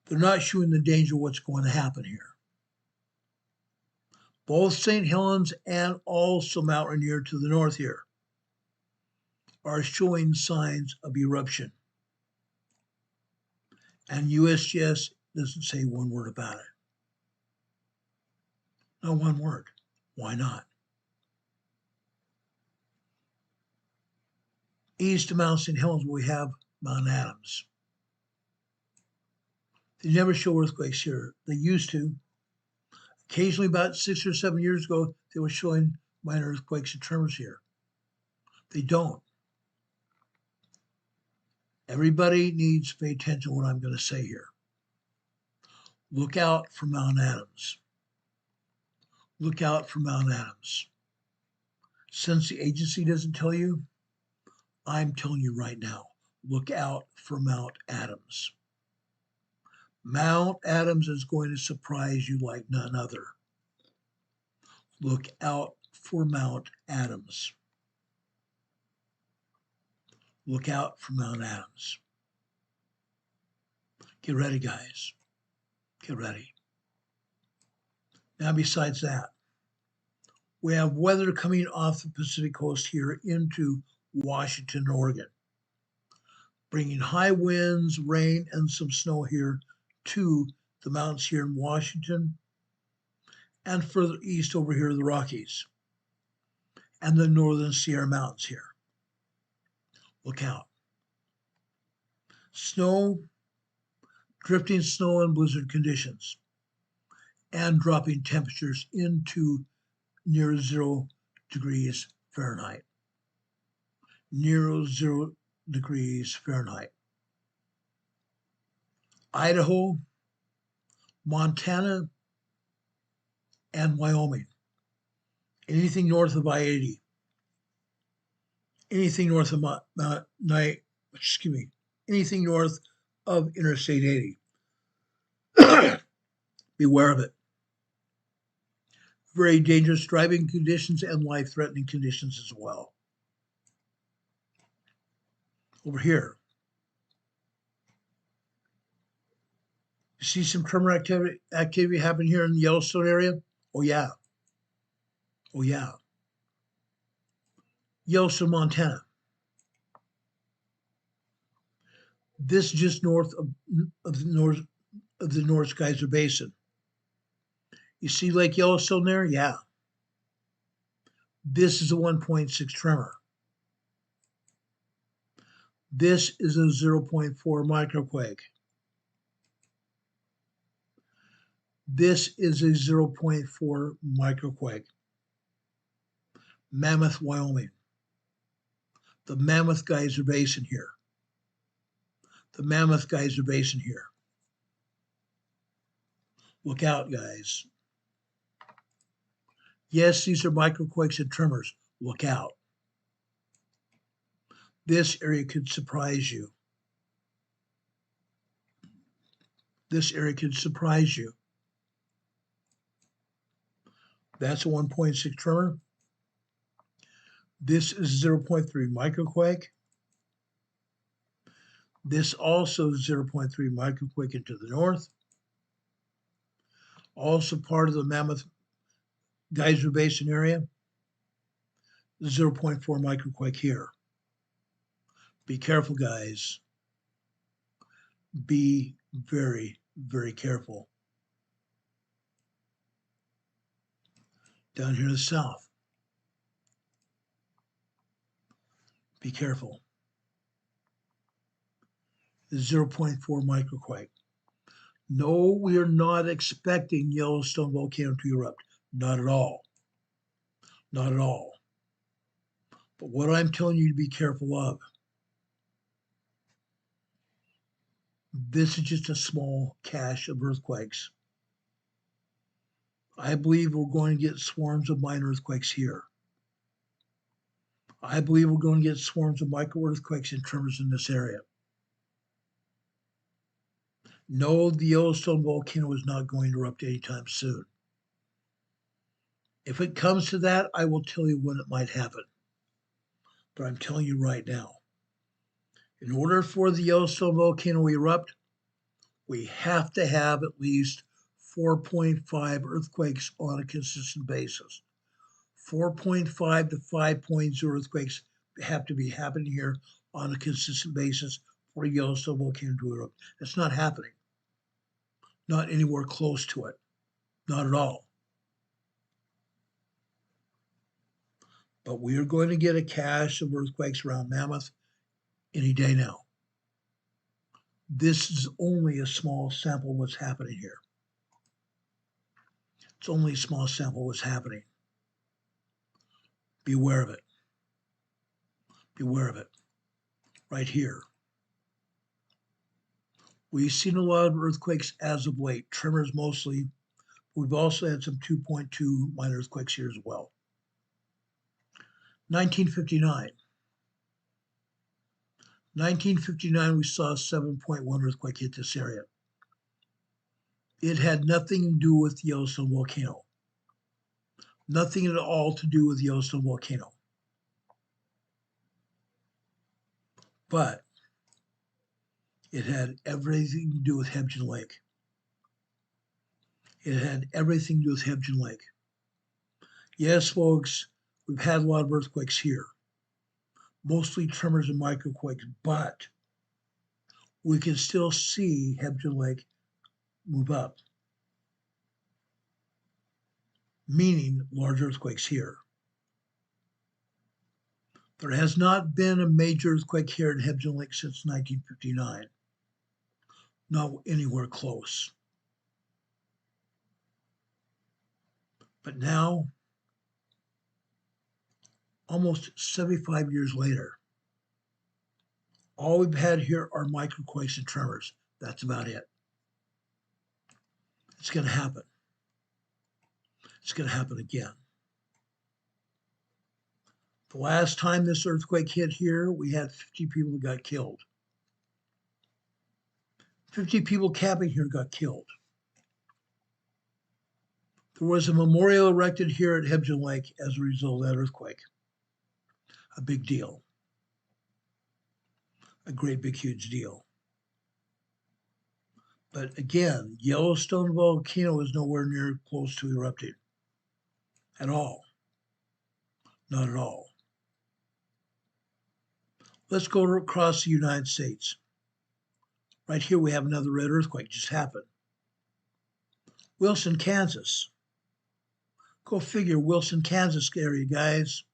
They're not showing the danger of what's going to happen here. Both St. Helens and also Mount Rainier to the north here are showing signs of eruption. And USGS doesn't say one word about it. Not one word. Why not? East of Mount St. Helens, we have Mount Adams. They never show earthquakes here. They used to. Occasionally, about 6 or 7 years ago, they were showing minor earthquakes and tremors here. They don't. Everybody needs to pay attention to what I'm going to say here. Look out for Mount Adams. Look out for Mount Adams. Since the agency doesn't tell you, I'm telling you right now, look out for Mount Adams. Mount Adams is going to surprise you like none other. Look out for Mount Adams. Look out for Mount Adams. Get ready, guys. Get ready. Now, besides that, we have weather coming off the Pacific coast here into Washington, Oregon, bringing high winds, rain, and some snow here to the mountains here in Washington, and further east over here, the Rockies, and the northern Sierra Mountains here. Look out. Snow, drifting snow and blizzard conditions, and dropping temperatures into near 0 degrees Fahrenheit. Near 0 degrees Fahrenheit. Idaho, Montana, and Wyoming. Anything north of I-80. Anything north of anything north of Interstate 80. Beware of it. Very dangerous driving conditions and life-threatening conditions as well. Over here, you see some tremor activity happening here in the Yellowstone area? Oh yeah. Oh yeah. Yellowstone, Montana. This just north of the North Geyser Basin. You see Lake Yellowstone there? Yeah. This is a 1.6 tremor. This is a 0.4 microquake. This is a 0.4 microquake. Mammoth, Wyoming. The Mammoth Geyser Basin here. The Mammoth Geyser Basin here. Look out, guys. Yes, these are microquakes and tremors. Look out. This area could surprise you. This area could surprise you. That's a 1.6 tremor. This is 0.3 microquake. This also is 0.3 microquake into the north. Also part of the Mammoth Geyser Basin area. 0.4 microquake here. Be careful, guys. Be very, very careful. Down here in the south. Be careful. 0.4 microquake. No, we are not expecting Yellowstone volcano to erupt. Not at all. Not at all. But what I'm telling you to be careful of, this is just a small cache of earthquakes. I believe we're going to get swarms of minor earthquakes here. I believe we're going to get swarms of micro earthquakes and tremors in this area. No, the Yellowstone volcano is not going to erupt anytime soon. If it comes to that, I will tell you when it might happen. But I'm telling you right now, in order for the Yellowstone volcano to erupt, we have to have at least 4.5 earthquakes on a consistent basis. 4.5 to 5.0 earthquakes have to be happening here on a consistent basis for a Yellowstone volcano to erupt. It's not happening. Not anywhere close to it. Not at all. But we are going to get a cache of earthquakes around Mammoth any day now. This is only a small sample of what's happening here. It's only a small sample of what's happening. Beware of it. Beware of it. Right here. We've seen a lot of earthquakes as of late, tremors mostly. We've also had some 2.2 minor earthquakes here as well. 1959. 1959, we saw a 7.1 earthquake hit this area. It had nothing to do with the Yellowstone volcano. Nothing at all to do with the Yellowstone volcano. But it had everything to do with Hebgen Lake. It had everything to do with Hebgen Lake. Yes, folks, we've had a lot of earthquakes here. Mostly tremors and microquakes, but we can still see Hebgen Lake move up, meaning large earthquakes here. There has not been a major earthquake here in Hebgen Lake since 1959. Not anywhere close. But now, almost 75 years later, all we've had here are microquakes and tremors. That's about it. It's going to happen. It's going to happen again. The last time this earthquake hit here, we had 50 people that got killed. 50 people camping here got killed. There was a memorial erected here at Hebgen Lake as a result of that earthquake. A big deal. A great big huge deal. But again, Yellowstone volcano is nowhere near close to erupting. At all. Not at all. Let's go across the United States. Right here we have another red earthquake just happened. Wilson, Kansas. Go figure, Wilson, Kansas area, guys.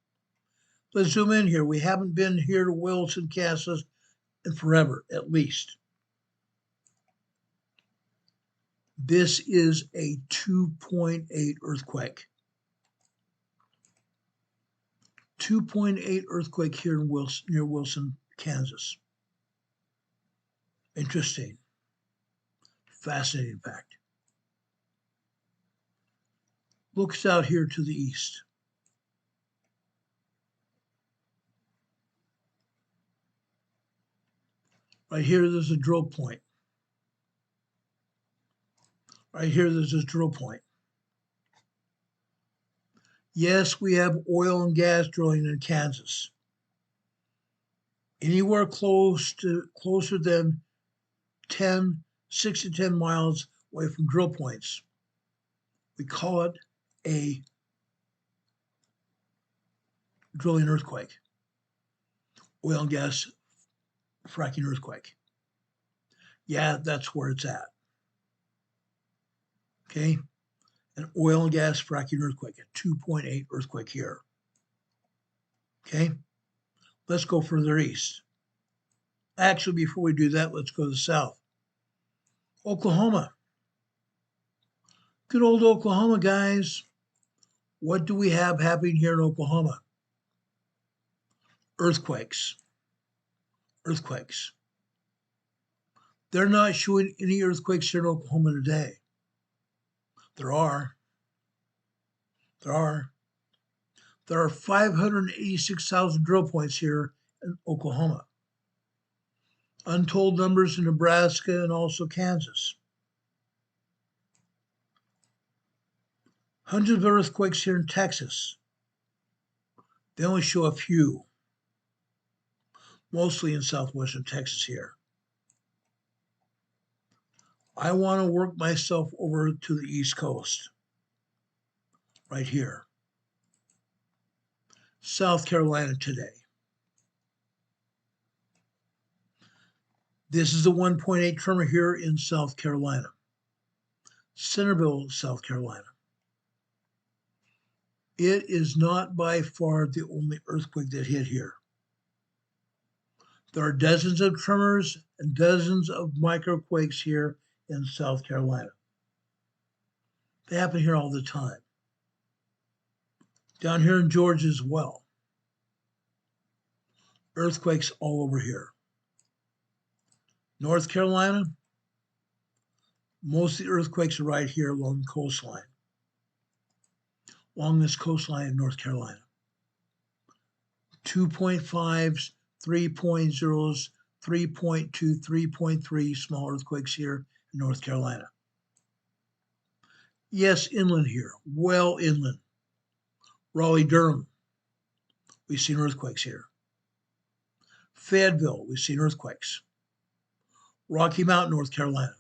Let's zoom in here. We haven't been here to Wilson, Kansas in forever, at least. This is a 2.8 earthquake. 2.8 earthquake here in Wilson, near Wilson, Kansas. Interesting. Fascinating fact. Looks out here to the east. Right here, there's a drill point. Right here, there's a drill point. Yes, we have oil and gas drilling in Kansas. Anywhere closer than 6 to 10 miles away from drill points, we call it a drilling earthquake, oil and gas fracking earthquake. Yeah, that's where it's at. Okay, an oil and gas fracking earthquake, a 2.8 earthquake here. Okay, let's go further east. Actually, before we do that, let's go to the south. Oklahoma. Good old Oklahoma, guys. What do we have happening here in Oklahoma? Earthquakes. Earthquakes. They're not showing any earthquakes here in Oklahoma today. There are. There are 586,000 drill points here in Oklahoma. Untold numbers in Nebraska and also Kansas. Hundreds of earthquakes here in Texas. They only show a few, mostly in southwestern Texas here. I want to work myself over to the East Coast, right here. South Carolina today. This is the 1.8 tremor here in South Carolina. Centerville, South Carolina. It is not by far the only earthquake that hit here. There are dozens of tremors and dozens of microquakes here in South Carolina. They happen here all the time. Down here in Georgia as well. Earthquakes all over here. North Carolina, most of the earthquakes are right here along the coastline. Along this coastline in North Carolina. 2.5s, 3.0s, 3.2, 3.3 small earthquakes here in North Carolina. Yes, inland here, well inland. Raleigh, Durham, we've seen earthquakes here. Fayetteville, we've seen earthquakes. Rocky Mount, North Carolina.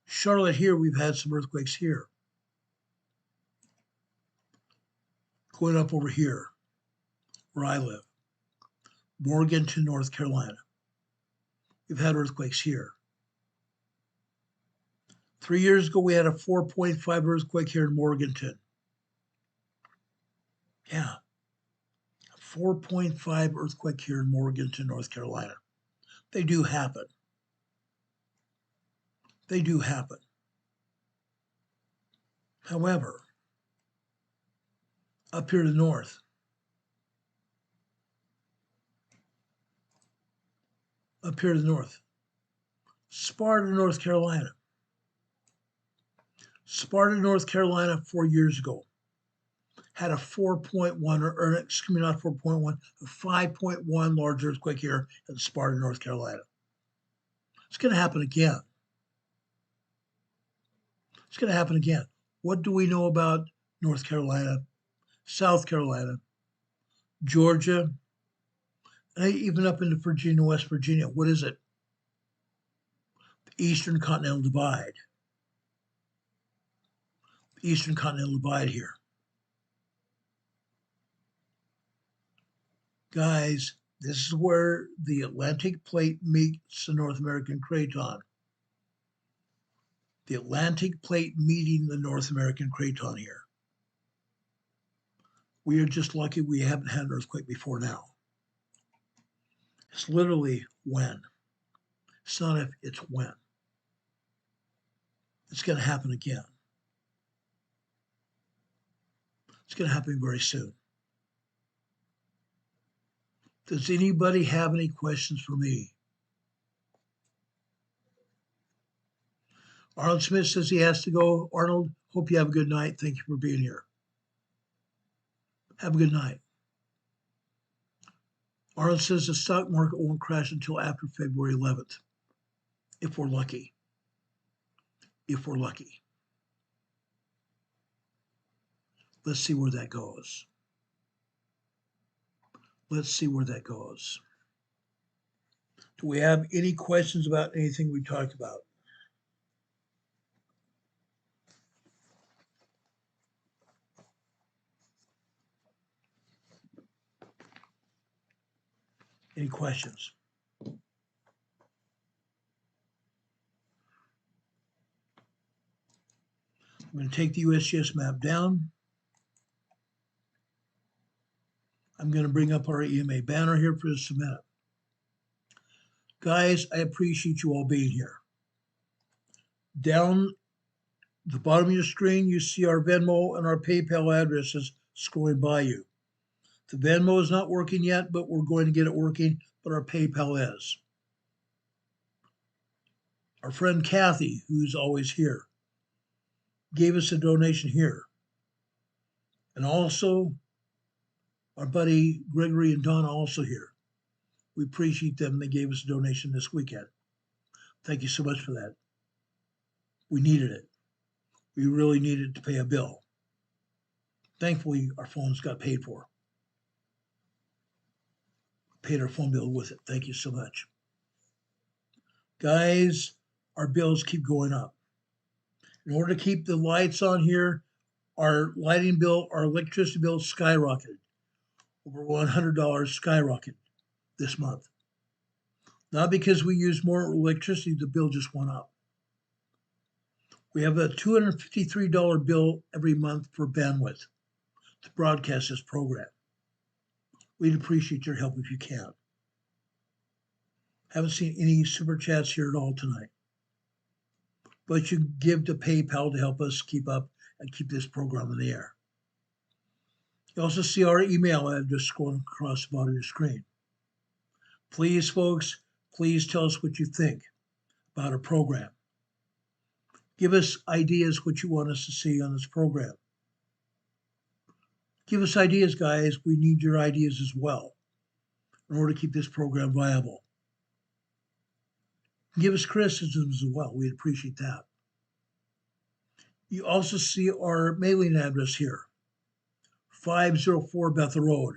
Charlotte here, we've had some earthquakes here. Going up over here, where I live, Morganton, North Carolina. We've had earthquakes here. 3 years ago, we had a 4.5 earthquake here in Morganton. Yeah, a 4.5 earthquake here in Morganton, North Carolina. They do happen. They do happen. However, up here to the north, Sparta, North Carolina. Sparta, North Carolina, 4 years ago, had a 4.1, or excuse me, not 4.1, a 5.1 large earthquake here in Sparta, North Carolina. It's going to happen again. It's going to happen again. What do we know about North Carolina, South Carolina, Georgia, and even up into Virginia, West Virginia? What is it? The Eastern Continental Divide. The Eastern Continental Divide here. Guys, this is where the Atlantic Plate meets the North American Craton. The Atlantic Plate meeting the North American Craton here. We are just lucky we haven't had an earthquake before now. It's literally when. It's not if, it's when. It's going to happen again. It's going to happen very soon. Does anybody have any questions for me? Arnold Smith says he has to go. Arnold, hope you have a good night. Thank you for being here. Have a good night. Arnold says the stock market won't crash until after February 11th, if we're lucky. If we're lucky. Let's see where that goes. Let's see where that goes. Do we have any questions about anything we talked about? Any questions? I'm going to take the USGS map down. I'm going to bring up our EMA banner here for just a minute. Guys, I appreciate you all being here. Down the bottom of your screen, you see our Venmo and our PayPal addresses scrolling by you. The Venmo is not working yet, but we're going to get it working, but our PayPal is. Our friend Kathy, who's always here, gave us a donation here. And also, our buddy Gregory and Donna also here. We appreciate them. They gave us a donation this weekend. Thank you so much for that. We needed it. We really needed to pay a bill. Thankfully, our phones got paid for. Paid our phone bill with it. Thank you so much. Guys, our bills keep going up. In order to keep the lights on here, our lighting bill, our electricity bill skyrocketed. Over $100 skyrocketed this month. Not because we use more electricity, the bill just went up. We have a $253 bill every month for bandwidth to broadcast this program. We'd appreciate your help if you can. Haven't seen any super chats here at all tonight. But you can give to PayPal to help us keep up and keep this program in the air. You also see our email address scrolling across the bottom of your screen. Please, folks, please tell us what you think about our program. Give us ideas what you want us to see on this program. Give us ideas, guys. We need your ideas as well in order to keep this program viable. Give us criticisms as well. We'd appreciate that. You also see our mailing address here, 504 Bethel Road,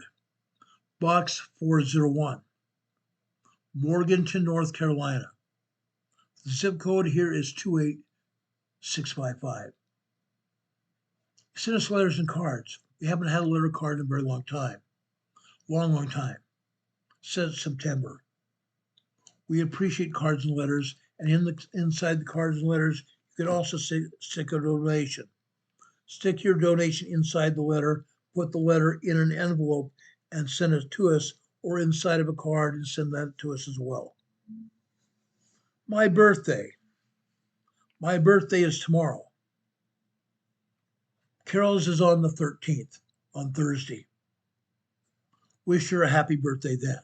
Box 401, Morganton, North Carolina. The zip code here is 28655. Send us letters and cards. We haven't had a letter card in a very long time. Long time. Since September. We appreciate cards and letters, and inside the cards and letters, you can also stick a donation. Stick your donation inside the letter, put the letter in an envelope, and send it to us, or inside of a card and send that to us as well. My birthday. My birthday is tomorrow. Carol's is on the 13th, on Thursday. Wish her a happy birthday then.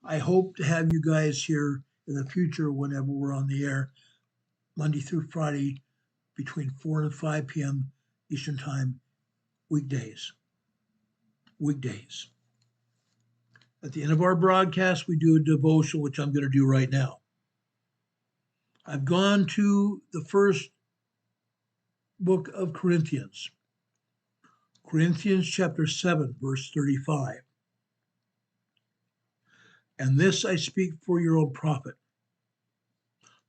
I hope to have you guys here in the future whenever we're on the air, Monday through Friday, between 4 and 5 p.m. Eastern Time, weekdays. Weekdays. At the end of our broadcast, we do a devotional, which I'm going to do right now. I've gone to the first book of Corinthians, Corinthians chapter 7, verse 35. And this I speak for your own profit,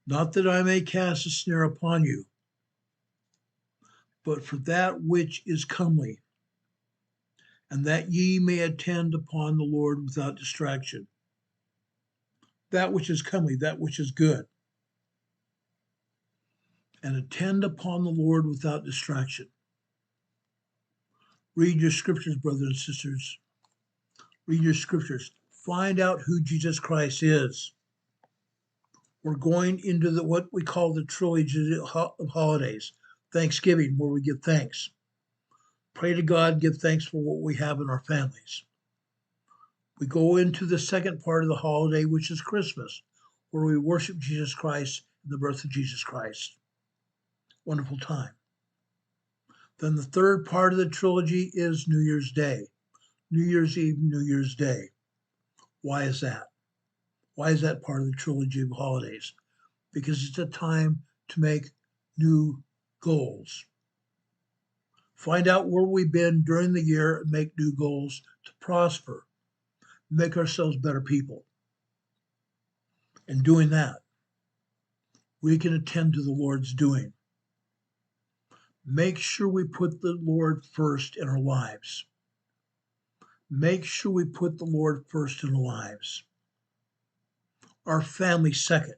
not that I may cast a snare upon you, but for that which is comely, and that ye may attend upon the Lord without distraction. That which is comely, that which is good. And attend upon the Lord without distraction. Read your scriptures, brothers and sisters. Read your scriptures. Find out who Jesus Christ is. We're going into what we call the trilogy of holidays. Thanksgiving, where we give thanks. Pray to God, give thanks for what we have in our families. We go into the second part of the holiday, which is Christmas, where we worship Jesus Christ and the birth of Jesus Christ. Wonderful time. Then the third part of the trilogy is New Year's Day. New Year's Eve, New Year's Day. Why is that? Why is that part of the trilogy of holidays? Because it's a time to make new goals. Find out where we've been during the year and make new goals to prosper, make ourselves better people. And doing that, we can attend to the Lord's doing. Make sure we put the Lord first in our lives. Make sure we put the Lord first in our lives. Our family second.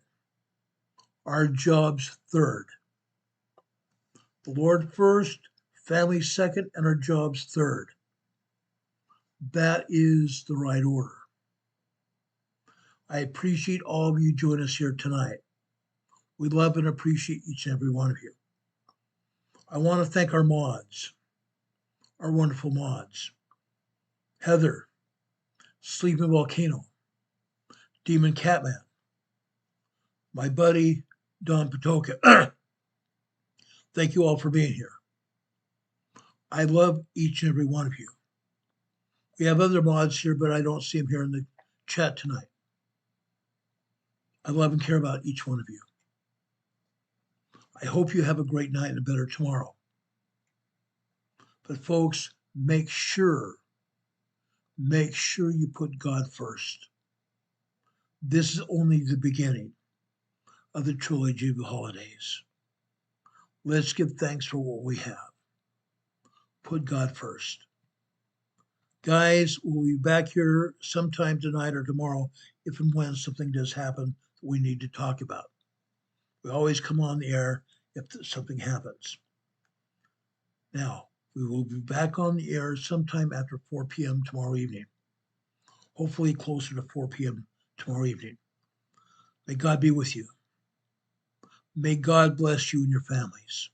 Our jobs third. The Lord first, family second, and our jobs third. That is the right order. I appreciate all of you joining us here tonight. We love and appreciate each and every one of you. I want to thank our mods, our wonderful mods. Heather, Sleeping Volcano, Demon Catman, my buddy Don Patoka. Thank you all for being here. I love each and every one of you. We have other mods here, but I don't see them here in the chat tonight. I love and care about each one of you. I hope you have a great night and a better tomorrow. But folks, make sure you put God first. This is only the beginning of the trilogy of the holidays. Let's give thanks for what we have. Put God first. Guys, we'll be back here sometime tonight or tomorrow if and when something does happen that we need to talk about. We always come on the air if something happens. Now, we will be back on the air sometime after 4 p.m. tomorrow evening. Hopefully closer to 4 p.m. tomorrow evening. May God be with you. May God bless you and your families.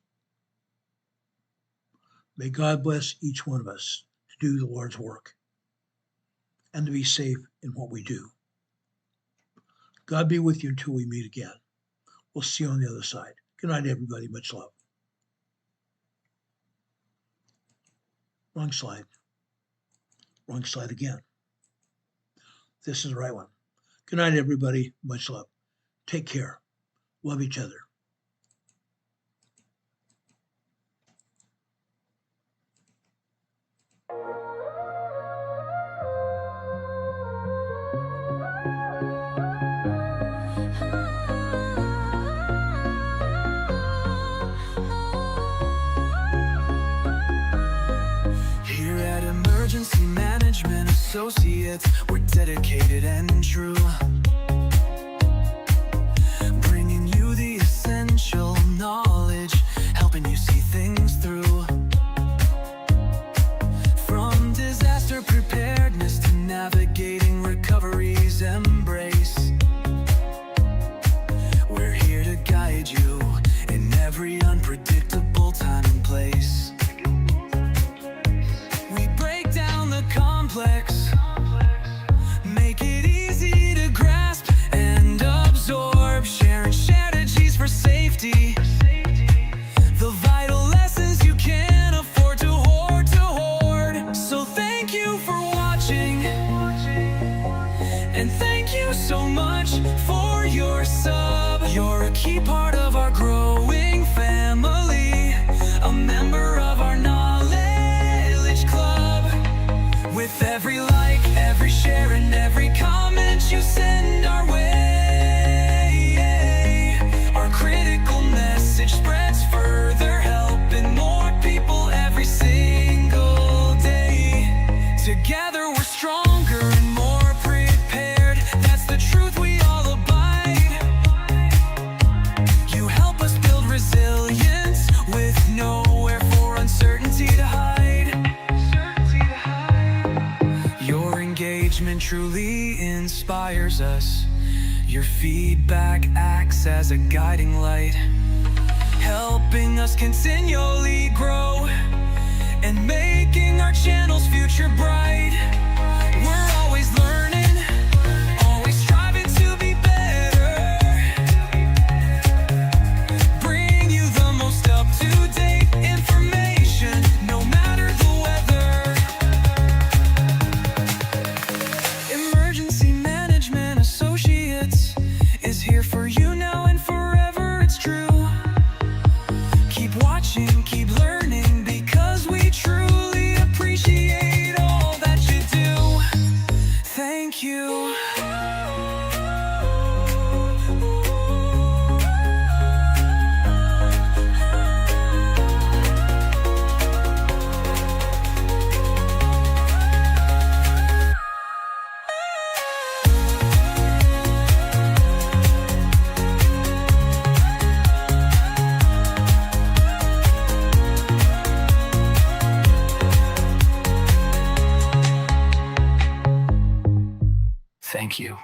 May God bless each one of us to do the Lord's work and to be safe in what we do. God be with you until we meet again. We'll see you on the other side. Good night, everybody. Much love. Wrong slide. Wrong slide again. This is the right one. Good night, everybody. Much love. Take care. Love each other. Here at Emergency Management Associates, we're dedicated and true, bringing you the essential knowledge, helping you see things through. From disaster preparedness to navigating recovery's embrace, we're here to guide you in every unpredictable time and place. We break down the complex, make it easy to grasp and absorb, sharing strategies for safety, the vital lessons you can't afford to hoard. So thank you for watching, and thank you so much for your sub. You're a key part of our growing family, a member of our knowledge club. With every like, every share, and every comment you send our way, our critical message spreads further, helping more people every single day. Together we're stronger and more prepared. That's the truth we all abide. You help us build resilience with nowhere for uncertainty to hide. Your engagement truly inspires us. Your feedback acts as a guiding light, helping us continually grow and making our channel's future bright. We're always learning, always striving to be better, bring you the most up-to-date information, no matter the weather. Emergency Management Associates is here for you now and forever, it's true. Keep watching, keep learning, because we truly appreciate all that you do. Thank you. Thank you.